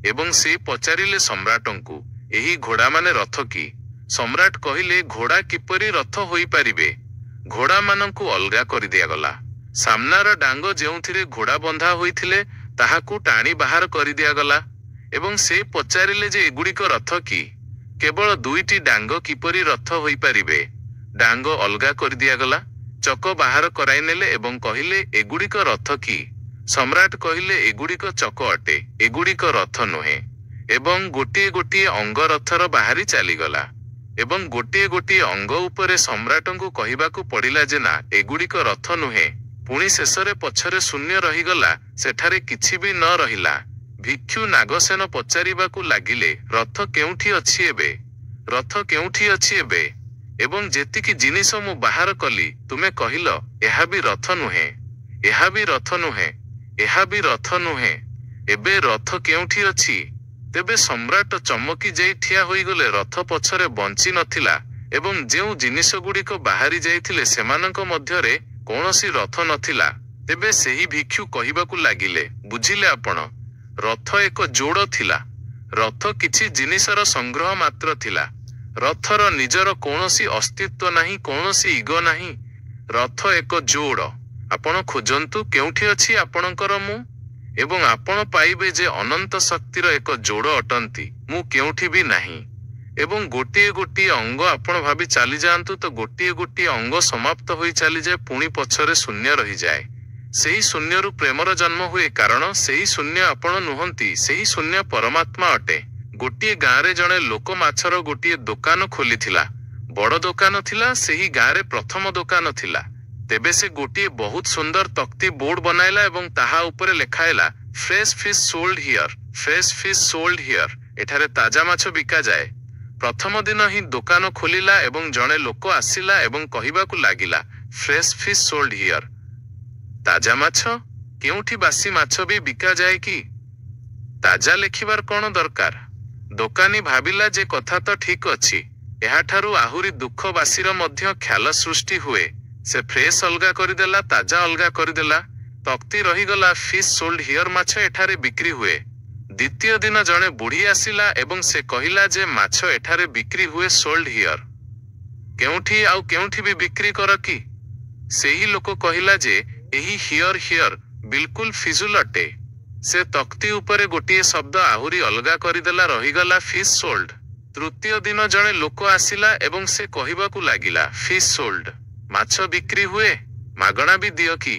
ଏବଂ ସେ ପଚାରିଲେ ସମ୍ରାଟଙ୍କୁ, ଏହି ଘୋଡ଼ାମାନେ ରଥ କି? ସମ୍ରାଟ କହିଲେ, ଘୋଡ଼ା କିପରି ରଥ ହୋଇପାରିବେ? ଘୋଡ଼ାମାନଙ୍କୁ ଅଲଗା କରି ଦିଆଗଲା। ସାମ୍ନାର ଡାଙ୍ଗ ଯେଉଁଥିରେ ଘୋଡ଼ା ବନ୍ଧା ହୋଇଥିଲେ ତାହାକୁ ଟାଣି ବାହାର କରି ଦିଆଗଲା ଏବଂ ସେ ପଚାରିଲେ ଯେ ଏଗୁଡ଼ିକ ରଥ କି? କେବଳ 2ଟି ଡାଙ୍ଗ କିପରି ରଥ ହୋଇପାରିବେ? ଡାଙ୍ଗ ଅଲଗା କରି ଦିଆଗଲା। ଚକ ବାହାର କରାଇନେଲେ ଏବଂ କହିଲେ, ଏଗୁଡ଼ିକ ରଥ କି? ସମ୍ରାଟ କହିଲେ, ଏଗୁଡ଼ିକ ଚକ ଅଟେ, ଏଗୁଡ଼ିକ ରଥ ନୁହେଁ। ଏବଂ ଗୋଟିଏ ଗୋଟିଏ ଅଙ୍ଗ ରଥର ବାହାରି ଚାଲିଗଲା ଏବଂ ଗୋଟିଏ ଗୋଟିଏ ଅଙ୍ଗ ଉପରେ ସମ୍ରାଟଙ୍କୁ କହିବାକୁ ପଡ଼ିଲା ଯେ ନା, ଏଗୁଡ଼ିକ ରଥ ନୁହେଁ। ପୁଣି ଶେଷରେ ପଛରେ ଶୂନ୍ୟ ରହିଗଲା, ସେଠାରେ କିଛି ବି ନ ରହିଲା। ଭିକ୍ଷୁ ନାଗସେନ ପଚାରିବାକୁ ଲାଗିଲେ, ରଥ କେଉଁଠି ଅଛି ଏବେ? ରଥ କେଉଁଠି ଅଛି ଏବେ? ଏବଂ ଯେତିକି ଜିନିଷ ମୁଁ ବାହାର କଲି, ତୁମେ କହିଲ, ଏହା ବି ରଥ ନୁହେଁ, ଏହା ବି ରଥ ନୁହେଁ, ଏହା ବି ରଥ ନୁହେଁ। ଏବେ ରଥ କେଉଁଠି ଅଛି? ତେବେ ସମ୍ରାଟ ଚମକି ଯାଇ ଠିଆ ହୋଇଗଲେ। ରଥ ପଛରେ ବଞ୍ଚି ନଥିଲା ଏବଂ ଯେଉଁ ଜିନିଷଗୁଡ଼ିକ ବାହାରି ଯାଇଥିଲେ ସେମାନଙ୍କ ମଧ୍ୟରେ କୌଣସି ରଥ ନଥିଲା। ତେବେ ସେହି ଭିକ୍ଷୁ କହିବାକୁ ଲାଗିଲେ, ବୁଝିଲେ ଆପଣ, ରଥ ଏକ ଯୋଡ଼ ଥିଲା। ରଥ କିଛି ଜିନିଷର ସଂଗ୍ରହ ମାତ୍ର ଥିଲା। ରଥର ନିଜର କୌଣସି ଅସ୍ତିତ୍ୱ ନାହିଁ, କୌଣସି ଇଗୋ ନାହିଁ। ରଥ ଏକ ଯୋଡ଼। ଆପଣ ଖୋଜନ୍ତୁ କେଉଁଠି ଅଛି ଆପଣଙ୍କର ମୁଁ ଏବଂ ଆପଣ ପାଇବେ ଯେ ଅନନ୍ତ ଶକ୍ତିର ଏକ ଯୋଡ଼ ଅଟନ୍ତି। ମୁଁ କେଉଁଠି ବି ନାହିଁ। ଏବଂ ଗୋଟିଏ ଗୋଟିଏ ଅଙ୍ଗ ଆପଣ ଭାବି ଚାଲିଯାଆନ୍ତୁ ତ ଗୋଟିଏ ଗୋଟିଏ ଅଙ୍ଗ ସମାପ୍ତ ହୋଇ ଚାଲିଯାଏ, ପୁଣି ପଛରେ ଶୂନ୍ୟ ରହିଯାଏ। ସେହି ଶୂନ୍ୟରୁ ପ୍ରେମର ଜନ୍ମ ହୁଏ, କାରଣ ସେହି ଶୂନ୍ୟ ଆପଣ ନୁହନ୍ତି, ସେହି ଶୂନ୍ୟ ପରମାତ୍ମା ଅଟେ। ଗୋଟିଏ ଗାଁରେ ଜଣେ ଲୋକ ମାଛର ଗୋଟିଏ ଦୋକାନ ଖୋଲିଥିଲା। ବଡ଼ ଦୋକାନ ଥିଲା, ସେହି ଗାଁରେ ପ୍ରଥମ ଦୋକାନ ଥିଲା। ତେବେ ସେ ଗୋଟିଏ ବହୁତ ସୁନ୍ଦର ତକ୍ତି ବୋର୍ଡ ବନାଇଲା ଏବଂ ତାହା ଉପରେ ଲେଖାଇଲା, fresh fish sold here, fresh fish sold here. ଏଠାରେ ତାଜା ମାଛ ବିକାଯାଏ। ପ୍ରଥମ ଦିନ ହିଁ ଦୋକାନ ଖୋଲିଲା ଏବଂ ଜଣେ ଲୋକ ଆସିଲା ଏବଂ କହିବାକୁ ଲାଗିଲା, ଫ୍ରେଶ ଫିଶ ସୋଲ୍ଡ ହିୟର। ତାଜା ମାଛ? କେଉଁଠି ବାସି ମାଛ ବି ବିକାଯାଏ କି? ତାଜା ଲେଖିବାର କ'ଣ ଦରକାର? ଦୋକାନୀ ଭାବିଲା ଯେ କଥା ତ ଠିକ ଅଛି। ଏହାଠାରୁ ଆହୁରି ଦୁଃଖ ବାସିର ମଧ୍ୟ ଖ୍ୟାଲ ସୃଷ୍ଟି ହୁଏ। ସେ ଫ୍ରେଶ ଅଲଗା କରିଦେଲା, ତାଜା ଅଲଗା କରିଦେଲା। ତକ୍ତି ରହିଗଲା, ଫିଶ ସୋଲ୍ଡ ହିୟର, ମାଛ ଏଠାରେ ବିକ୍ରି ହୁଏ। ଦ୍ୱିତୀୟ ଦିନ ଜଣେ ବୁଢ଼ୀ ଆସିଲା ଏବଂ ସେ କହିଲା ଯେ ମାଛ ଏଠାରେ ବିକ୍ରି ହୁଏ, ସୋଲ୍ଡ ହିୟର। କେଉଁଠି ଆଉ କେଉଁଠି ବି ବିକ୍ରି କର କି? ସେହି ଲୋକ କହିଲା ଯେ ଏହି ହିୟର ହିୟର ବିଲକୁଲ ଫିଜୁଲ ଅଟେ। ସେ ତକ୍ତି ଉପରେ ଗୋଟିଏ ଶବ୍ଦ ଆହୁରି ଅଲଗା କରିଦେଲା, ରହିଗଲା ଫିଶ ସୋଲ୍ଡ। ତୃତୀୟ ଦିନ ଜଣେ ଲୋକ ଆସିଲା ଏବଂ ସେ କହିବାକୁ ଲାଗିଲା, ଫିଶ ସୋଲ୍ଡ, ମାଛ ବିକ୍ରି ହୁଏ, ମାଗଣା ବି ଦିଅ କି?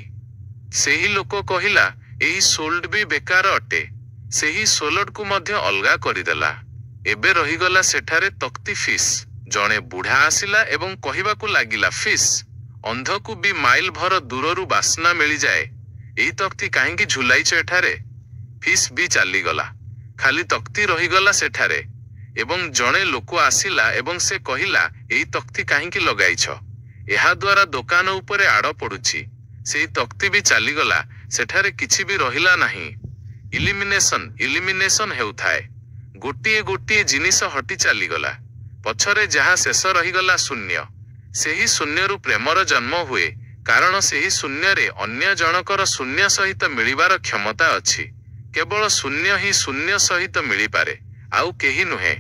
ସେହି ଲୋକ କହିଲା, ଏହି ସୋଲ୍ଡ ବି ବେକାର ଅଟେ। ସେହି ସୋଲ୍ଡକୁ ମଧ୍ୟ ଅଲଗା କରିଦେଲା। ଏବେ ରହିଗଲା ସେଠାରେ ତକ୍ତି ଫିଶ। ଜଣେ ବୁଢ଼ା ଆସିଲା ଏବଂ କହିବାକୁ ଲାଗିଲା, ଫିଶ। ଅନ୍ଧକୁ ବି ମାଇଲ ଭର ଦୂରରୁ ବାସ୍ନା ମିଳିଯାଏ। ଏହି ତକ୍ତି କାହିଁକି ଝୁଲାଇଛ ଏଠାରେ? ଫିଶ ବି ଚାଲିଗଲା, ଖାଲି ତକ୍ତି ରହିଗଲା ସେଠାରେ। ଏବଂ ଜଣେ ଲୋକ ଆସିଲା ଏବଂ ସେ କହିଲା, ଏହି ତକ୍ତି କାହିଁକି ଲଗାଇଛ? ଏହା ଦ୍ୱାରା ଦୋକାନ ଉପରେ ଆଡ଼ ପଡ଼ୁଛି। ସେହି ତକ୍ତି ବି ଚାଲିଗଲା, ସେଠାରେ କିଛି ବି ରହିଲା ନାହିଁ। ଇଲିମିନେସନ, ଇଲିମିନେସନ ହେଉଥାଏ। ଗୋଟିଏ ଗୋଟିଏ ଜିନିଷ ହଟି ଚାଲିଗଲା, ପଛରେ ଯାହା ଶେଷ ରହିଗଲା ଶୂନ୍ୟ। ସେହି ଶୂନ୍ୟରୁ ପ୍ରେମର ଜନ୍ମ ହୁଏ, କାରଣ ସେହି ଶୂନ୍ୟରେ ଅନ୍ୟ ଜଣକର ଶୂନ୍ୟ ସହିତ ମିଳିବାର କ୍ଷମତା ଅଛି। କେବଳ ଶୂନ୍ୟ ହିଁ ଶୂନ୍ୟ ସହିତ ମିଳିପାରେ, ଆଉ କେହି ନୁହେଁ।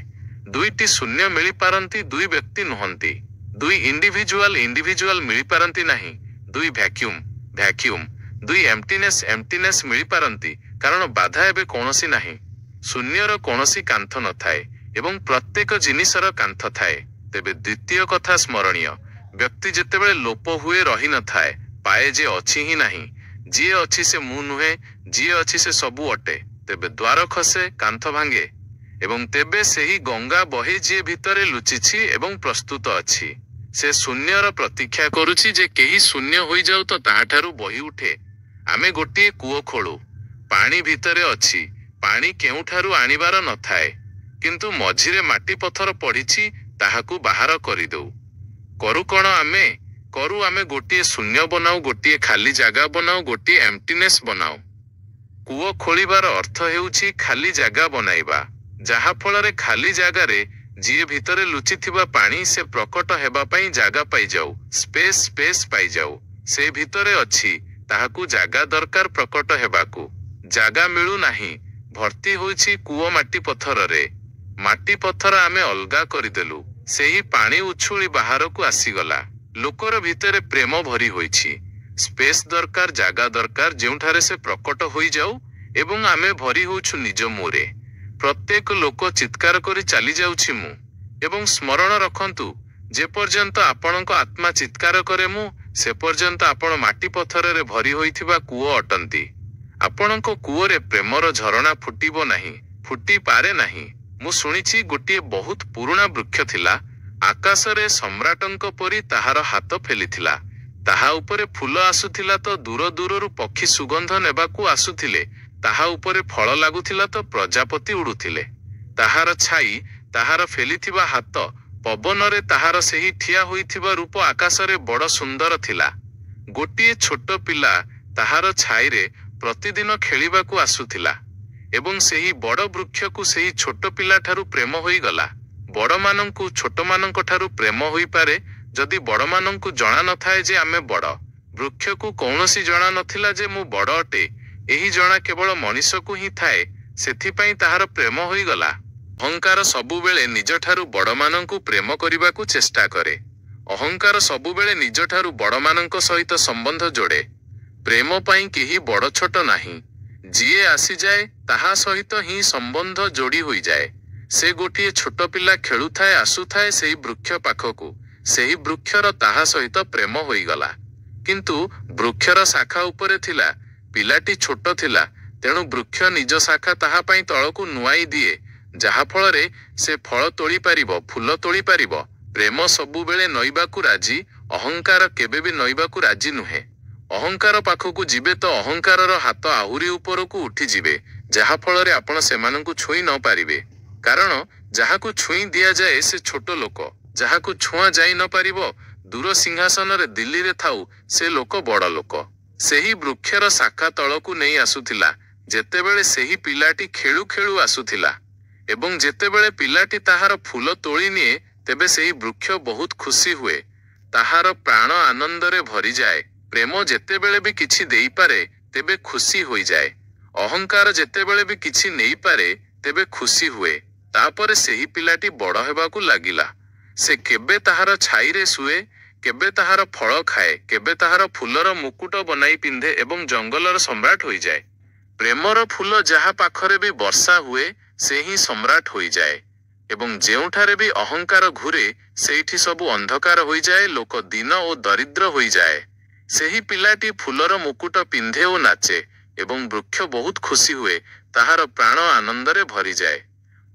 ଦୁଇଟି ଶୂନ୍ୟ ମିଳିପାରନ୍ତି, ଦୁଇ ବ୍ୟକ୍ତି ନୁହନ୍ତି। ଦୁଇ ଇଣ୍ଡିଭିଜୁଆଲ ମିଳିପାରନ୍ତି ନାହିଁ। ଦୁଇ ଭ୍ୟାକ୍ୟୁମ, ଦୁଇ ଏମ୍ପଟିନେସ୍ ମିଳିପାରନ୍ତି, କାରଣ ବାଧା ଏବେ କୌଣସି ନାହିଁ। ଶୂନ୍ୟର କୌଣସି କାନ୍ଥ ନଥାଏ ଏବଂ ପ୍ରତ୍ୟେକ ଜିନିଷର କାନ୍ଥ ଥାଏ। ତେବେ ଦ୍ୱିତୀୟ କଥା ସ୍ମରଣୀୟ, ବ୍ୟକ୍ତି ଯେତେବେଳେ ଲୋପ ହୁଏ ରହିନଥାଏ, ପାଏ ଯେ ଅଛି ହିଁ ନାହିଁ। ଯିଏ ଅଛି ସେ ମୁଁ ନୁହେଁ, ଯିଏ ଅଛି ସେ ସବୁ ଅଟେ। ତେବେ ଦ୍ୱାର ଖସେ, କାନ୍ଥ ଭାଙ୍ଗେ ଏବଂ ତେବେ ସେହି ଗଙ୍ଗା ବହେ ଯିଏ ଭିତରେ ଲୁଚିଛି ଏବଂ ପ୍ରସ୍ତୁତ ଅଛି। ସେ ଶୂନ୍ୟର ପ୍ରତୀକ୍ଷା କରୁଛି ଯେ କେହି ଶୂନ୍ୟ ହୋଇଯାଉ ତ ତାହାଠାରୁ ବହି ଉଠେ। ଆମେ ଗୋଟିଏ କୂଅ ଖୋଳୁ, ପାଣି ଭିତରେ ଅଛି, ପାଣି କେଉଁଠାରୁ ଆଣିବାର ନଥାଏ, କିନ୍ତୁ ମଝିରେ ମାଟି ପଥର ପଡ଼ିଛି, ତାହାକୁ ବାହାର କରିଦେଉ। କରୁ କ'ଣ ଆମେ? ଆମେ ଗୋଟିଏ ଶୂନ୍ୟ ବନାଉ, ଗୋଟିଏ ଖାଲି ଜାଗା ବନାଉ, ଗୋଟିଏ ଏମ୍ପଟିନେସ୍ ବନାଉ। କୂଅ ଖୋଳିବାର ଅର୍ଥ ହେଉଛି ଖାଲି ଜାଗା ବନାଇବା, ଯାହାଫଳରେ ଖାଲି ଜାଗାରେ ଯିଏ ଭିତରେ ଲୁଚିଥିବା ପାଣି ସେ ପ୍ରକଟ ହେବା ପାଇଁ ଜାଗା ପାଇଯାଉ, ସ୍ପେସ୍ ପାଇଯାଉ। ସେ ଭିତରେ ଅଛି, ତାହାକୁ ଜାଗା ଦରକାର ପ୍ରକଟ ହେବାକୁ। ଜାଗା ମିଳୁନାହିଁ, ଭର୍ତ୍ତି ହୋଇଛି କୂଅ ମାଟି ପଥରରେ। ମାଟି ପଥର ଆମେ ଅଲଗା କରିଦେଲୁ, ସେହି ପାଣି ଉଛୁଳି ବାହାରକୁ ଆସିଗଲା। ଲୋକର ଭିତରେ ପ୍ରେମ ଭରି ହୋଇଛି, ସ୍ପେସ୍ ଦରକାର, ଜାଗା ଦରକାର ଯେଉଁଠାରେ ସେ ପ୍ରକଟ ହୋଇଯାଉ, ଏବଂ ଆମେ ଭରି ହେଉଛୁ ନିଜ ମୁରେ। ପ୍ରତ୍ୟେକ ଲୋକ ଚିତ୍କାର କରି ଚାଲି ଯାଉଛି ମୁଁ। ଏବଂ ସ୍ମରଣ ରଖନ୍ତୁ, ଯେପର୍ଯ୍ୟନ୍ତ ଆପଣଙ୍କ ଆତ୍ମା ଚିତ୍କାର କରେ ମୁଁ, ସେ ପର୍ଯ୍ୟନ୍ତ ଆପଣ ମାଟି ପଥରରେ ଭରି ହୋଇଥିବା କୂଅ ଅଟନ୍ତି। ଆପଣଙ୍କ କୂଅରେ ପ୍ରେମର ଝରଣା ଫୁଟିବ ନାହିଁ, ଫୁଟିପାରେ ନାହିଁ। ମୁଁ ଶୁଣିଛି ଗୋଟିଏ ବହୁତ ପୁରୁଣା ବୃକ୍ଷ ଥିଲା, ଆକାଶରେ ସମ୍ରାଟଙ୍କ ପରି ତାହାର ହାତ ଫେଲିଥିଲା। ତାହା ଉପରେ ଫୁଲ ଆସୁଥିଲା ତ ଦୂର ଦୂରରୁ ପକ୍ଷୀ ସୁଗନ୍ଧ ନେବାକୁ ଆସୁଥିଲେ, ତାହା ଉପରେ ଫଳ ଲାଗୁଥିଲା ତ ପ୍ରଜାପତି ଉଡୁଥିଲେ। ତାହାର ଛାଇ, ତାହାର ଫେଲିଥିବା ହାତ, ପବନରେ ତାହାର ସେହି ଠିଆ ହୋଇଥିବା ରୂପ ଆକାଶରେ ବଡ଼ ସୁନ୍ଦର ଥିଲା। ଗୋଟିଏ ଛୋଟ ପିଲା ତାହାର ଛାଇରେ ପ୍ରତିଦିନ ଖେଳିବାକୁ ଆସୁଥିଲା। ଏବଂ ସେହି ବଡ଼ ବୃକ୍ଷକୁ ସେହି ଛୋଟ ପିଲାଠାରୁ ପ୍ରେମ ହୋଇଗଲା। ବଡ଼ମାନଙ୍କୁ ଛୋଟମାନଙ୍କ ଠାରୁ ପ୍ରେମ ହୋଇପାରେ ଯଦି ବଡ଼ମାନଙ୍କୁ ଜଣା ନଥାଏ ଯେ ଆମେ ବଡ଼। ବୃକ୍ଷକୁ କୌଣସି ଜଣା ନଥିଲା ଯେ ମୁଁ ବଡ଼ ଅଟେ, ଏହି ଜଣା କେବଳ ମଣିଷକୁ ହିଁ ଥାଏ, ସେଥିପାଇଁ ତାହାର ପ୍ରେମ ହୋଇଗଲା। ଅହଙ୍କାର ସବୁବେଳେ ନିଜଠାରୁ ବଡ଼ମାନଙ୍କୁ ପ୍ରେମ କରିବାକୁ ଚେଷ୍ଟା କରେ। ଅହଙ୍କାର ସବୁବେଳେ ନିଜଠାରୁ ବଡ଼ମାନଙ୍କ ସହିତ ସମ୍ବନ୍ଧ ଯୋଡ଼େ। ପ୍ରେମ ପାଇଁ କେହି ବଡ଼ ଛୋଟ ନାହିଁ। ଯିଏ ଆସିଯାଏ ତାହା ସହିତ ହିଁ ସମ୍ବନ୍ଧ ଯୋଡ଼ି ହୋଇଯାଏ। ସେ ଗୋଟିଏ ଛୋଟ ପିଲା ଖେଳୁଥାଏ ଆସୁଥାଏ ସେହି ବୃକ୍ଷ ପାଖକୁ, ସେହି ବୃକ୍ଷର ତାହା ସହିତ ପ୍ରେମ ହୋଇଗଲା। କିନ୍ତୁ ବୃକ୍ଷର ଶାଖା ଉପରେ ଥିଲା, ପିଲାଟି ଛୋଟ ଥିଲା, ତେଣୁ ବୃକ୍ଷ ନିଜ ଶାଖା ତାହା ପାଇଁ ତଳକୁ ନୁଆଇ ଦିଏ, ଯାହାଫଳରେ ସେ ଫଳ ତୋଳିପାରିବ, ଫୁଲ ତୋଳିପାରିବ। ପ୍ରେମ ସବୁବେଳେ ନଇବାକୁ ରାଜି, ଅହଙ୍କାର କେବେ ବି ନଇବାକୁ ରାଜି ନୁହେଁ। ଅହଙ୍କାର ପାଖକୁ ଯିବେ ତ ଅହଙ୍କାରର ହାତ ଆହୁରି ଉପରକୁ ଉଠିଯିବେ, ଯାହାଫଳରେ ଆପଣ ସେମାନଙ୍କୁ ଛୁଇଁ ନ ପାରିବେ। କାରଣ ଯାହାକୁ ଛୁଇଁ ଦିଆଯାଏ ସେ ଛୋଟ ଲୋକ, ଯାହାକୁ ଛୁଆଁ ଯାଇ ନ ପାରିବ, ଦୂର ସିଂହାସନରେ ଦିଲ୍ଲୀରେ ଥାଉ, ସେ ଲୋକ ବଡ଼ ଲୋକ। ସେହି ବୃକ୍ଷର ଶାଖା ତଳକୁ ନେଇ ଆସୁଥିଲା, ଯେତେବେଳେ ସେହି ପିଲାଟି ଖେଳୁ ଖେଳୁ ଆସୁଥିଲା। ଏବଂ ଯେତେବେଳେ ପିଲାଟି ତାହାର ଫୁଲ ତୋଳି ନିଏ, ତେବେ ସେହି ବୃକ୍ଷ ବହୁତ ଖୁସି ହୁଏ, ତାହାର ପ୍ରାଣ ଆନନ୍ଦରେ ଭରିଯାଏ। ପ୍ରେମ ଯେତେବେଳେ ବି କିଛି ଦେଇପାରେ, ତେବେ ଖୁସି ହୋଇଯାଏ। ଅହଙ୍କାର ଯେତେବେଳେ ବି କିଛି ନେଇପାରେ, ତେବେ ଖୁସି ହୁଏ। ତାପରେ ସେହି ପିଲାଟି ବଡ଼ ହେବାକୁ ଲାଗିଲା। ସେ କେବେ ତାହାର ଛାଇରେ ଶୁଏ, କେବେ ତାହାର ଫଳ ଖାଏ, କେବେ ତାହାର ଫୁଲର ମୁକୁଟ ବନାଇ ପିନ୍ଧେ ଏବଂ ଜଙ୍ଗଲର ସମ୍ରାଟ ହୋଇଯାଏ। ପ୍ରେମର ଫୁଲ ଯାହା ପାଖରେ ବି ବର୍ଷା ହୁଏ, ସେ ହିଁ ସମ୍ରାଟ ହୋଇଯାଏ। ଏବଂ ଯେଉଁଠାରେ ବି ଅହଙ୍କାର ଘୁରେ, ସେଇଠି ସବୁ ଅନ୍ଧକାର ହୋଇଯାଏ, ଲୋକ ଦୀନ ଓ ଦରିଦ୍ର ହୋଇଯାଏ। ସେହି ପିଲାଟି ଫୁଲର ମୁକୁଟ ପିନ୍ଧେ ଓ ନାଚେ, ଏବଂ ବୃକ୍ଷ ବହୁତ ଖୁସି ହୁଏ, ତାହାର ପ୍ରାଣ ଆନନ୍ଦରେ ଭରିଯାଏ।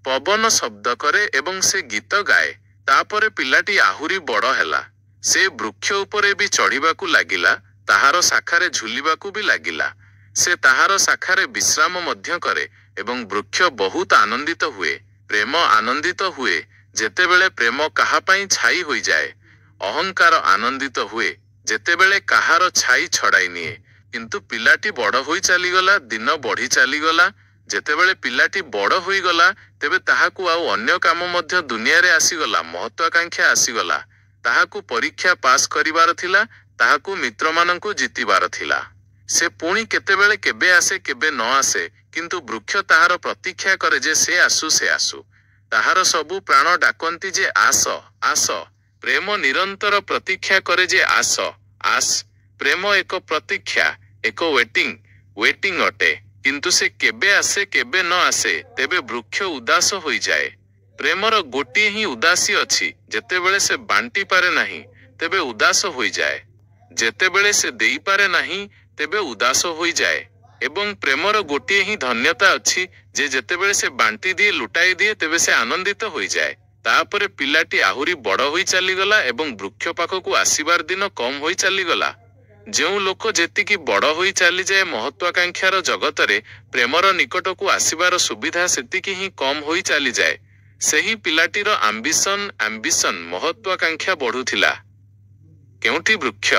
ପବନ ଶବ୍ଦ କରେ ଏବଂ ସେ ଗୀତ ଗାଏ। ତାପରେ ପିଲାଟି ଆହୁରି ବଡ଼ ହେଲା। ସେ ବୃକ୍ଷ ଉପରେ ବି ଚଢ଼ିବାକୁ ଲାଗିଲା, ତାହାର ଶାଖାରେ ଝୁଲିବାକୁ ବି ଲାଗିଲା। ସେ ତାହାର ଶାଖାରେ ବିଶ୍ରାମ ମଧ୍ୟ କରେ ଏବଂ ବୃକ୍ଷ ବହୁତ ଆନନ୍ଦିତ ହୁଏ। ପ୍ରେମ ଆନନ୍ଦିତ ହୁଏ ଯେତେବେଳେ ପ୍ରେମ କାହା ପାଇଁ ଛାଇ ହୋଇଯାଏ। ଅହଙ୍କାର ଆନନ୍ଦିତ ହୁଏ ଯେତେବେଳେ କାହାର ଛାଇ ଛଡ଼ାଇ ନିଏ। କିନ୍ତୁ ପିଲାଟି ବଡ଼ ହୋଇ ଚାଲିଗଲା, ଦିନ ବଢ଼ି ଚାଲିଗଲା। ଯେତେବେଳେ ପିଲାଟି ବଡ଼ ହୋଇଗଲା, ତେବେ ତାହାକୁ ଆଉ ଅନ୍ୟ କାମ ମଧ୍ୟ ଦୁନିଆରେ ଆସିଗଲା, ମହତ୍ୱାକାଂକ୍ଷା ଆସିଗଲା। ତାହାକୁ ପରୀକ୍ଷା ପାସ୍ କରିବାର ଥିଲା, ତାହାକୁ ମିତ୍ରମାନଙ୍କୁ ଜିତିବାର ଥିଲା। ସେ ପୁଣି କେତେବେଳେ କେବେ ଆସେ କେବେ ନ ଆସେ, କିନ୍ତୁ ବୃକ୍ଷ ତାହାର ପ୍ରତୀକ୍ଷା କରେ ଯେ ସେ ଆସୁ ସେ ଆସୁ। ତାହାର ସବୁ ପ୍ରାଣ ଡାକନ୍ତି ଯେ ଆସ ଆସ। ପ୍ରେମ ନିରନ୍ତର ପ୍ରତୀକ୍ଷା କରେ ଯେ ଆସ ଆସ। ପ୍ରେମ ଏକ ପ୍ରତୀକ୍ଷା, ଏକ ୱେଟିଂ ଅଟେ। କିନ୍ତୁ ସେ କେବେ ଆସେ କେବେ ନ ଆସେ, ତେବେ ବୃକ୍ଷ ଉଦାସ ହୋଇଯାଏ। ପ୍ରେମର ଗୋଟିଏ ହିଁ ଉଦାସୀ ଅଛି, ଯେତେବେଳେ ସେ ବାଣ୍ଟି ପାରେ ନାହିଁ, ତେବେ ଉଦାସ ହୋଇଯାଏ। ଯେତେବେଳେ ସେ ଦେଇପାରେ ନାହିଁ, ତେବେ ଉଦାସ ହୋଇଯାଏ। ଏବଂ ପ୍ରେମର ଗୋଟିଏ ହିଁ ଧନ୍ୟତା ଅଛି ଯେ ଯେତେବେଳେ ସେ ବାଣ୍ଟି ଦିଏ, ଲୁଟାଇ ଦିଏ, ତେବେ ସେ ଆନନ୍ଦିତ ହୋଇଯାଏ। ତାପରେ ପିଲାଟି ଆହୁରି ବଡ଼ ହୋଇ ଚାଲିଗଲା ଏବଂ ବୃକ୍ଷ ପାଖକୁ ଆସିବାର ଦିନ କମ୍ ହୋଇ ଚାଲିଗଲା। ଯେଉଁ ଲୋକ ଯେତିକି ବଡ଼ ହୋଇ ଚାଲିଯାଏ ମହତ୍ୱାକାଂକ୍ଷାର ଜଗତରେ, ପ୍ରେମର ନିକଟକୁ ଆସିବାର ସୁବିଧା ସେତିକି ହିଁ କମ୍ ହୋଇ ଚାଲିଯାଏ। ସେହି ପିଲାଟିର ଆମ୍ବିସନ୍ ମହତ୍ୱାକାଂକ୍ଷା ବଢୁଥିଲା। କେଉଁଠି ବୃକ୍ଷ,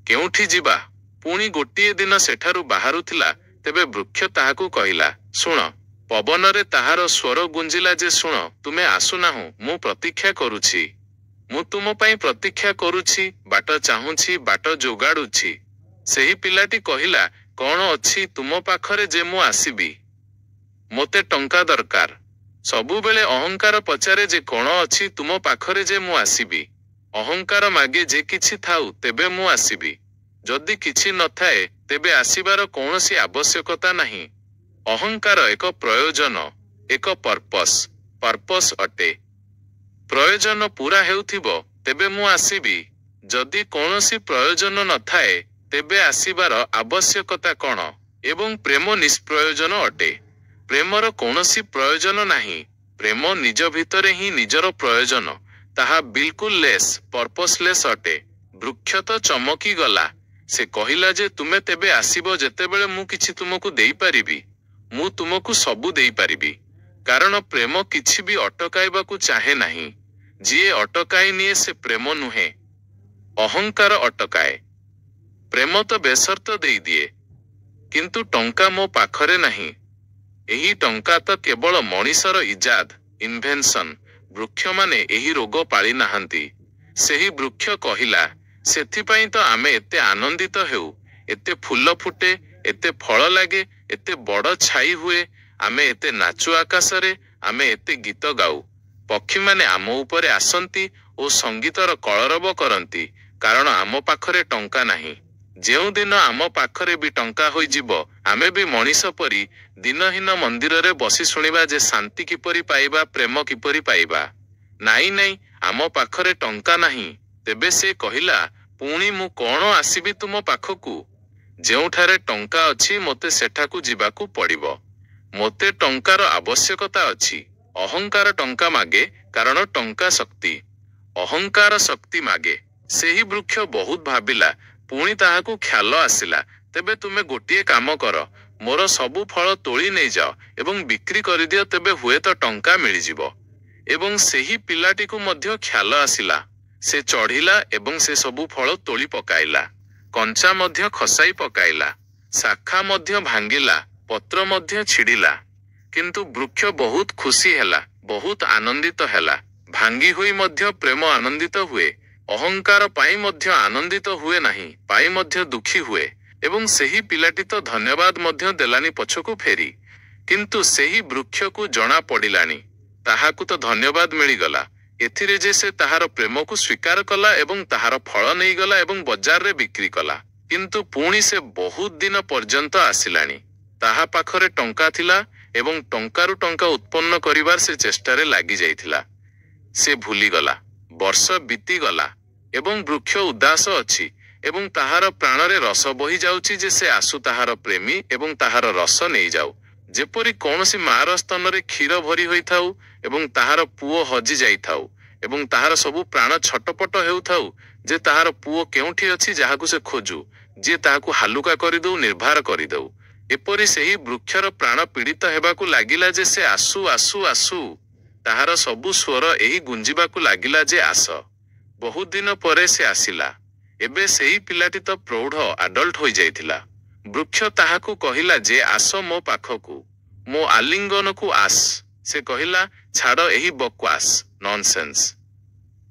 କେଉଁଠି ଯିବା। ପୁଣି ଗୋଟିଏ ଦିନ ସେଠାରୁ ବାହାରୁଥିଲା, ତେବେ ବୃକ୍ଷ ତାହାକୁ କହିଲା, ଶୁଣ, ପବନରେ ତାହାର ସ୍ୱର ଗୁଞ୍ଜିଲା ଯେ ଶୁଣ ତୁମେ ଆସୁନାହୁଁ ମୁଁ ପ୍ରତୀକ୍ଷା କରୁଛି। ମୁଁ ତୁମ ପାଇଁ ପ୍ରତୀକ୍ଷା କରୁଛି, ବାଟ ଚାହୁଁଛି, ବାଟ ଯୋଗାଡୁଛି। ସେହି ପିଲାଟି କହିଲା କଣ ଅଛି ତୁମ ପାଖରେ ଯେ ମୁଁ ଆସିବି? ମୋତେ ଟଙ୍କା ଦରକାର। ସବୁବେଳେ ଅହଙ୍କାର ପଚାରେ ଯେ କଣ ଅଛି ତୁମ ପାଖରେ ଯେ ମୁଁ ଆସିବି। ଅହଙ୍କାର ମାଗେ ଯେ କିଛି ଥାଉ ତେବେ ମୁଁ ଆସିବି। ଯଦି କିଛି ନଥାଏ ତେବେ ଆସିବାର କୌଣସି ଆବଶ୍ୟକତା ନାହିଁ। ଅହଙ୍କାର ଏକ ପ୍ରୟୋଜନ, ଏକ ପର୍ପସ୍ ଅଟେ। ପ୍ରୟୋଜନ ପୁରା ହେଉଥିବ ତେବେ ମୁଁ ଆସିବି। ଯଦି କୌଣସି ପ୍ରୟୋଜନ ନଥାଏ ତେବେ ଆସିବାର ଆବଶ୍ୟକତା କଣ? ଏବଂ ପ୍ରେମ ନିଷ୍ପ୍ରୟୋଜନ ଅଟେ। ପ୍ରେମର କୌଣସି ପ୍ରୟୋଜନ ନାହିଁ। ପ୍ରେମ ନିଜ ଭିତରେ ହିଁ ନିଜର ପ୍ରୟୋଜନ। ତାହା ବିଲକୁଲ ପର୍ପସଲେସ୍ ଅଟେ। ବୃକ୍ଷ ତ ଚମକି ଗଲା। ସେ କହିଲା ଯେ ତୁମେ ତେବେ ଆସିବ ଯେତେବେଳେ ମୁଁ କିଛି ତୁମକୁ ଦେଇପାରିବି। ମୁଁ ତୁମକୁ ସବୁ ଦେଇପାରିବି। କାରଣ ପ୍ରେମ କିଛି ବି ଅଟକାଇବାକୁ ଚାହେଁ ନାହିଁ। ଯିଏ ଅଟକାଇ ନିଏ ସେ ପ୍ରେମ ନୁହେଁ। ଅହଙ୍କାର ଅଟକାଏ। ପ୍ରେମ ତ ବେସର୍ତ୍ତ ଦେଇଦିଏ। କିନ୍ତୁ ଟଙ୍କା ମୋ ପାଖରେ ନାହିଁ। ଏହି ଟଙ୍କା ତ କେବଳ ମଣିଷର ଇନଭେନ୍ସନ। ବୃକ୍ଷମାନେ ଏହି ରୋଗ ପାଳି ନାହାନ୍ତି। ସେହି ବୃକ୍ଷ କହିଲା ସେଥିପାଇଁ ତ ଆମେ ଏତେ ଆନନ୍ଦିତ ହେଉ। ଏତେ ଫୁଲ ଫୁଟେ, ଏତେ ଫଳ ଲାଗେ, ଏତେ ବଡ଼ ଛାଇ ହୁଏ। ଆମେ ଏତେ ନାଚୁ ଆକାଶରେ, ଆମେ ଏତେ ଗୀତ ଗାଉ। ପକ୍ଷୀମାନେ ଆମ ଉପରେ ଆସନ୍ତି ଓ ସଙ୍ଗୀତର କଳରବ କରନ୍ତି। କାରଣ ଆମ ପାଖରେ ଟଙ୍କା ନାହିଁ। ଯେଉଁଦିନ ଆମ ପାଖରେ ବି ଟଙ୍କା ହୋଇଯିବ ଆମେ ବି ମଣିଷ ପରି ଦିନହୀନ ମନ୍ଦିରରେ ବସି ଶୁଣିବା ଯେ ଶାନ୍ତି କିପରି ପାଇବା, ପ୍ରେମ କିପରି ପାଇବା। ନାଇଁ ଆମ ପାଖରେ ଟଙ୍କା ନାହିଁ। ତେବେ ସେ କହିଲା ପୁଣି ମୁଁ କଣ ଆସିବି ତୁମ ପାଖକୁ? ଯେଉଁଠାରେ ଟଙ୍କା ଅଛି ମୋତେ ସେଠାକୁ ଯିବାକୁ ପଡ଼ିବ। ମୋତେ ଟଙ୍କାର ଆବଶ୍ୟକତା ଅଛି। ଅହଙ୍କାର ଟଙ୍କା ମାଗେ କାରଣ ଟଙ୍କା ଶକ୍ତି। ଅହଙ୍କାର ଶକ୍ତି ମାଗେ। ସେହି ବୃକ୍ଷ ବହୁତ ଭାବିଲା। ପୁଣି ତାହାକୁ ଖ୍ୟାଲ ଆସିଲା ତେବେ ତୁମେ ଗୋଟିଏ କାମ କର, ମୋର ସବୁ ଫଳ ତୋଳି ନେଇଯାଅ ଏବଂ ବିକ୍ରି କରିଦିଅ, ତେବେ ହୁଏତ ଟଙ୍କା ମିଳିଯିବ। ଏବଂ ସେହି ପିଲାଟିକୁ ମଧ୍ୟ ଖ୍ୟାଲ ଆସିଲା। ସେ ଚଢ଼ିଲା ଏବଂ ସେ ସବୁ ଫଳ ତୋଳି ପକାଇଲା। କଞ୍ଚା ମଧ୍ୟ ଖସାଇ ପକାଇଲା। ଶାଖା ମଧ୍ୟ ଭାଙ୍ଗିଲା, ପତ୍ର ମଧ୍ୟ ଛିଡ଼ିଲା। କିନ୍ତୁ ବୃକ୍ଷ ବହୁତ ଖୁସି ହେଲା, ବହୁତ ଆନନ୍ଦିତ ହେଲା। ଭାଙ୍ଗି ହୋଇ ମଧ୍ୟ ପ୍ରେମ ଆନନ୍ଦିତ ହୁଏ। ଅହଙ୍କାର ପାଇଁ ମଧ୍ୟ ଆନନ୍ଦିତ ହୁଏ ନାହିଁ, ପାଇ ମଧ୍ୟ ଦୁଃଖୀ ହୁଏ। ଏବଂ ସେହି ପିଲାଟି ତ ଧନ୍ୟବାଦ ମଧ୍ୟ ଦେଲାନି ପଛକୁ ଫେରି। କିନ୍ତୁ ସେହି ବୃକ୍ଷକୁ ଜଣା ପଡ଼ିଲାନି। ତାହାକୁ ତ ଧନ୍ୟବାଦ ମିଳିଗଲା ଏଥିରେ ଯେ ସେ ତାହାର ପ୍ରେମକୁ ସ୍ୱୀକାର କଲା ଏବଂ ତାହାର ଫଳ ନେଇଗଲା ଏବଂ ବଜାରରେ ବିକ୍ରି କଲା। କିନ୍ତୁ ପୁଣି ସେ ବହୁତ ଦିନ ପର୍ଯ୍ୟନ୍ତ ଆସିଲାଣି। ତାହା ପାଖରେ ଟଙ୍କା ଥିଲା ଏବଂ ଟଙ୍କାରୁ ଟଙ୍କା ଉତ୍ପନ୍ନ କରିବାର ସେ ଚେଷ୍ଟାରେ ଲାଗି ଯାଇଥିଲା। ସେ ଭୁଲିଗଲା। ବର୍ଷ ବିତିଗଲା ଏବଂ ବୃକ୍ଷ ଉଦାସ ଅଛି ଏବଂ ତାହାର ପ୍ରାଣରେ ରସ ବହି ଯାଉଛି ଯେ ସେ ଆସୁ ତାହାର ପ୍ରେମୀ ଏବଂ ତାହାର ରସ ନେଇଯାଉ। ଯେପରି କୌଣସି ମାର ସ୍ତନରେ କ୍ଷୀର ଭରି ହୋଇଥାଉ ଏବଂ ତାହାର ପୁଅ ହଜି ଯାଇଥାଉ ଏବଂ ତାହାର ସବୁ ପ୍ରାଣ ଛଟପଟ ହେଉଥାଉ ଯେ ତାହାର ପୁଅ କେଉଁଠି ଅଛି ଯାହାକୁ ସେ ଖୋଜୁ, ଯିଏ ତାହାକୁ ହାଲୁକା କରିଦେଉ, ନିର୍ଭର କରିଦେଉ। ଏପରି ସେହି ବୃକ୍ଷର ପ୍ରାଣ ପୀଡ଼ିତ ହେବାକୁ ଲାଗିଲା ଯେ ସେ ଆସୁ ଆସୁ ଆସୁ। ତାହାର ସବୁ ସ୍ୱର ଏହି ଗୁଞ୍ଜିବାକୁ ଲାଗିଲା ଯେ ଆସ। ବହୁତ ଦିନ ପରେ ସେ ଆସିଲା। ଏବେ ସେହି ପିଲାଟି ତ ପ୍ରୌଢ଼ ଆଡଲ୍ଟ ହୋଇଯାଇଥିଲା। ବୃକ୍ଷ ତାହାକୁ କହିଲା ଯେ ଆସ ମୋ ପାଖକୁ, ମୋ ଆଲିଙ୍ଗନକୁ ଆସ। ସେ କହିଲା ଛାଡ଼ ଏହି ବକ୍ୱାସ, ନନସେନ୍ସ।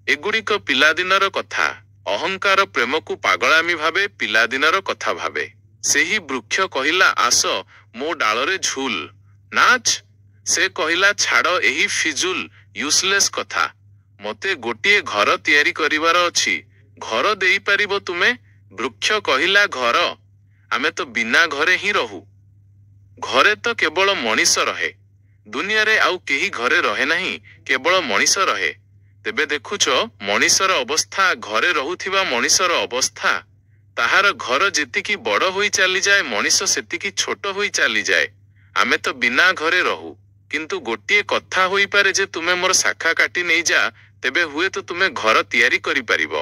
ଏଗୁଡ଼ିକ ପିଲାଦିନର କଥା। ଅହଙ୍କାର ପ୍ରେମକୁ ପାଗଳାମୀ ଭାବେ, ପିଲାଦିନର କଥା ଭାବେ। ସେହି ବୃକ୍ଷ କହିଲା ଆସ ମୋ ଡାଳରେ ଝୁଲ, ନାଚ। ସେ କହିଲା ଛାଡ଼ ଏହି ଫିଜୁଲ, ୟୁଜଲେସ୍ କଥା। ମୋତେ ଗୋଟିଏ ଘର ତିଆରି କରିବାର ଅଛି। ଘର ଦେଇପାରିବ ତୁମେ? ବୃକ୍ଷ କହିଲା ଘର? ଆମେ ତ ବିନା ଘରେ ହିଁ ରହୁ। ଘରେ ତ କେବଳ ମଣିଷ ରହେ। ଦୁନିଆରେ ଆଉ କେହି ଘରେ ରହେ ନାହିଁ, କେବଳ ମଣିଷ ରହେ। ତେବେ ଦେଖୁଛ ମଣିଷର ଅବସ୍ଥା, ଘରେ ରହୁଥିବା ମଣିଷର ଅବସ୍ଥା। ତାହାର ଘର ଯେତିକି ବଡ଼ ହୋଇ ଚାଲିଯାଏ ମଣିଷ ସେତିକି ଛୋଟ ହୋଇ ଚାଲିଯାଏ। ଆମେ ତ ବିନା ଘରେ ରହୁ। କିନ୍ତୁ ଗୋଟିଏ କଥା ହୋଇପାରେ ଯେ ତୁମେ ମୋର ଶାଖା କାଟି ନେଇଯା, ତେବେ ହୁଏତ ତୁମେ ଘର ତିଆରି କରିପାରିବ।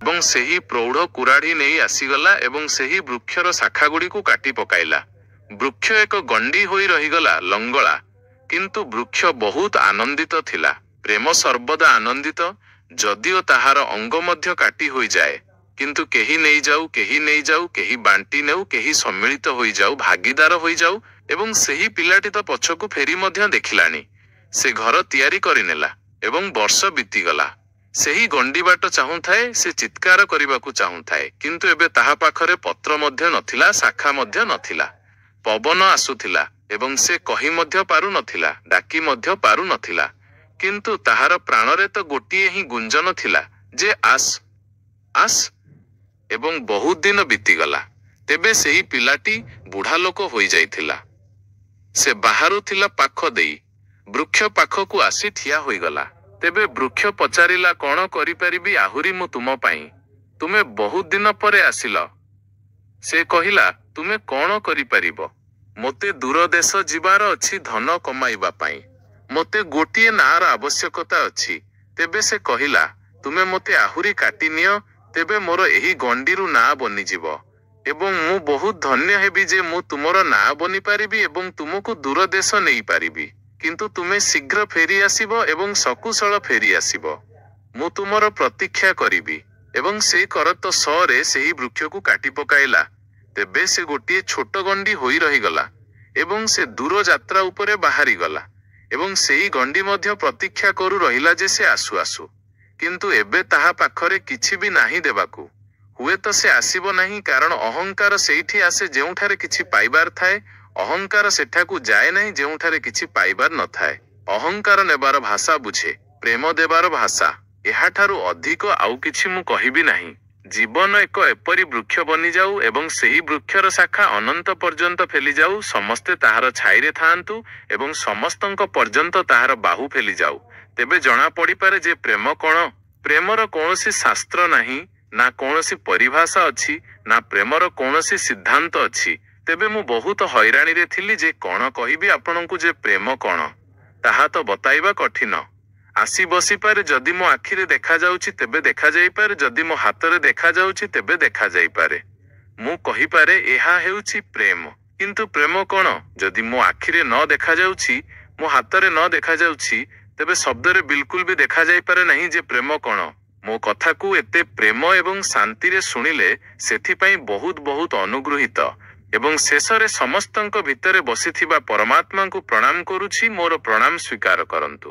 ଏବଂ ସେହି ପ୍ରୌଢ଼ କୁରାଢ଼ୀ ନେଇ ଆସିଗଲା ଏବଂ ସେହି ବୃକ୍ଷର ଶାଖାଗୁଡ଼ିକୁ କାଟି ପକାଇଲା। ବୃକ୍ଷ ଏକ ଗଣ୍ଡି ହୋଇ ରହିଗଲା, ଲଙ୍ଗଳା। କିନ୍ତୁ ବୃକ୍ଷ ବହୁତ ଆନନ୍ଦିତ ଥିଲା। ପ୍ରେମ ସର୍ବଦା ଆନନ୍ଦିତ, ଯଦିଓ ତାହାର ଅଙ୍ଗ ମଧ୍ୟ କାଟି ହୋଇଯାଏ। କିନ୍ତୁ କେହି ନେଇଯାଉ, କେହି ନେଇଯାଉ, କେହି ବାଣ୍ଟି ନେଉ, କେହି ସମ୍ମିଳିତ ହୋଇଯାଉ, ଭାଗିଦାର ହୋଇଯାଉ। ଏବଂ ସେହି ପିଲାଟି ତ ପଛକୁ ଫେରି ମଧ୍ୟ ଦେଖିଲାଣି। ସେ ଘର ତିଆରି କରିନେଲା ଏବଂ ବର୍ଷ ବିତିଗଲା। ସେହି ଗଣ୍ଡି ବାଟ ଚାହୁଁଥାଏ, ସେ ଚିତ୍କାର କରିବାକୁ ଚାହୁଁଥାଏ, କିନ୍ତୁ ଏବେ ତାହା ପାଖରେ ପତ୍ର ମଧ୍ୟ ନଥିଲା, ଶାଖା ମଧ୍ୟ ନଥିଲା। ପବନ ଆସୁଥିଲା ଏବଂ ସେ କହି ମଧ୍ୟ ପାରୁନଥିଲା, ଡାକି ମଧ୍ୟ ପାରୁନଥିଲା। କିନ୍ତୁ ତାହାର ପ୍ରାଣରେ ତ ଗୋଟିଏ ହିଁ ଗୁଞ୍ଜନ ଥିଲା ଯେ ଆସ୍, ଆସ୍। ଏବଂ ବହୁତ ଦିନ ବିତିଗଲା। ତେବେ ସେହି ପିଲାଟି ବୁଢ଼ା ଲୋକ ହୋଇଯାଇଥିଲା। ସେ ବାହାରୁଥିଲା ପାଖ ଦେଇ। ବୃକ୍ଷ ପାଖକୁ ଆସି ଠିଆ ହୋଇଗଲା। ତେବେ ବୃକ୍ଷ ପଚାରିଲା, କ'ଣ କରିପାରିବି ଆହୁରି ମୁଁ ତୁମ ପାଇଁ? ତୁମେ ବହୁତ ଦିନ ପରେ ଆସିଲ। ସେ କହିଲା, ତୁମେ କ'ଣ କରିପାରିବ? ମୋତେ ଦୂର ଦେଶ ଯିବାର ଅଛି ଧନ କମାଇବା ପାଇଁ। ମୋତେ ଗୋଟିଏ ନାଁର ଆବଶ୍ୟକତା ଅଛି। ତେବେ ସେ କହିଲା, ତୁମେ ମୋତେ ଆହୁରି କାଟିନିଅ, ତେବେ ମୋର ଏହି ଗଣ୍ଡିରୁ ନାଁ ବନିଯିବ। ଏବଂ ମୁଁ ବହୁତ ଧନ୍ୟ ହେବି ଯେ ମୁଁ ତୁମର ନାଁ ବନିପାରିବି ଏବଂ ତୁମକୁ ଦୂର ଦେଶ ନେଇପାରିବି। କିନ୍ତୁ ତୁମେ ଶୀଘ୍ର ଫେରି ଆସିବ ଏବଂ ସକୁଶଳ ଫେରି ଆସିବ। ମୁଁ ତୁମର ପ୍ରତୀକ୍ଷା କରିବି। ଏବଂ ସେ କରତ ସରେ ସେହି ବୃକ୍ଷକୁ କାଟି ପକାଇଲା। ତେବେ ସେ ଗୋଟିଏ ଛୋଟ ଗଣ୍ଡି ହୋଇ ରହିଗଲା ଏବଂ ସେ ଦୂର ଯାତ୍ରା ଉପରେ ବାହାରିଗଲା। ଏବଂ ସେହି ଗଣ୍ଡି ମଧ୍ୟ ପ୍ରତୀକ୍ଷା କରୁ ରହିଲା ଯେ ସେ ଆସୁ ଆସୁ। କିନ୍ତୁ ଏବେ ତାହା ପାଖରେ କିଛି ବି ନାହିଁ ଦେବାକୁ। ହୁଏତ ସେ ଆସିବ ନାହିଁ, କାରଣ ଅହଙ୍କାର ସେଇଠି ଆସେ ଯେଉଁଠାରେ କିଛି ପାଇବାର ଥାଏ। ଅହଙ୍କାର ସେଠାକୁ ଯାଏ ନାହିଁ ଯେଉଁଠାରେ କିଛି ପାଇବାର ନଥାଏ। ଅହଙ୍କାର ନେବାର ଭାଷା ବୁଝେ, ପ୍ରେମ ଦେବାର ଭାଷା। ଏହାଠାରୁ ଅଧିକ ଆଉ କିଛି ମୁଁ କହିବି ନାହିଁ। ଜୀବନ ଏକ ଏପରି ବୃକ୍ଷ ବନିଯାଉ ଏବଂ ସେହି ବୃକ୍ଷର ଶାଖା ଅନନ୍ତ ପର୍ଯ୍ୟନ୍ତ ଫେଲିଯାଉ, ସମସ୍ତେ ତାହାର ଛାଇରେ ଥାଆନ୍ତୁ ଏବଂ ସମସ୍ତଙ୍କ ପର୍ଯ୍ୟନ୍ତ ତାହାର ବାହୁ ଫେଲିଯାଉ। ତେବେ ଜଣା ପଡ଼ିପାରେ ଯେ ପ୍ରେମ କ'ଣ? ପ୍ରେମର କୌଣସି ଶାସ୍ତ୍ର ନାହିଁ, ନା କୌଣସି ପରିଭାଷା ଅଛି, ନା ପ୍ରେମର କୌଣସି ସିଦ୍ଧାନ୍ତ ଅଛି। ତେବେ ମୁଁ ବହୁତ ହଇରାଣୀରେ ଥିଲି ଯେ କ'ଣ କହିବି ଆପଣଙ୍କୁ ଯେ ପ୍ରେମ କ'ଣ, ତାହା ତ ବତାଇବା କଠିନ। ଆସି ବସିପାରେ, ଯଦି ମୋ ଆଖିରେ ଦେଖାଯାଉଛି ତେବେ ଦେଖାଯାଇପାରେ, ଯଦି ମୋ ହାତରେ ଦେଖାଯାଉଛି ତେବେ ଦେଖାଯାଇପାରେ। ମୁଁ କହିପାରେ ଏହା ହେଉଛି ପ୍ରେମ। କିନ୍ତୁ ପ୍ରେମ କ'ଣ? ଯଦି ମୋ ଆଖିରେ ନ ଦେଖାଯାଉଛି, ମୋ ହାତରେ ନ ଦେଖାଯାଉଛି, ତେବେ ଶବ୍ଦରେ ବିଲକୁଲ ବି ଦେଖାଯାଇପାରେ ନାହିଁ ଯେ ପ୍ରେମ କ'ଣ। ମୋ କଥାକୁ ଏତେ ପ୍ରେମ ଏବଂ ଶାନ୍ତିରେ ଶୁଣିଲେ ସେଥିପାଇଁ ବହୁତ ବହୁତ ଅନୁଗୃହୀତ ଏବଂ ଶେଷରେ ସମସ୍ତଙ୍କ ଭିତରେ ବସିଥିବା ପରମାତ୍ମାଙ୍କୁ ପ୍ରଣାମ କରୁଛି। ମୋର ପ୍ରଣାମ ସ୍ୱୀକାର କରନ୍ତୁ।